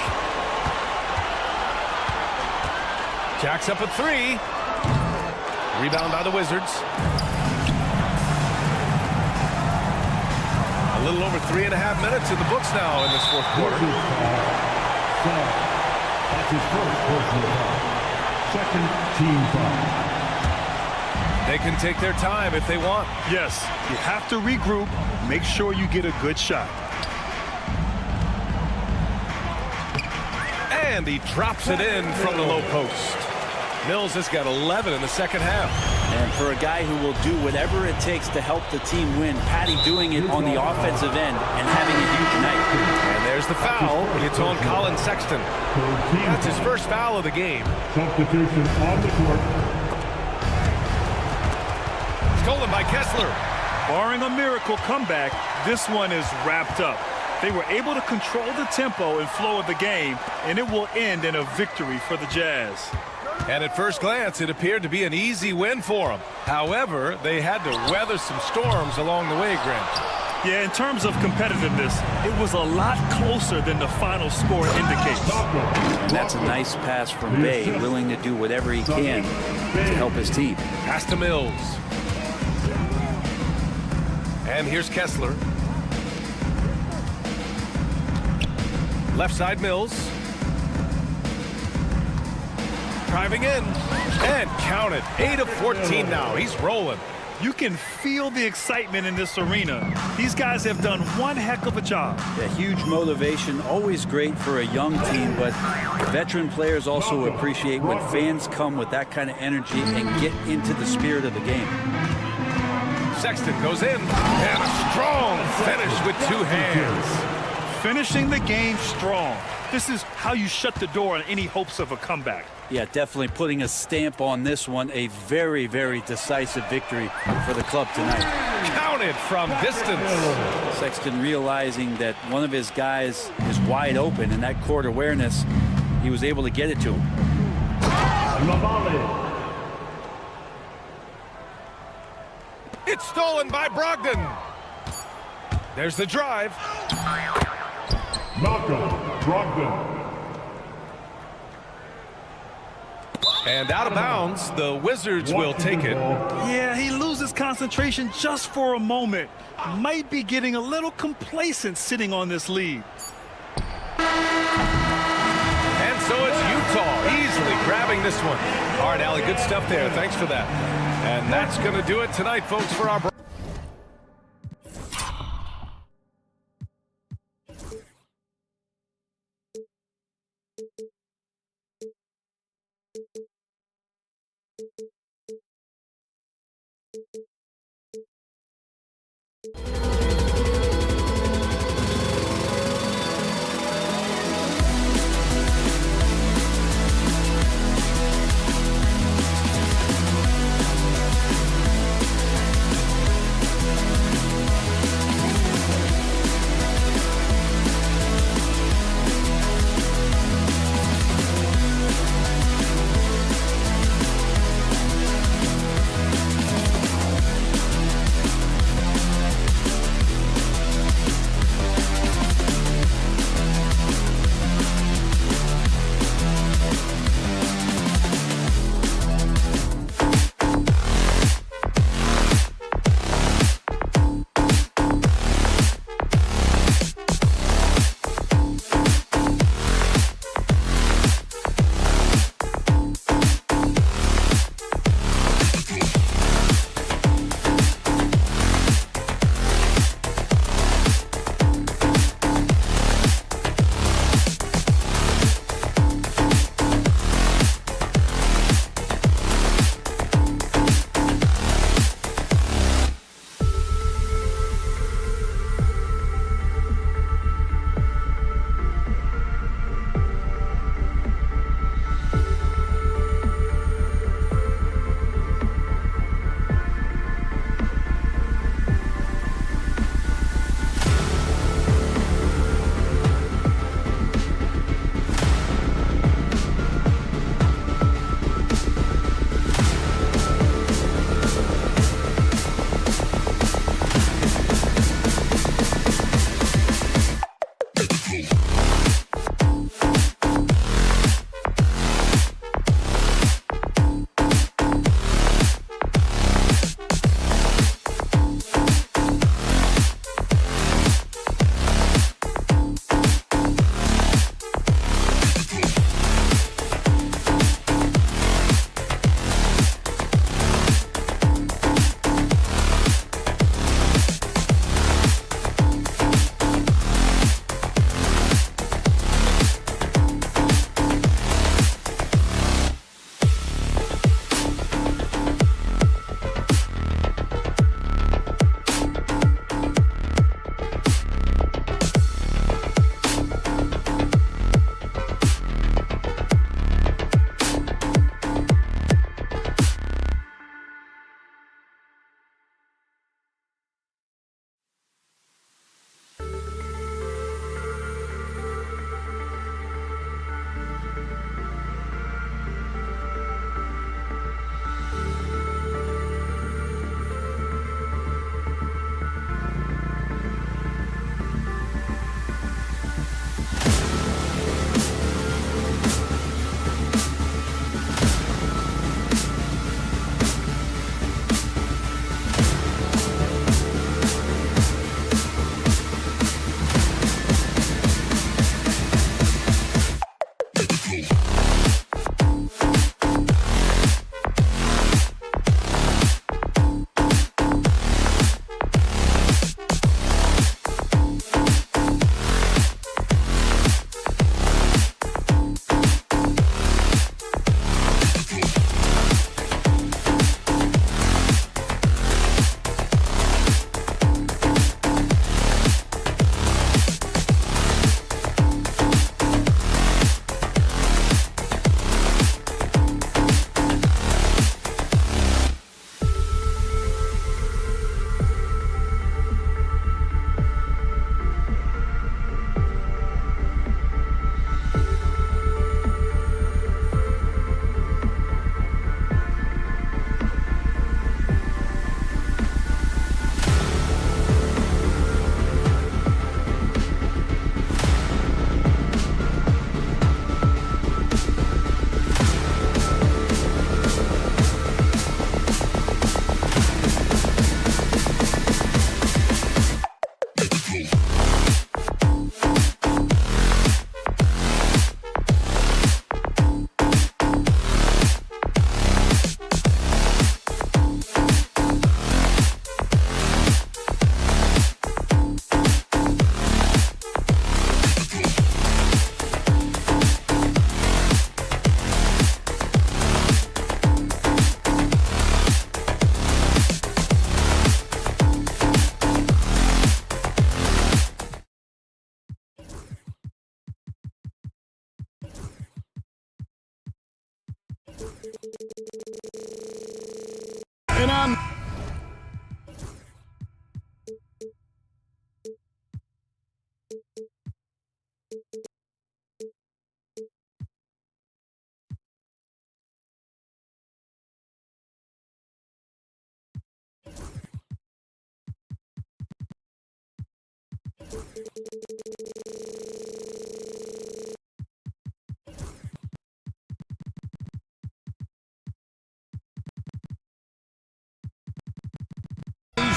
Jacks up at 3. Rebound by the Wizards. A little over 3.5 minutes in the books now in this fourth quarter.
That's his first personal foul. Second team foul.
They can take their time if they want.
Yes, you have to regroup. Make sure you get a good shot.
And he drops it in from the low post. Mills has got 11 in the second half.
And for a guy who will do whatever it takes to help the team win, Patty doing it on the offensive end and having a huge night.
And there's the foul. It's on Colin Sexton. That's his first foul of the game.
Substitution on the court.
Stolen by Kessler.
Barring a miracle comeback, this one is wrapped up. They were able to control the tempo and flow of the game, and it will end in a victory for the Jazz.
And at first glance, it appeared to be an easy win for them. However, they had to weather some storms along the way, Grant.
Yeah, in terms of competitiveness, it was a lot closer than the final score indicates.
And that's a nice pass from Bay, willing to do whatever he can to help his team.
Pass to Mills. And here's Kessler. Left side Mills. Driving in. And count it. 8 of 14 now. He's rolling.
You can feel the excitement in this arena. These guys have done one heck of a job.
Yeah, huge motivation, always great for a young team, but veteran players also appreciate when fans come with that kind of energy and get into the spirit of the game.
Sexton goes in. And a strong finish with 2 hands.
Finishing the game strong. This is how you shut the door on any hopes of a comeback.
Yeah, definitely putting a stamp on this one. A very, very decisive victory for the club tonight.
Counted from distance.
Sexton realizing that one of his guys is wide open, and that court awareness, he was able to get it to him.
It's stolen by Brogdon. There's the drive.
Malcolm Brogdon.
And out of bounds, the Wizards will take it.
Yeah, he loses concentration just for a moment. Might be getting a little complacent sitting on this lead.
And so it's Utah easily grabbing this one. All right, Allie, good stuff there. Thanks for that. And that's going to do it tonight, folks, for our...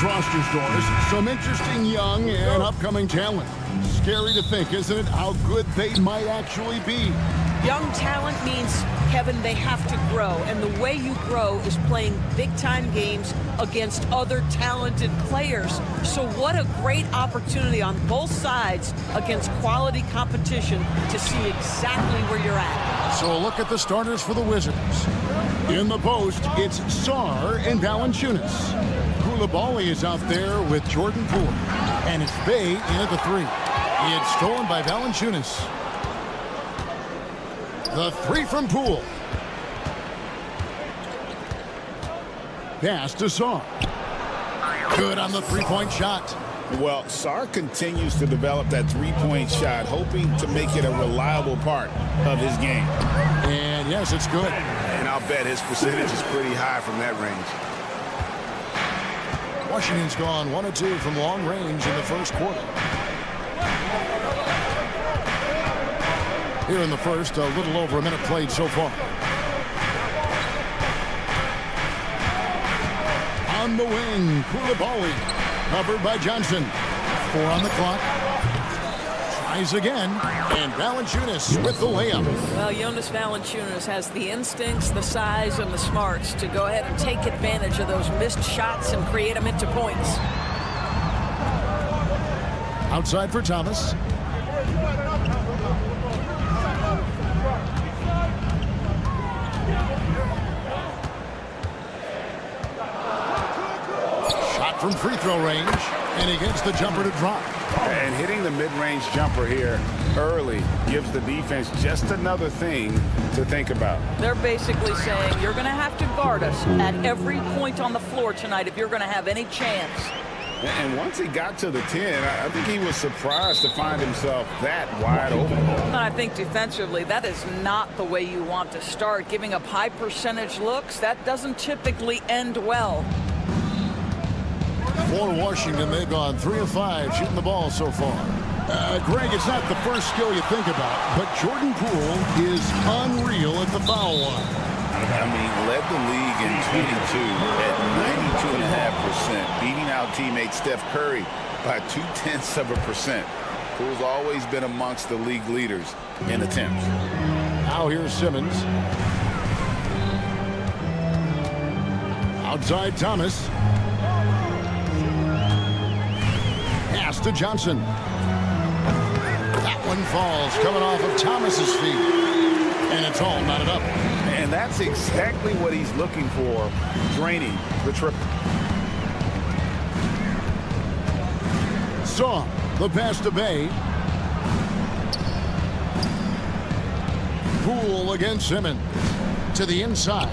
roster's doors, some interesting young and upcoming talent. Scary to think, isn't it, how good they might actually be?
Young talent means, Kevin, they have to grow. And the way you grow is playing big-time games against other talented players. So what a great opportunity on both sides against quality competition to see exactly where you're at.
So a look at the starters for the Wizards. In the post, it's Sarr and Valanciunas. Koulibaly is out there with Jordan Poole. And it's Bay in at the 3. It's stolen by Valanciunas. The 3 from Poole. Pass to Sarr. Good on the three-point shot.
Well, Sarr continues to develop that three-point shot, hoping to make it a reliable part of his game.
And yes, it's good.
And I'll bet his percentage is pretty high from that range.
Washington's gone 1 of 2 from long range in the first quarter. Here in the first, a little over a minute played so far. On the wing, Koulibaly, covered by Johnson. 4 on the clock. Tries again, and Valanciunas with the layup.
Well, Jonas Valanciunas has the instincts, the size, and the smarts to go ahead and take advantage of those missed shots and create them into points.
Outside for Thomas. From free throw range, and he gets the jumper to drop.
And hitting the mid-range jumper here early gives the defense just another thing to think about.
They're basically saying you're going to have to guard us at every point on the floor tonight if you're going to have any chance.
And once he got to the 10, I think he was surprised to find himself that wide open.
And I think defensively, that is not the way you want to start. Giving up high percentage looks, that doesn't typically end well.
For Washington, they've gone 3 of 5 shooting the ball so far. Greg, it's not the first skill you think about, but Jordan Poole is unreal at the foul line.
I mean, led the league in 22 at 92.5%, beating out teammate Steph Curry by 0.2%. Poole's always been amongst the league leaders in attempts.
Now here's Simmons. Outside Thomas. Pass to Johnson. That one falls, coming off of Thomas's feet. And it's all knotted up.
And that's exactly what he's looking for, draining the triple.
Saw the pass to Bay. Poole against Simmons. To the inside.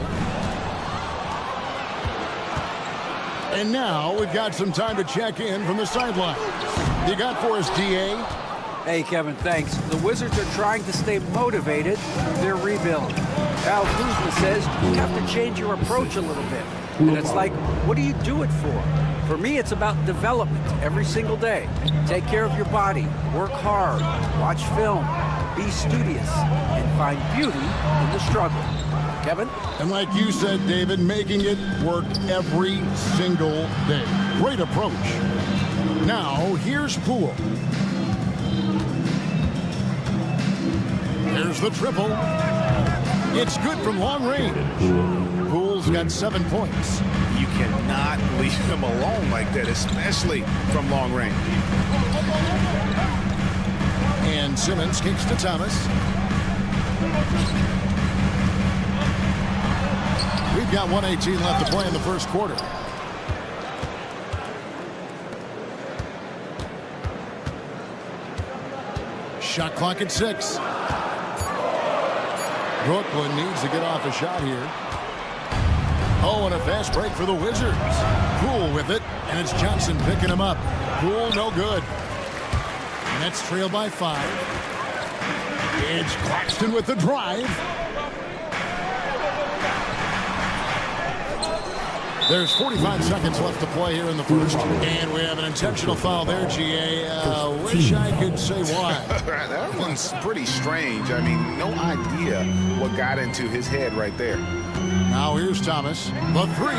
And now we've got some time to check in from the sideline. You got for us, D.A.?
Hey, Kevin, thanks. The Wizards are trying to stay motivated. They're rebuilding. Al Kuzma says you have to change your approach a little bit. And it's like, what do you do it for? For me, it's about development every single day. Take care of your body, work hard, watch film, be studious, and find beauty in the struggle. Kevin?
And like you said, David, making it work every single day. Great approach. Now, here's Poole. Here's the triple. It's good from long range. Poole's got 7 points.
You cannot leave him alone like that, especially from long range.
And Simmons kicks to Thomas. We've got 1:18 left to play in the first quarter. Shot clock at 6. Brooklyn needs to get off a shot here. Oh, and a fast break for the Wizards. Poole with it, and it's Johnson picking him up. Poole, no good. Nets trail by 5. It's Claxton with the drive. There's 45 seconds left to play here in the first. And we have an intentional foul there, GA. Wish I could say why.
That one's pretty strange. I mean, no idea what got into his head right there.
Now here's Thomas. The 3.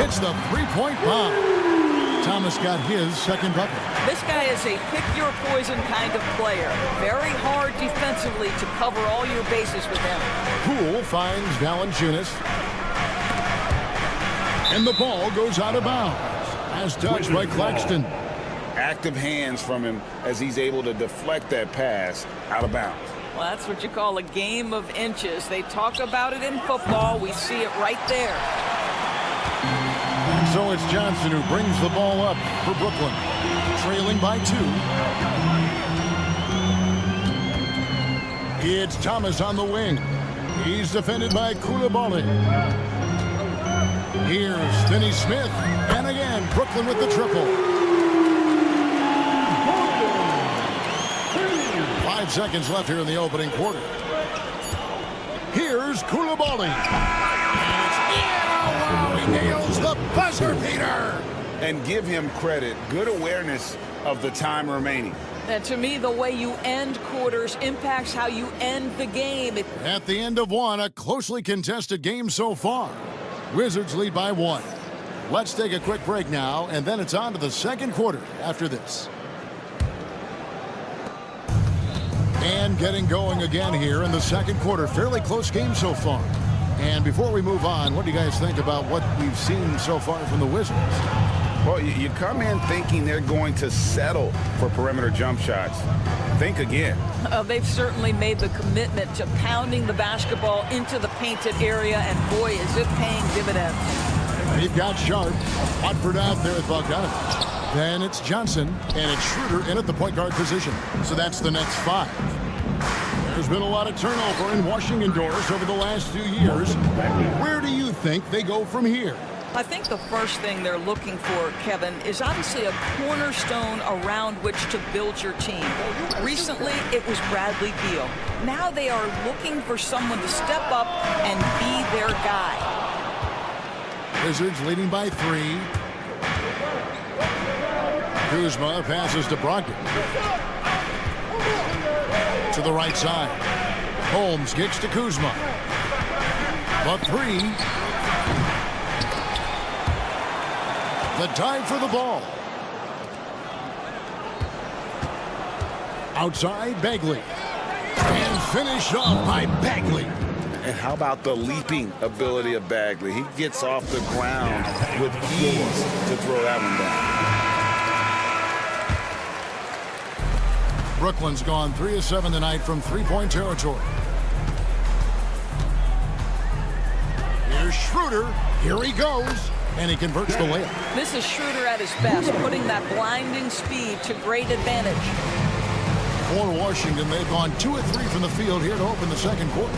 It's the three-point bomb. Thomas got his second bucket.
This guy is a pick-your-poison kind of player. Very hard defensively to cover all your bases with him.
Poole finds Valanciunas. And the ball goes out of bounds. As touched by Claxton.
Active hands from him as he's able to deflect that pass out of bounds.
Well, that's what you call a game of inches. They talk about it in football. We see it right there.
And so it's Johnson who brings the ball up for Brooklyn. Trailing by 2. It's Thomas on the wing. He's defended by Koulibaly. Here's Finney Smith. And again, Brooklyn with the triple. 5 seconds left here in the opening quarter. Here's Koulibaly. He nails the buzzer beater.
And give him credit. Good awareness of the time remaining.
And to me, the way you end quarters impacts how you end the game.
At the end of one, a closely contested game so far. Wizards lead by 1. Let's take a quick break now, and then it's on to the second quarter after this. And getting going again here in the second quarter. Fairly close game so far. And before we move on, what do you guys think about what we've seen so far from the Wizards?
Well, you come in thinking they're going to settle for perimeter jump shots. Think again.
They've certainly made the commitment to pounding the basketball into the painted area, and boy, is it paying dividends.
They've got Sharp. Watford out there with Bogdanovich. Then it's Johnson, and it's Schroeder in at the point guard position. So that's the Nets 5. There's been a lot of turnover in Washington doors over the last few years. Where do you think they go from here?
I think the first thing they're looking for, Kevin, is obviously a cornerstone around which to build your team. Recently, it was Bradley Beal. Now they are looking for someone to step up and be their guy.
Wizards leading by 3. Kuzma passes to Brogdon. To the right side. Holmes kicks to Kuzma. The 3. The dive for the ball. Outside, Bagley. And finished off by Bagley.
And how about the leaping ability of Bagley? He gets off the ground with ease to throw that one down.
Brooklyn's gone 3 of 7 tonight from three-point territory. Here's Schroeder. Here he goes. And he converts the layup.
This is Schroeder at his best, putting that blinding speed to great advantage.
For Washington, they've gone 2 of 3 from the field here to open the second quarter.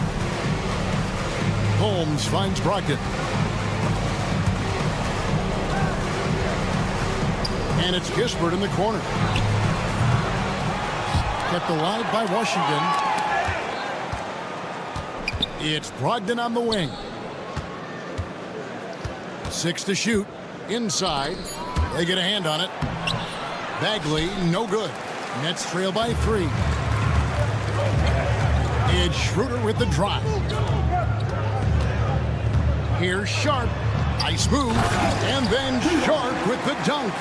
Holmes finds Brogdon. And it's Kispert in the corner. Kept alive by Washington. It's Brogdon on the wing. 6 to shoot. Inside. They get a hand on it. Bagley, no good. Nets trail by 3. It's Schroeder with the drive. Here's Sharp. Nice move. And then Sharp with the dunk.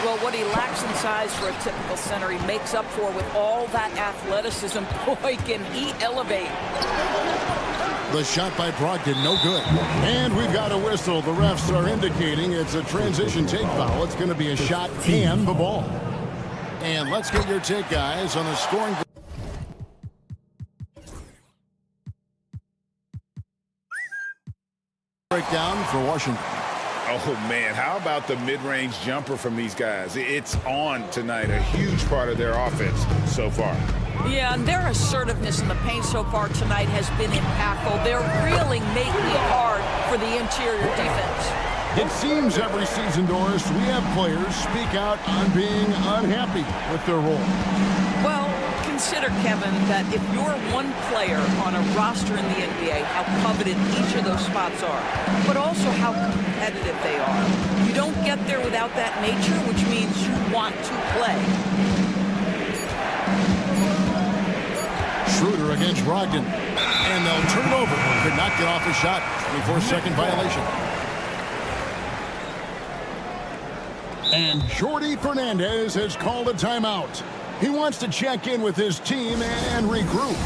Well, what he lacks in size for a typical center, he makes up for with all that athleticism. Boy, can he elevate.
The shot by Brogdon, no good. And we've got a whistle. The refs are indicating it's a transition take foul. It's going to be a shot and the ball. And let's get your take, guys, on the scoring. Breakdown for Washington.
Oh, man, how about the mid-range jumper from these guys? It's on tonight, a huge part of their offense so far.
Yeah, and their assertiveness in the paint so far tonight has been impactful. They're really making it hard for the interior defense.
It seems every season, Doris, we have players speak out on being unhappy with their role.
Well, consider, Kevin, that if you're one player on a roster in the NBA, how coveted each of those spots are, but also how competitive they are. You don't get there without that nature, which means you want to play.
Schroeder against Brogdon. And they'll turn it over. Could not get off a shot. 24-second violation. And Jordi Fernandez has called a timeout. He wants to check in with his team and regroup.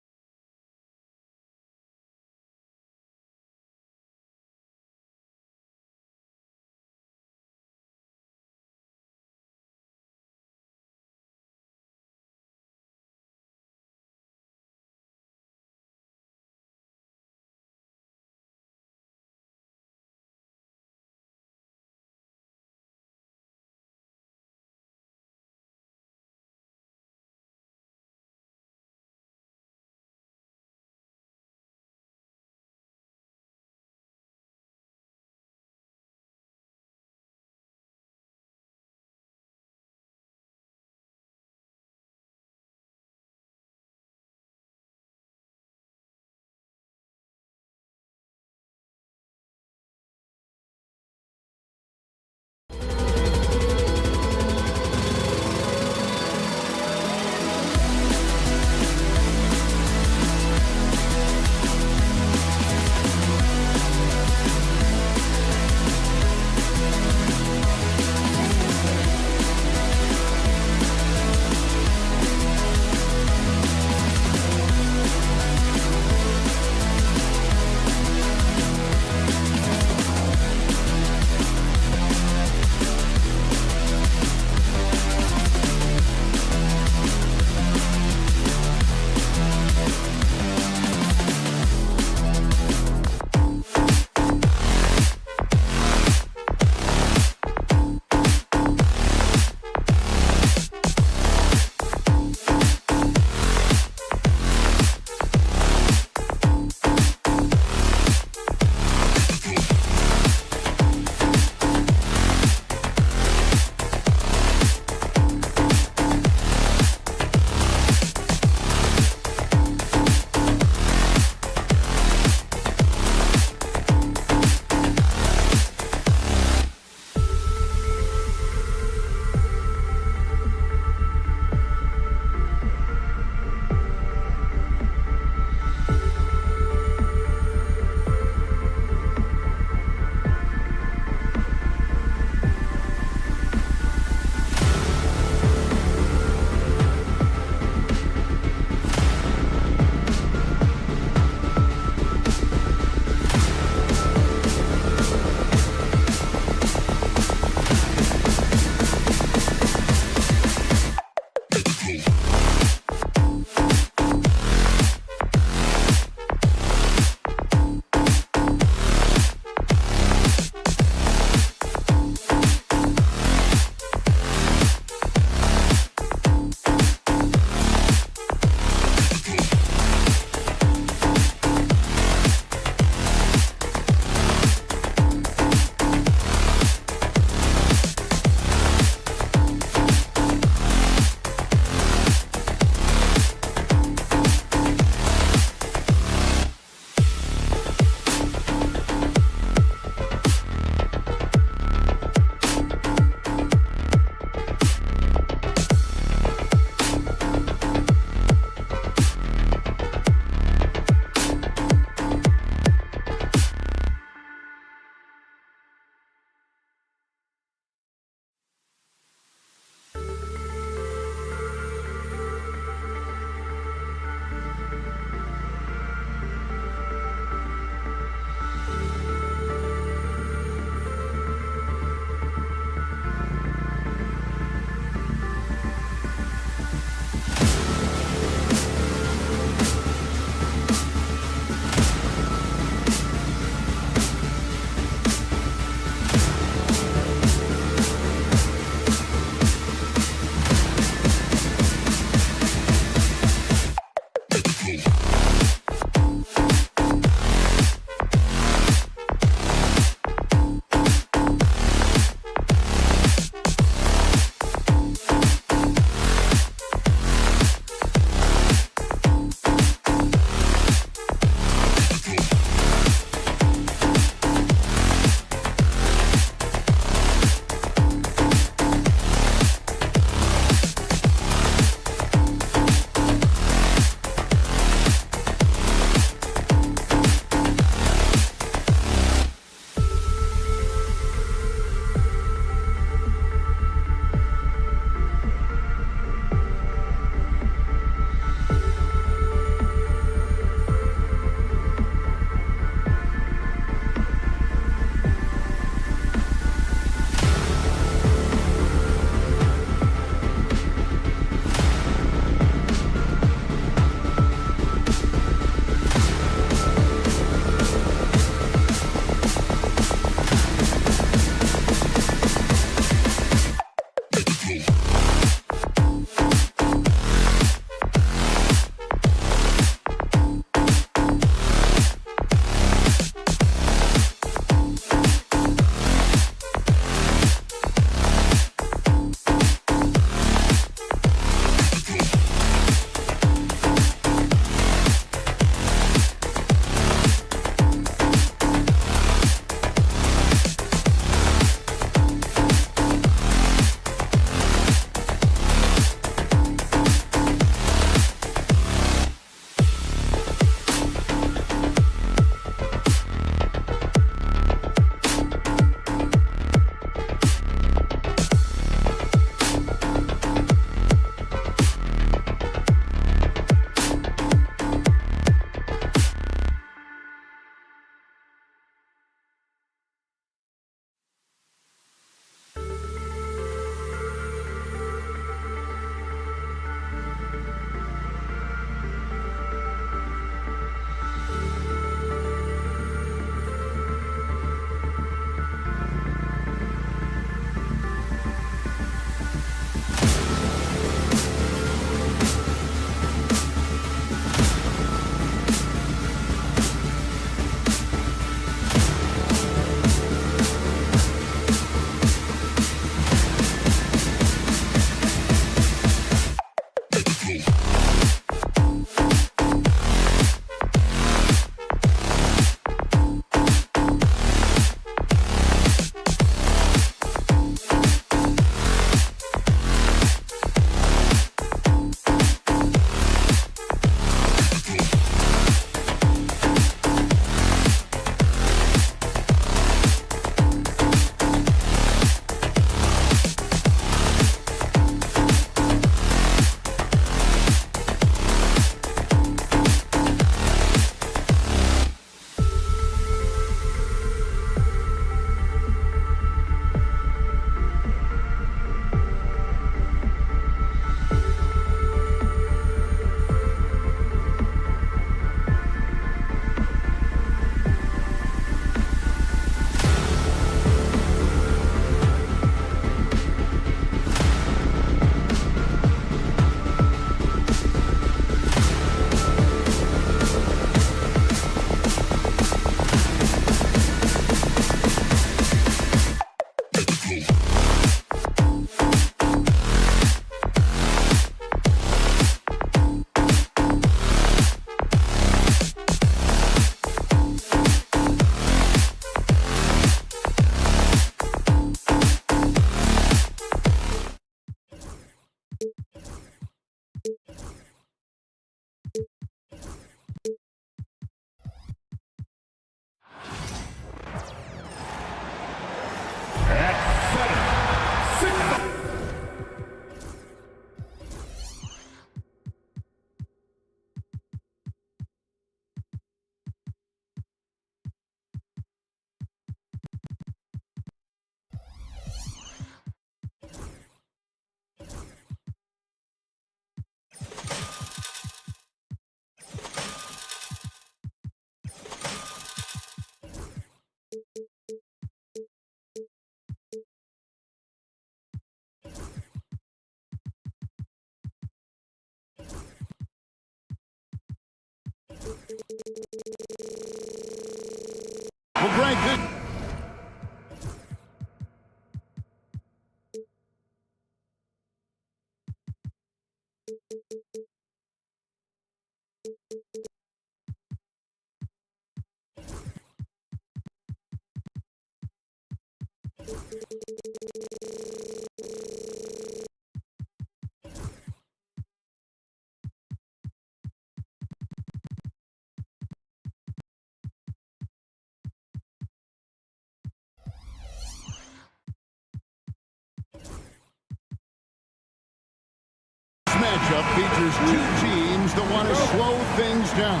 Matchup features two teams that want to slow things down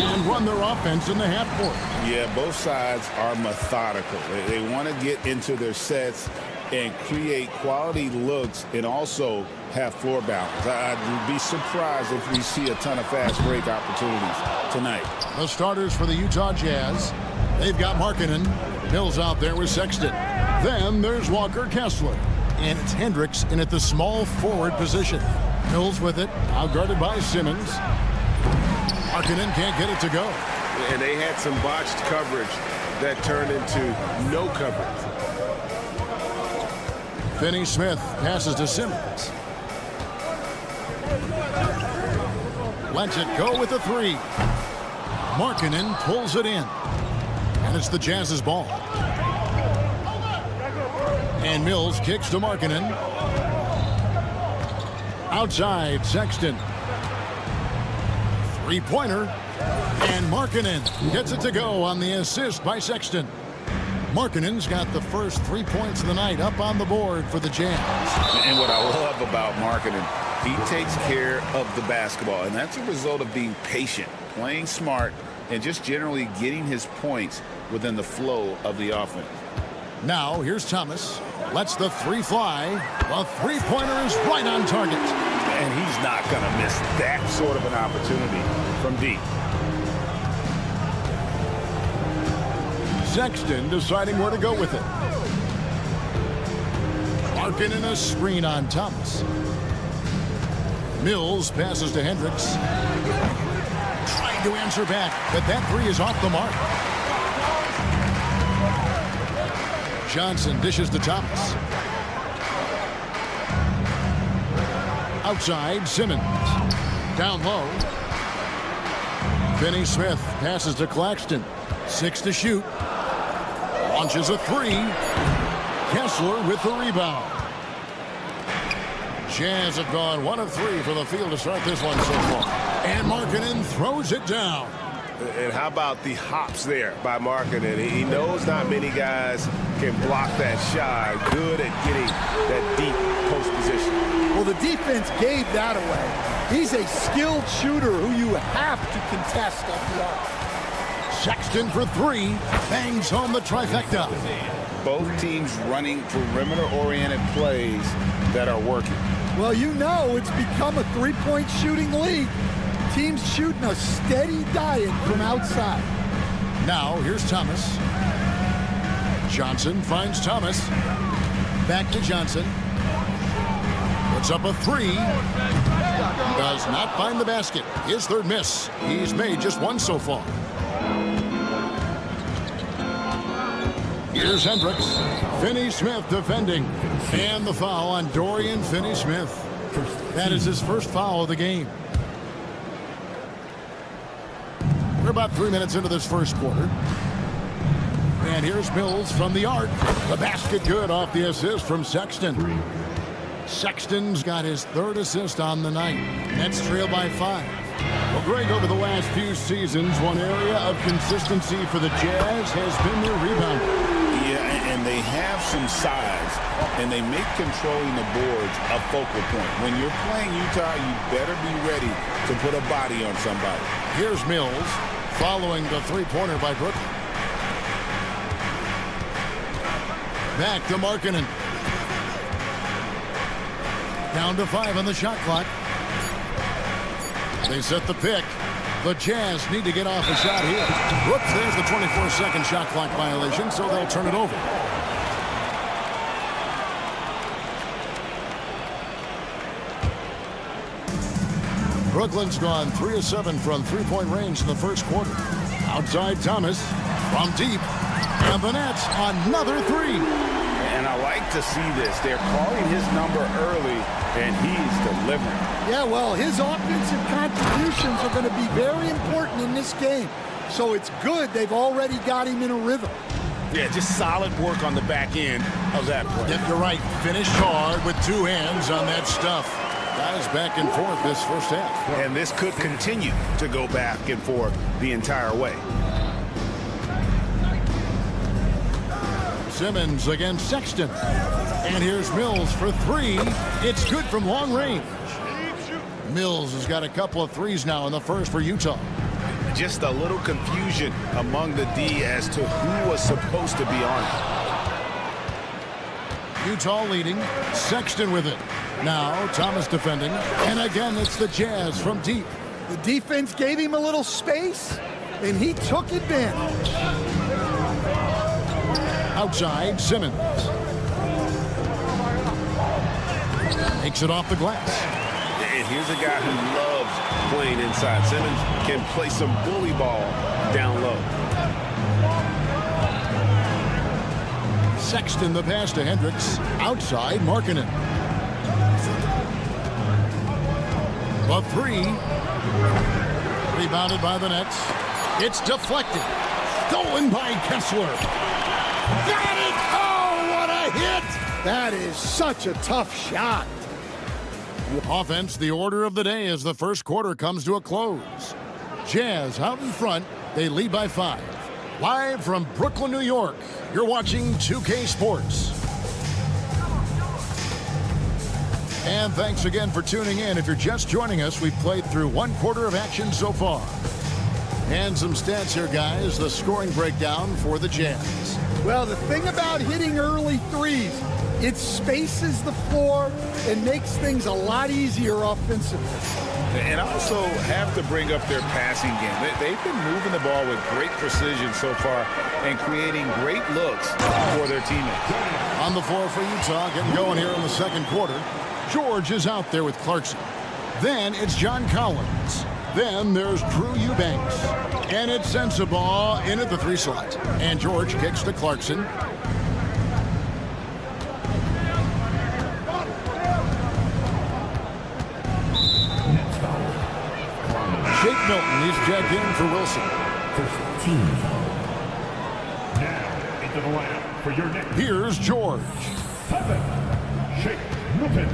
and run their offense in the half court.
Yeah, both sides are methodical. They want to get into their sets and create quality looks and also have floor balance. I'd be surprised if we see a ton of fast break opportunities tonight.
The starters for the Utah Jazz, they've got Markkanen. Mills out there with Sexton. Then there's Walker Kessler. And it's Hendricks in at the small forward position. Mills with it, outguarded by Simmons. Markkanen can't get it to go.
And they had some botched coverage that turned into no coverage.
Finney Smith passes to Simmons. Lets it go with a three. Markkanen pulls it in. And it's the Jazz's ball. And Mills kicks to Markkanen. Outside, Sexton. Three-pointer. And Markkanen gets it to go on the assist by Sexton. Markkanen's got the first 3 points of the night up on the board for the Jazz.
And what I love about Markkanen, he takes care of the basketball. And that's a result of being patient, playing smart, and just generally getting his points within the flow of the offense.
Now, here's Thomas. Lets the three fly. The three-pointer is right on target.
And he's not going to miss that sort of an opportunity from deep.
Sexton deciding where to go with it. Markkanen a screen on Thomas. Mills passes to Hendricks. Trying to answer back, but that three is off the mark. Johnson dishes to Thomas. Outside, Simmons. Down low. Finney Smith passes to Claxton. 6 to shoot. Launches a three. Kessler with the rebound. Jazz have gone 1 of 3 for the field to start this one so far. And Markkanen throws it down.
And how about the hops there by Markkanen? He knows not many guys can block that shot. Good at getting that deep post position.
Well, the defense gave that away. He's a skilled shooter who you have to contest at the arc.
Sexton for 3. Bangs home the trifecta.
Both teams running perimeter-oriented plays that are working.
Well, you know it's become a three-point shooting league. Teams shooting a steady diet from outside.
Now, here's Thomas. Johnson finds Thomas. Back to Johnson. Puts up a three. Does not find the basket. His third miss. He's made just 1 so far. Here's Hendricks. Finney Smith defending. And the foul on Dorian Finney-Smith. That is his first foul of the game. We're about 3 minutes into this first quarter. And here's Mills from the arc. The basket good off the assist from Sexton. Sexton's got his 3rd assist on the night. Nets trail by 5. Well, Greg, over the last few seasons, one area of consistency for the Jazz has been their rebounding.
Yeah, and they have some size, and they make controlling the boards a focal point. When you're playing Utah, you better be ready to put a body on somebody.
Here's Mills following the three-pointer by Brooklyn. Back to Markkanen. Down to 5 on the shot clock. They set the pick. The Jazz need to get off a shot here. Whoops, there's the 24-second shot clock violation, so they'll turn it over. Brooklyn's gone 3 of 7 from three-point range in the first quarter. Outside Thomas from deep. And the Nets another three.
And I like to see this. They're calling his number early, and he's delivering.
Yeah, well, his offensive contributions are going to be very important in this game. So it's good they've already got him in a rhythm.
Yeah, just solid work on the back end of that play.
Yep, you're right. Finished hard with two hands on that stuff. Guys back and forth this first half.
And this could continue to go back and forth the entire way.
Simmons against Sexton. And here's Mills for three. It's good from long range. Mills has got a couple of threes now in the first for Utah.
Just a little confusion among the D as to who was supposed to be on it.
Utah leading. Sexton with it. Now Thomas defending. And again, it's the Jazz from deep.
The defense gave him a little space, and he took advantage.
Outside, Simmons. Takes it off the glass.
And here's a guy who loves playing inside. Simmons can play some bully ball down low.
Sexton the pass to Hendricks. Outside, Markkanen. The three. Rebounded by the Nets. It's deflected. Stolen by Kessler. Got it! Oh, what a hit!
That is such a tough shot.
Offense, the order of the day as the first quarter comes to a close. Jazz out in front. They lead by 5. Live from Brooklyn, New York, you're watching 2K Sports. And thanks again for tuning in. If you're just joining us, we've played through one quarter of action so far. And some stats here, guys. The scoring breakdown for the Jazz.
Well, the thing about hitting early threes, it spaces the floor and makes things a lot easier offensively.
And also have to bring up their passing game. They've been moving the ball with great precision so far and creating great looks for their teammates.
On the floor for Utah, getting going here in the second quarter. George is out there with Clarkson. Then it's John Collins. Then there's Drew Eubanks. And it's Sensabaugh in at the 3 slot. And George kicks to Clarkson. Shake Milton, he's checked in for Wilson.
First team foul. Now into the lineup for your next.
Here's George.
7. Shake Milton.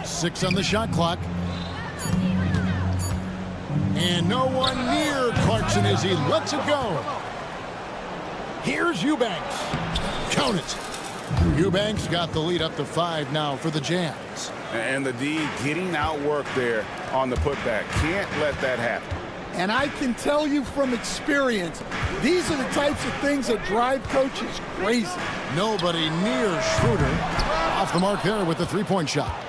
6 on the shot clock. And no one near Clarkson as he lets it go. Here's Eubanks. Count it. Eubanks got the lead up to 5 now for the Jazz.
And the D getting outworked there on the putback. Can't let that happen.
And I can tell you from experience, these are the types of things that drive coaches crazy.
Nobody near Schroeder. Off the mark there with the 3-point shot.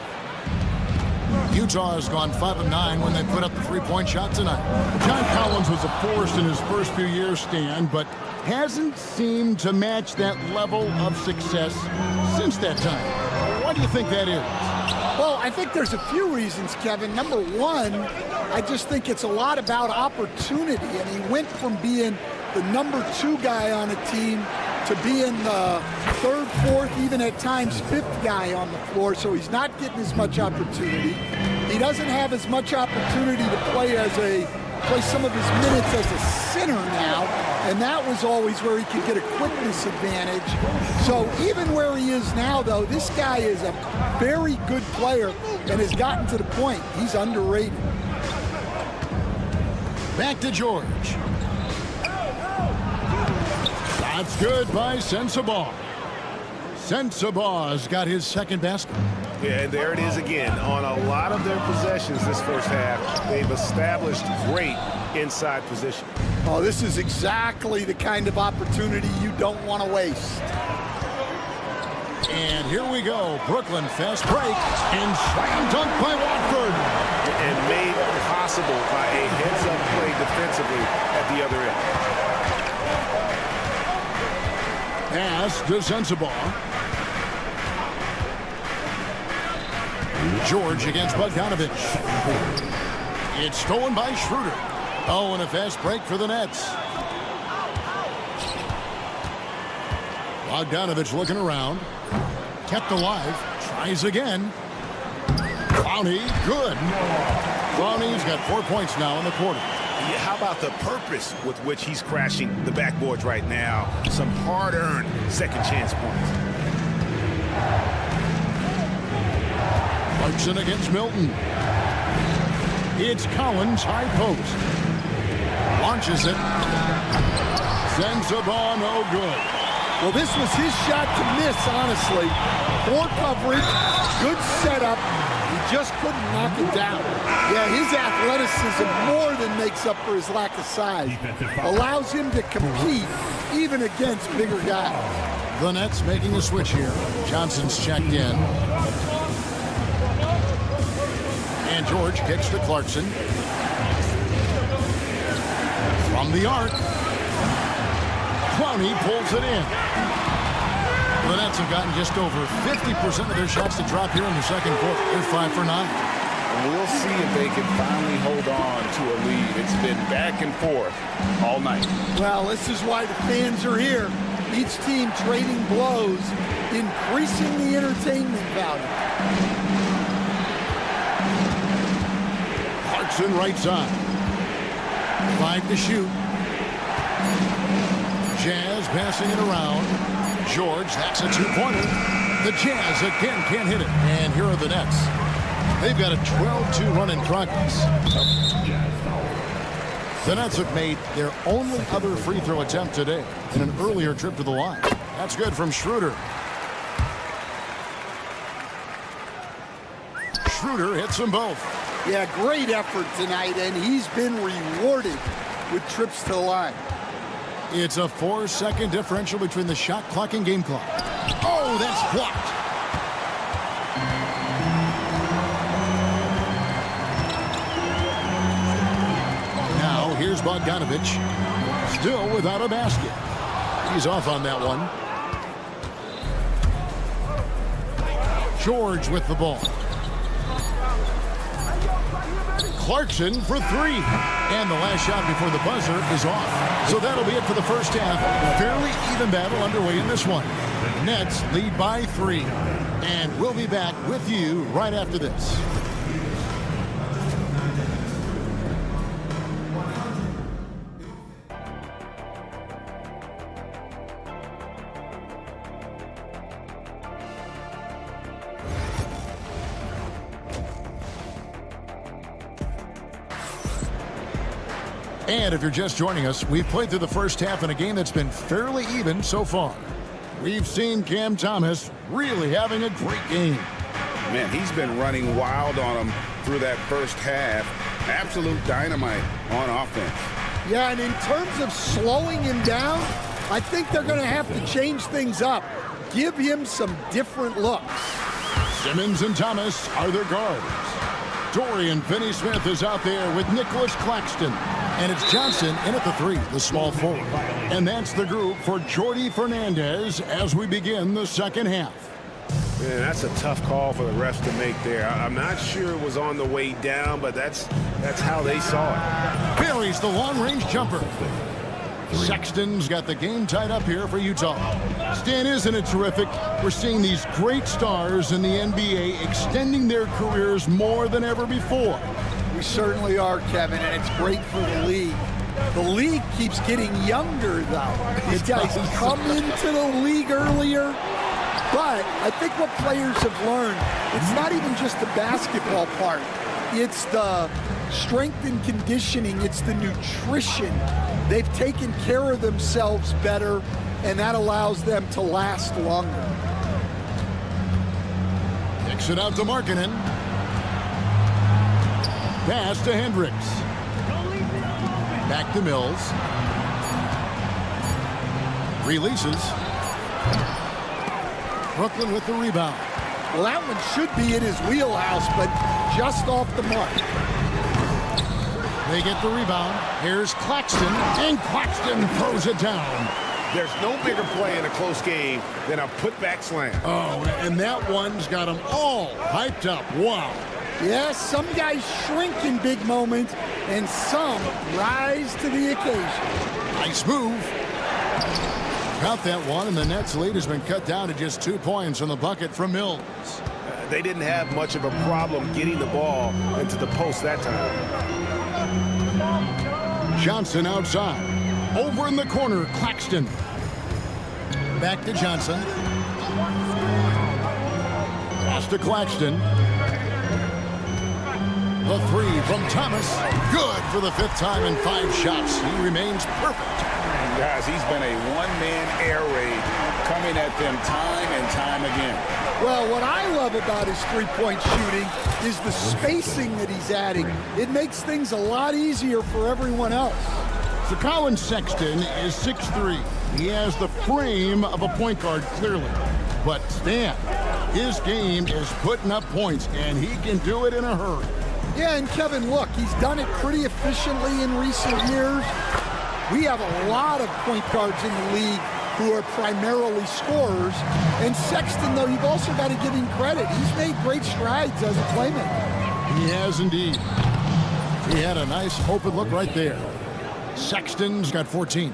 Utah has gone 5 of 9 when they put up the 3-point shot tonight. John Collins was a force in his first few years, Stan, but hasn't seemed to match that level of success since that time. Why do you think that is?
Well, I think there's a few reasons, Kevin. Number one, I just think it's a lot about opportunity, and he went from being the number 2 guy on a team to being the 3rd, 4th, even at times 5th guy on the floor, so he's not getting as much opportunity. He doesn't have as much opportunity to play some of his minutes as a center now, and that was always where he could get a quickness advantage. So even where he is now, though, this guy is a very good player and has gotten to the point he's underrated.
Back to George. That's good by Sensabaugh. Sensabaugh's got his second basket.
Yeah, and there it is again. On a lot of their possessions this first half, they've established great inside position.
Oh, this is exactly the kind of opportunity you don't want to waste.
And here we go. Brooklyn fast break and slam dunk by Watford.
And made possible by a heads-up play defensively at the other end.
Pass to Sensabaugh. George against Bogdanovich. It's stolen by Schroeder. Oh, and a fast break for the Nets. Bogdanovich looking around. Kept alive. Tries again. Clowney, good. Clowney's got 4 points now in the quarter.
Yeah, how about the purpose with which he's crashing the backboards right now? Some hard-earned second chance points.
Clarkson against Milton. It's Collins, high post. Launches it. Sends the ball, no good.
Well, this was his shot to miss, honestly. Poor coverage, good setup. He just couldn't knock it down. Yeah, his athleticism more than makes up for his lack of size. Allows him to compete even against bigger guys.
The Nets making a switch here. Johnson's checked in. And George kicks to Clarkson. From the arc. Clowney pulls it in. The Nets have gotten just over 50% of their shots to drop here in the second quarter. They're 5 for 9.
And we'll see if they can finally hold on to a lead. It's been back and forth all night.
Well, this is why the fans are here. Each team trading blows, increasing the entertainment value.
Clarkson right side. 5 to shoot. Jazz passing it around. George, that's a two-pointer. The Jazz again can't hit it. And here are the Nets. They've got a 12-2 run in progress. The Nets have made their only other free throw attempt today in an earlier trip to the line. That's good from Schroeder. Schroeder hits them both.
Yeah, great effort tonight, and he's been rewarded with trips to the line.
It's a 4-second differential between the shot clock and game clock. Oh, that's blocked. Now, here's Bogdanovich. Still without a basket. He's off on that one. George with the ball. Clarkson for 3. And the last shot before the buzzer is off. So that'll be it for the first half. Fairly even battle underway in this one. Nets lead by 3. And we'll be back with you right after this. And if you're just joining us, we've played through the first half in a game that's been fairly even so far. We've seen Cam Thomas really having a great game.
Man, he's been running wild on him through that first half. Absolute dynamite on offense.
Yeah, and in terms of slowing him down, I think they're going to have to change things up. Give him some different looks.
Simmons and Thomas are their guards. Dorian Finney-Smith is out there with Nicholas Claxton. And it's Johnson in at the 3, the small forward. And that's the group for Jordi Fernandez as we begin the second half.
Man, that's a tough call for the refs to make there. I'm not sure it was on the way down, but that's how they saw it.
Buries the long-range jumper. Sexton's got the game tied up here for Utah. Stan, isn't it terrific? We're seeing these great stars in the NBA extending their careers more than ever before.
We certainly are, Kevin, and it's great for the league. The league keeps getting younger, though. These guys come into the league earlier, but I think what players have learned, it's not even just the basketball part. It's the strength and conditioning. It's the nutrition. They've taken care of themselves better, and that allows them to last longer.
Kicks it out to Markkanen. Pass to Hendricks. Back to Mills. Releases. Brooklyn with the rebound.
Well, that one should be in his wheelhouse, but just off the mark.
They get the rebound. Here's Claxton, and Claxton throws it down.
There's no bigger play in a close game than a putback slam.
Oh, and that one's got them all hyped up. Wow.
Yes, some guys shrink in big moments, and some rise to the occasion.
Nice move. Got that one, and the Nets' lead has been cut down to just 2 points on the bucket from Mills.
They didn't have much of a problem getting the ball into the post that time.
Johnson outside. Over in the corner, Claxton. Back to Johnson. Pass to Claxton. The three from Thomas. Good for the 5th time in 5 shots. He remains perfect.
Guys, he's been a one-man air raid coming at them time and time again.
Well, what I love about his three-point shooting is the spacing that he's adding. It makes things a lot easier for everyone else.
So Colin Sexton is 6'3". He has the frame of a point guard, clearly. But Stan, his game is putting up points, and he can do it in a hurry.
Yeah, and Kevin, look, he's done it pretty efficiently in recent years. We have a lot of point guards in the league who are primarily scorers. And Sexton, though, you've also got to give him credit. He's made great strides as a playmaker.
He has indeed. He had a nice open look right there. Sexton's got 14.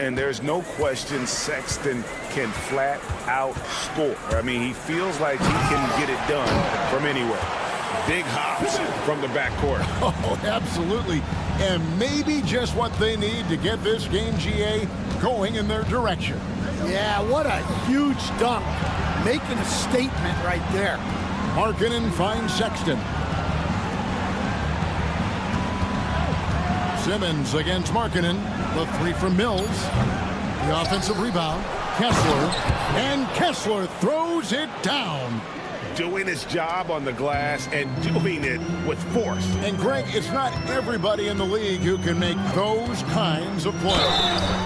And there's no question Sexton can flat out score. I mean, he feels like he can get it done from anywhere. Big hops from the backcourt.
Oh, absolutely. And maybe just what they need to get this game, GA, going in their direction.
Yeah, what a huge dunk. Making a statement right there.
Markkanen finds Sexton. Simmons against Markkanen. The three from Mills. The offensive rebound. Kessler. And Kessler throws it down.
Doing his job on the glass and doing it with force.
And Greg, it's not everybody in the league who can make those kinds of plays.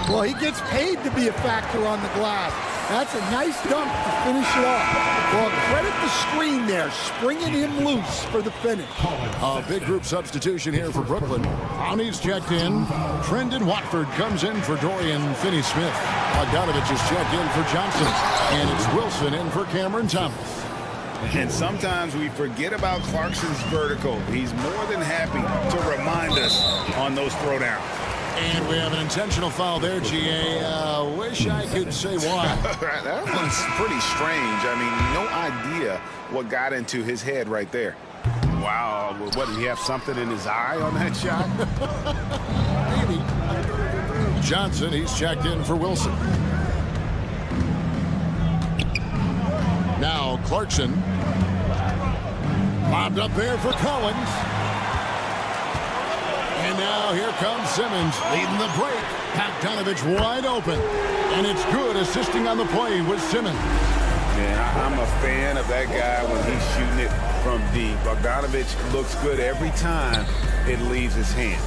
Well, he gets paid to be a factor on the glass. That's a nice dunk to finish it off. Well, credit the screen there, springing him loose for the finish.
A big group substitution here for Brooklyn. Brownie's checked in. Trendon Watford comes in for Dorian Finney-Smith. Bogdanovich is checked in for Johnson. And it's Wilson in for Cameron Thomas.
And sometimes we forget about Clarkson's vertical. He's more than happy to remind us on those throwdowns.
And we have an intentional foul there, GA. Wish I could say why.
That one's pretty strange. I mean, no idea what got into his head right there. Wow, what, did he have something in his eye on that shot?
Maybe. Johnson, he's checked in for Wilson. Now Clarkson. Lobbed up there for Collins. And now here comes Simmons leading the break. Bogdanovich wide open. And it's good assisting on the play with Simmons.
Yeah, I'm a fan of that guy when he's shooting it from deep. Bogdanovich looks good every time it leaves his hand.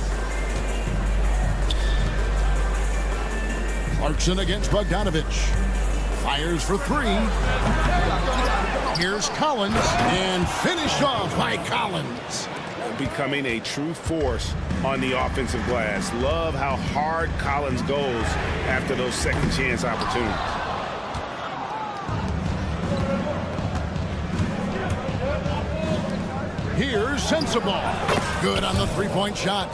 Clarkson against Bogdanovich. Fires for three. Here's Collins, and finished off by Collins.
Becoming a true force on the offensive glass. Love how hard Collins goes after those second chance opportunities.
Here's Sensabaugh. Good on the three-point shot.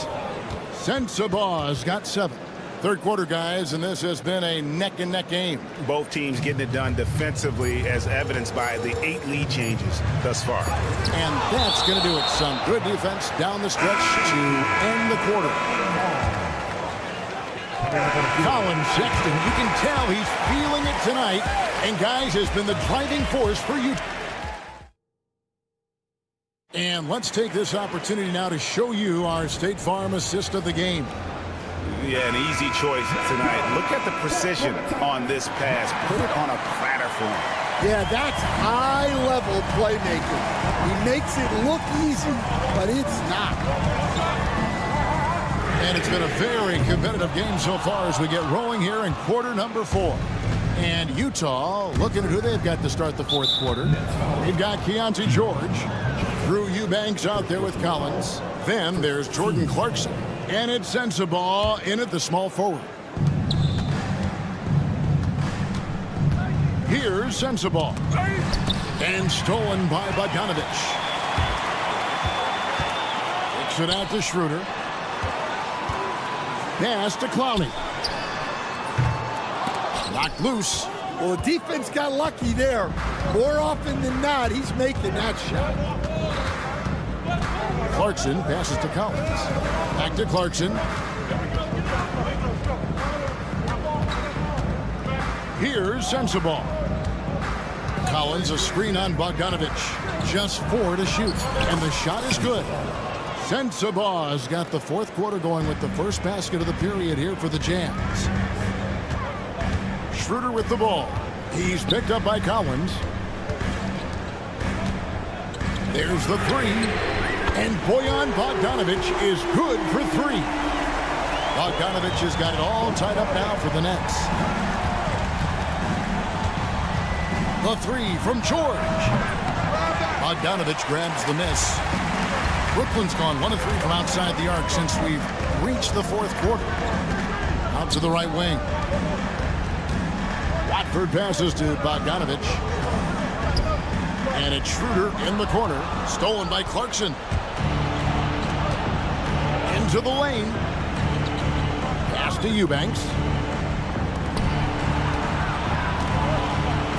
Sensabaugh's got 7. Third quarter, guys, and this has been a neck-and-neck game.
Both teams getting it done defensively, as evidenced by the 8 lead changes thus far.
And that's going to do it. Some good defense down the stretch to end the quarter. Colin Sexton, you can tell he's feeling it tonight, and guys, has been the driving force for Utah. And let's take this opportunity now to show you our State Farm assist of the game.
Yeah, an easy choice tonight. Look at the precision on this pass. Put it on a platter for him.
Yeah, that's high-level playmaking. He makes it look easy, but it's not.
And it's been a very competitive game so far as we get rolling here in quarter number 4. And Utah looking at who they've got to start the fourth quarter. They've got Keontae George. Drew Eubanks out there with Collins. Then there's Jordan Clarkson. And it's Sensabaugh in at the small forward. Here's Sensabaugh. And stolen by Bogdanovich. Kicks it out to Schroeder. Pass to Clowney. Knocked loose.
Well, the defense got lucky there. More often than not, he's making that shot.
Clarkson passes to Collins. Back to Clarkson. Here's Sensabaugh. Collins, a screen on Bogdanovich. Just 4 to shoot, and the shot is good. Sensabaugh's got the fourth quarter going with the first basket of the period here for the Jazz. Schroeder with the ball. He's picked up by Collins. There's the three. And Bojan Bogdanovich is good for 3. Bogdanovich has got it all tied up now for the Nets. The 3 from George. Bogdanovich grabs the miss. Brooklyn's gone 1 of 3 from outside the arc since we've reached the fourth quarter. Out to the right wing. Watford passes to Bogdanovich. And it's Schroeder in the corner. Stolen by Clarkson. Into the lane. Pass to Eubanks.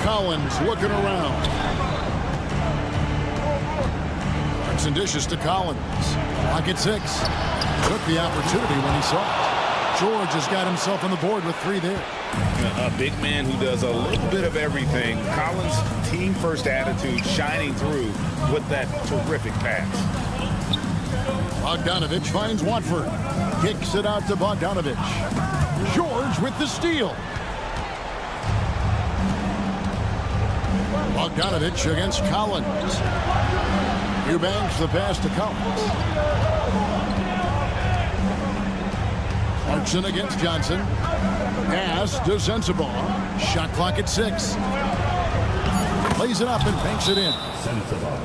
Collins looking around. Clarkson dishes to Collins. Clock at 6. Took the opportunity when he saw it. George has got himself on the board with 3 there.
A big man who does a little bit of everything. Collins' team-first attitude shining through with that terrific pass.
Bogdanovich finds Watford. Kicks it out to Bogdanovich. George with the steal. Bogdanovich against Collins. Eubanks the pass to Collins. Clarkson against Johnson. Pass to Sensabaugh. Shot clock at 6. Plays it up and banks it in.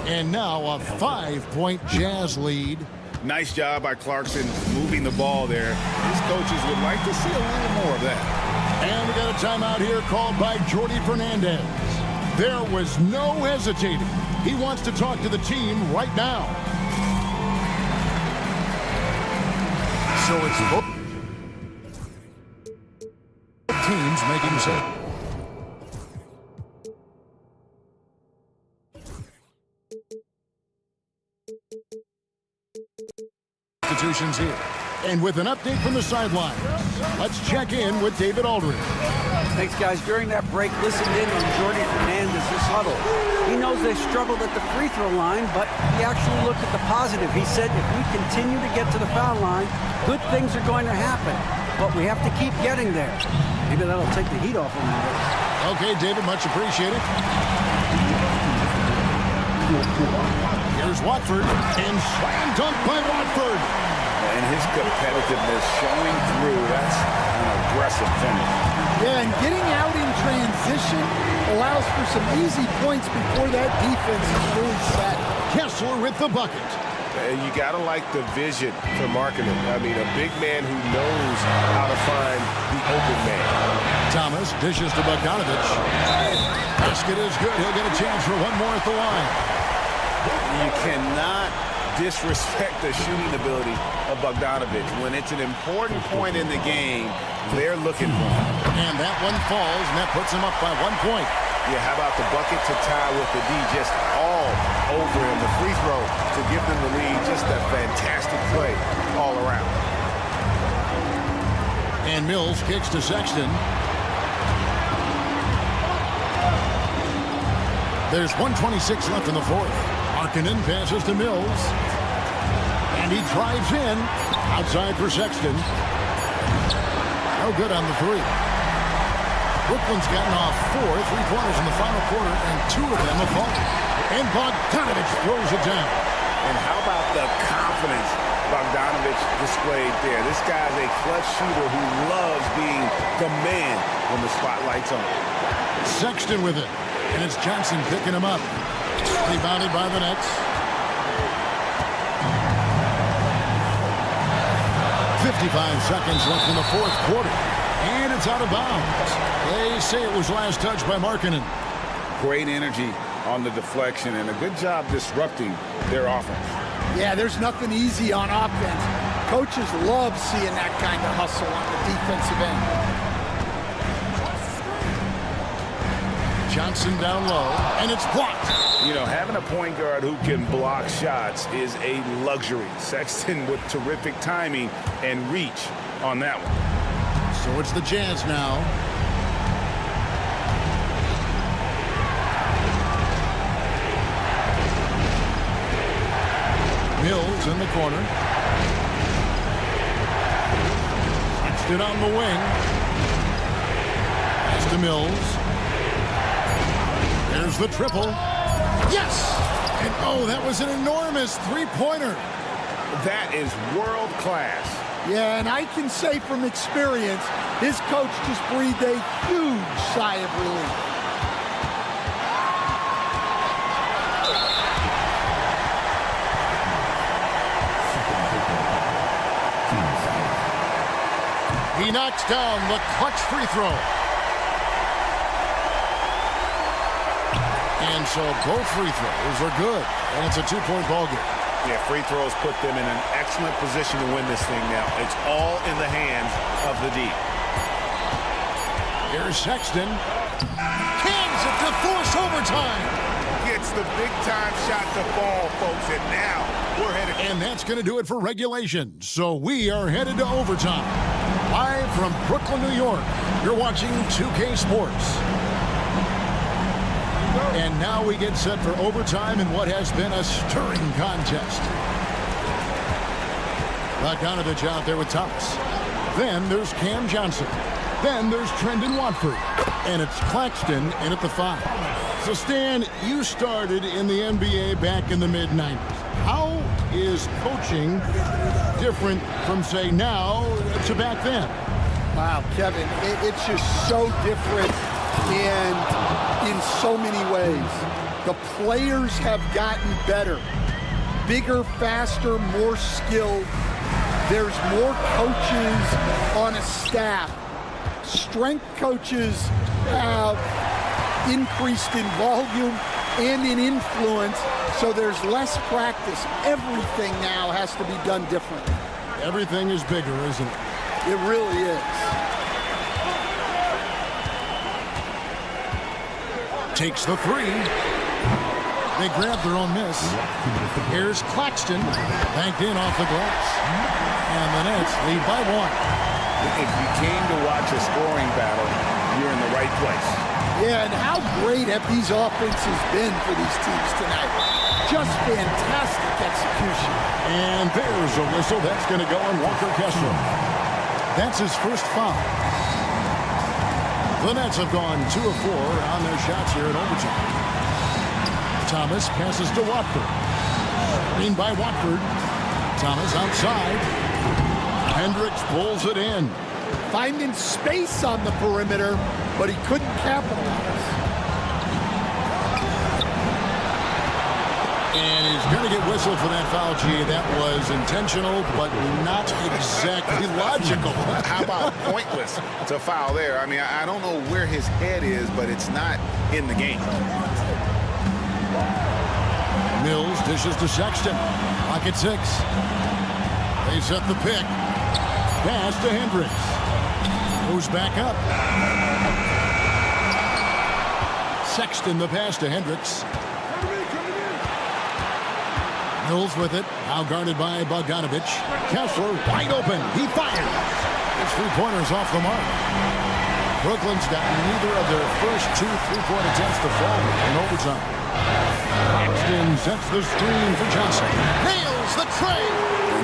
And now a 5-point Jazz lead.
Nice job by Clarkson moving the ball there. His coaches would like to see a little more of that.
And we got a timeout here called by Jordi Fernandez. There was no hesitating. He wants to talk to the team right now. So it's both teams making so. Institutions here. And with an update from the sideline, let's check in with David Aldridge.
Thanks, guys. During that break, listened in on Jordi Fernandez's huddle. He knows they struggled at the free throw line, but he actually looked at the positive. He said, if we continue to get to the foul line, good things are going to happen. But we have to keep getting there. Maybe that'll take the heat off him.
Okay, David, much appreciated. Here's Watford, and slam dunk by Watford.
And his competitiveness showing through. That's an aggressive finish.
Yeah, and getting out in transition allows for some easy points before that defense is really set.
Kessler with the bucket.
And you got to like the vision for marketing. I mean, a big man who knows how to find the open man.
Thomas dishes to Bogdanovich. Basket is good. He'll get a chance for one more at the line.
You cannot disrespect the shooting ability of Bogdanovich. When it's an important point in the game, they're looking for him.
And that one falls, and that puts him up by 1 point.
Yeah, how about the bucket to tie with the D just all over him. The free throw to give them the lead. Just a fantastic play all around.
And Mills kicks to Sexton. There's 1:26 left in the fourth. Markkanen passes to Mills. And he drives in. Outside for Sexton. No good on the 3. Brooklyn's gotten off 4 3-pointers in the final quarter, and 2 of them have fallen. And Bogdanovich throws it down.
And how about the confidence Bogdanovich displayed there? This guy's a clutch shooter who loves being the man when the spotlight's on.
Sexton with it. And it's Johnson picking him up. Rebounded by the Nets. 55 seconds left in the fourth quarter. And it's out of bounds. They say it was last touched by Markkanen.
Great energy on the deflection and a good job disrupting their offense.
Yeah, there's nothing easy on offense. Coaches love seeing that kind of hustle on the defensive end.
Johnson down low, and it's blocked.
You know, having a point guard who can block shots is a luxury. Sexton with terrific timing and reach on that one.
So it's the Jazz now. Mills in the corner. Sexton on the wing. Pass to Mills. There's the triple. Yes! And oh, that was an enormous three-pointer.
That is world class.
Yeah, and I can say from experience, his coach just breathed a huge sigh of relief.
He knocks down the clutch free throw. And so both free throws are good. And it's a two-point ball game.
Yeah, free throws put them in an excellent position to win this thing now. It's all in the hands of the D.
Here's Sexton. Cans it to force overtime.
Gets the big-time shot to fall, folks, and now we're headed.
And that's going to do it for regulation. So we are headed to overtime. Live from Brooklyn, New York, you're watching 2K Sports. And now we get set for overtime in what has been a stirring contest. Bogdanovich out there with Thomas. Then there's Cam Johnson. Then there's Trendon Watford. And it's Claxton in at the 5. So Stan, you started in the NBA back in the mid-90s. How is coaching different from, say, now to back then?
Wow, Kevin, it's just so different and in so many ways. The players have gotten better, bigger, faster, more skilled. There's more coaches on a staff. Strength coaches have increased in volume and in influence, so there's less practice. Everything now has to be done differently.
Everything is bigger, isn't it?
It really is.
Takes the 3. They grab their own miss. Here's Claxton. Banked in off the glass. And the Nets lead by 1.
If you came to watch a scoring battle, you're in the right place.
Yeah, and how great have these offenses been for these teams tonight? Just fantastic execution.
And there's a whistle. That's going to go on Walker Kessler. That's his first foul. The Nets have gone 2 of 4 on their shots here in overtime. Thomas passes to Watford. Screen by Watford. Thomas outside. Hendricks pulls it in.
Finding space on the perimeter, but he couldn't capitalize.
And he's going to get whistled for that foul, G. That was intentional, but not exactly logical.
How about pointless to foul there? I mean, I don't know where his head is, but it's not in the game.
Mills dishes to Sexton. Clock at 6. They set the pick. Pass to Hendricks. Moves back up. Sexton the pass to Hendricks. Mills with it. Now guarded by Bogdanovich. Kessler wide open. He fires. His three-pointer's off the mark. Brooklyn's got neither of their first 2 3-point attempts to fall in overtime. Claxton sets the screen for Johnson. Nails the tray.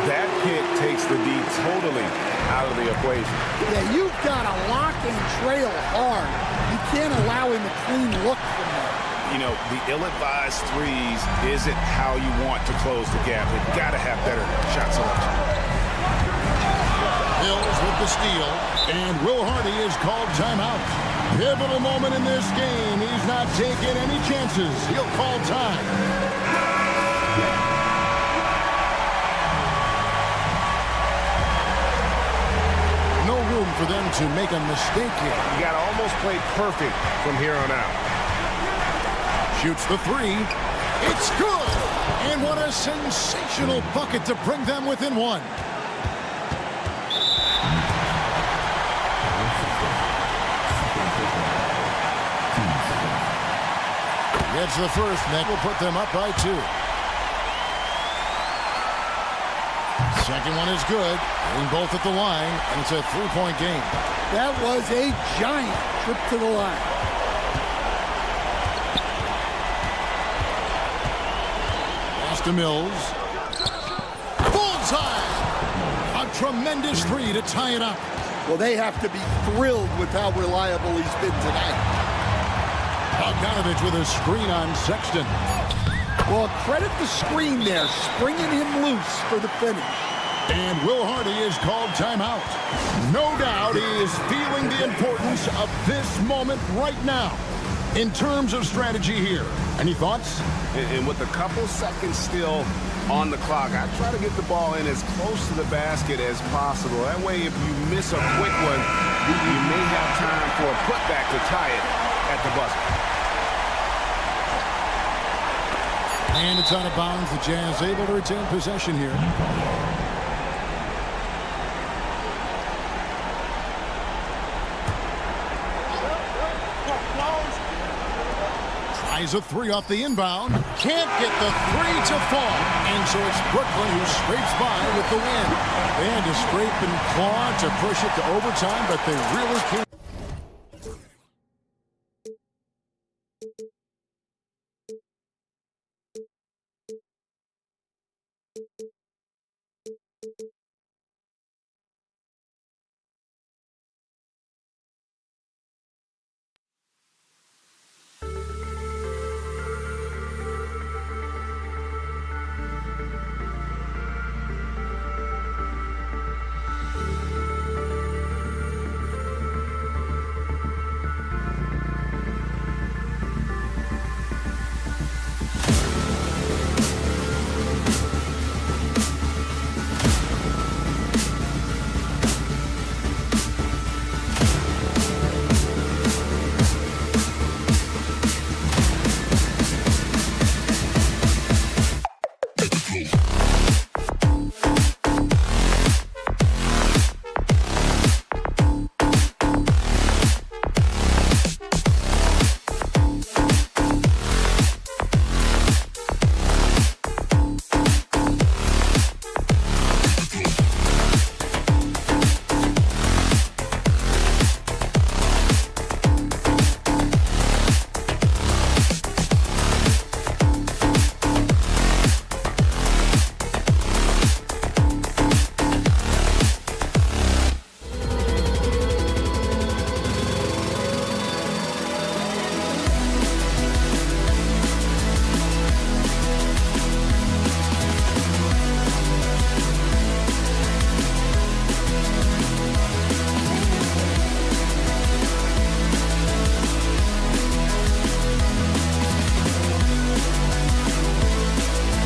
That pick takes the D totally out of the equation.
Yeah, you've got to lock and trail hard. You can't allow him a clean look from there.
You know, the ill-advised threes isn't how you want to close the gap. They've got to have better shot selection.
Mills with the steal, and Will Hardy is called timeout. Pivotal moment in this game. He's not taking any chances. He'll call time. No room for them to make a mistake here.
You got to almost play perfect from here on out.
Shoots the 3. It's good. And what a sensational bucket to bring them within 1. Gets the first, and that will put them up by 2. Second one is good. Getting both at the line, and it's a 3-point game.
That was a giant trip to the line.
Pass to Mills. inside. A tremendous three to tie it up.
Well, they have to be thrilled with how reliable he's been tonight.
Bogdanovich with a screen on Sexton.
Well, credit the screen there, springing him loose for the finish.
And Will Hardy is called timeout. No doubt he is feeling the importance of this moment right now in terms of strategy here. Any thoughts?
And with a couple seconds still on the clock, I try to get the ball in as close to the basket as possible. That way, if you miss a quick one, you may have time for a putback to tie it at the buzzer.
And it's out of bounds. The Jazz able to retain possession here. Tries a three off the inbound. Can't get the three to fall. And so it's Brooklyn who scrapes by with the win. They had to scrape and claw to push it to overtime, but they really can't.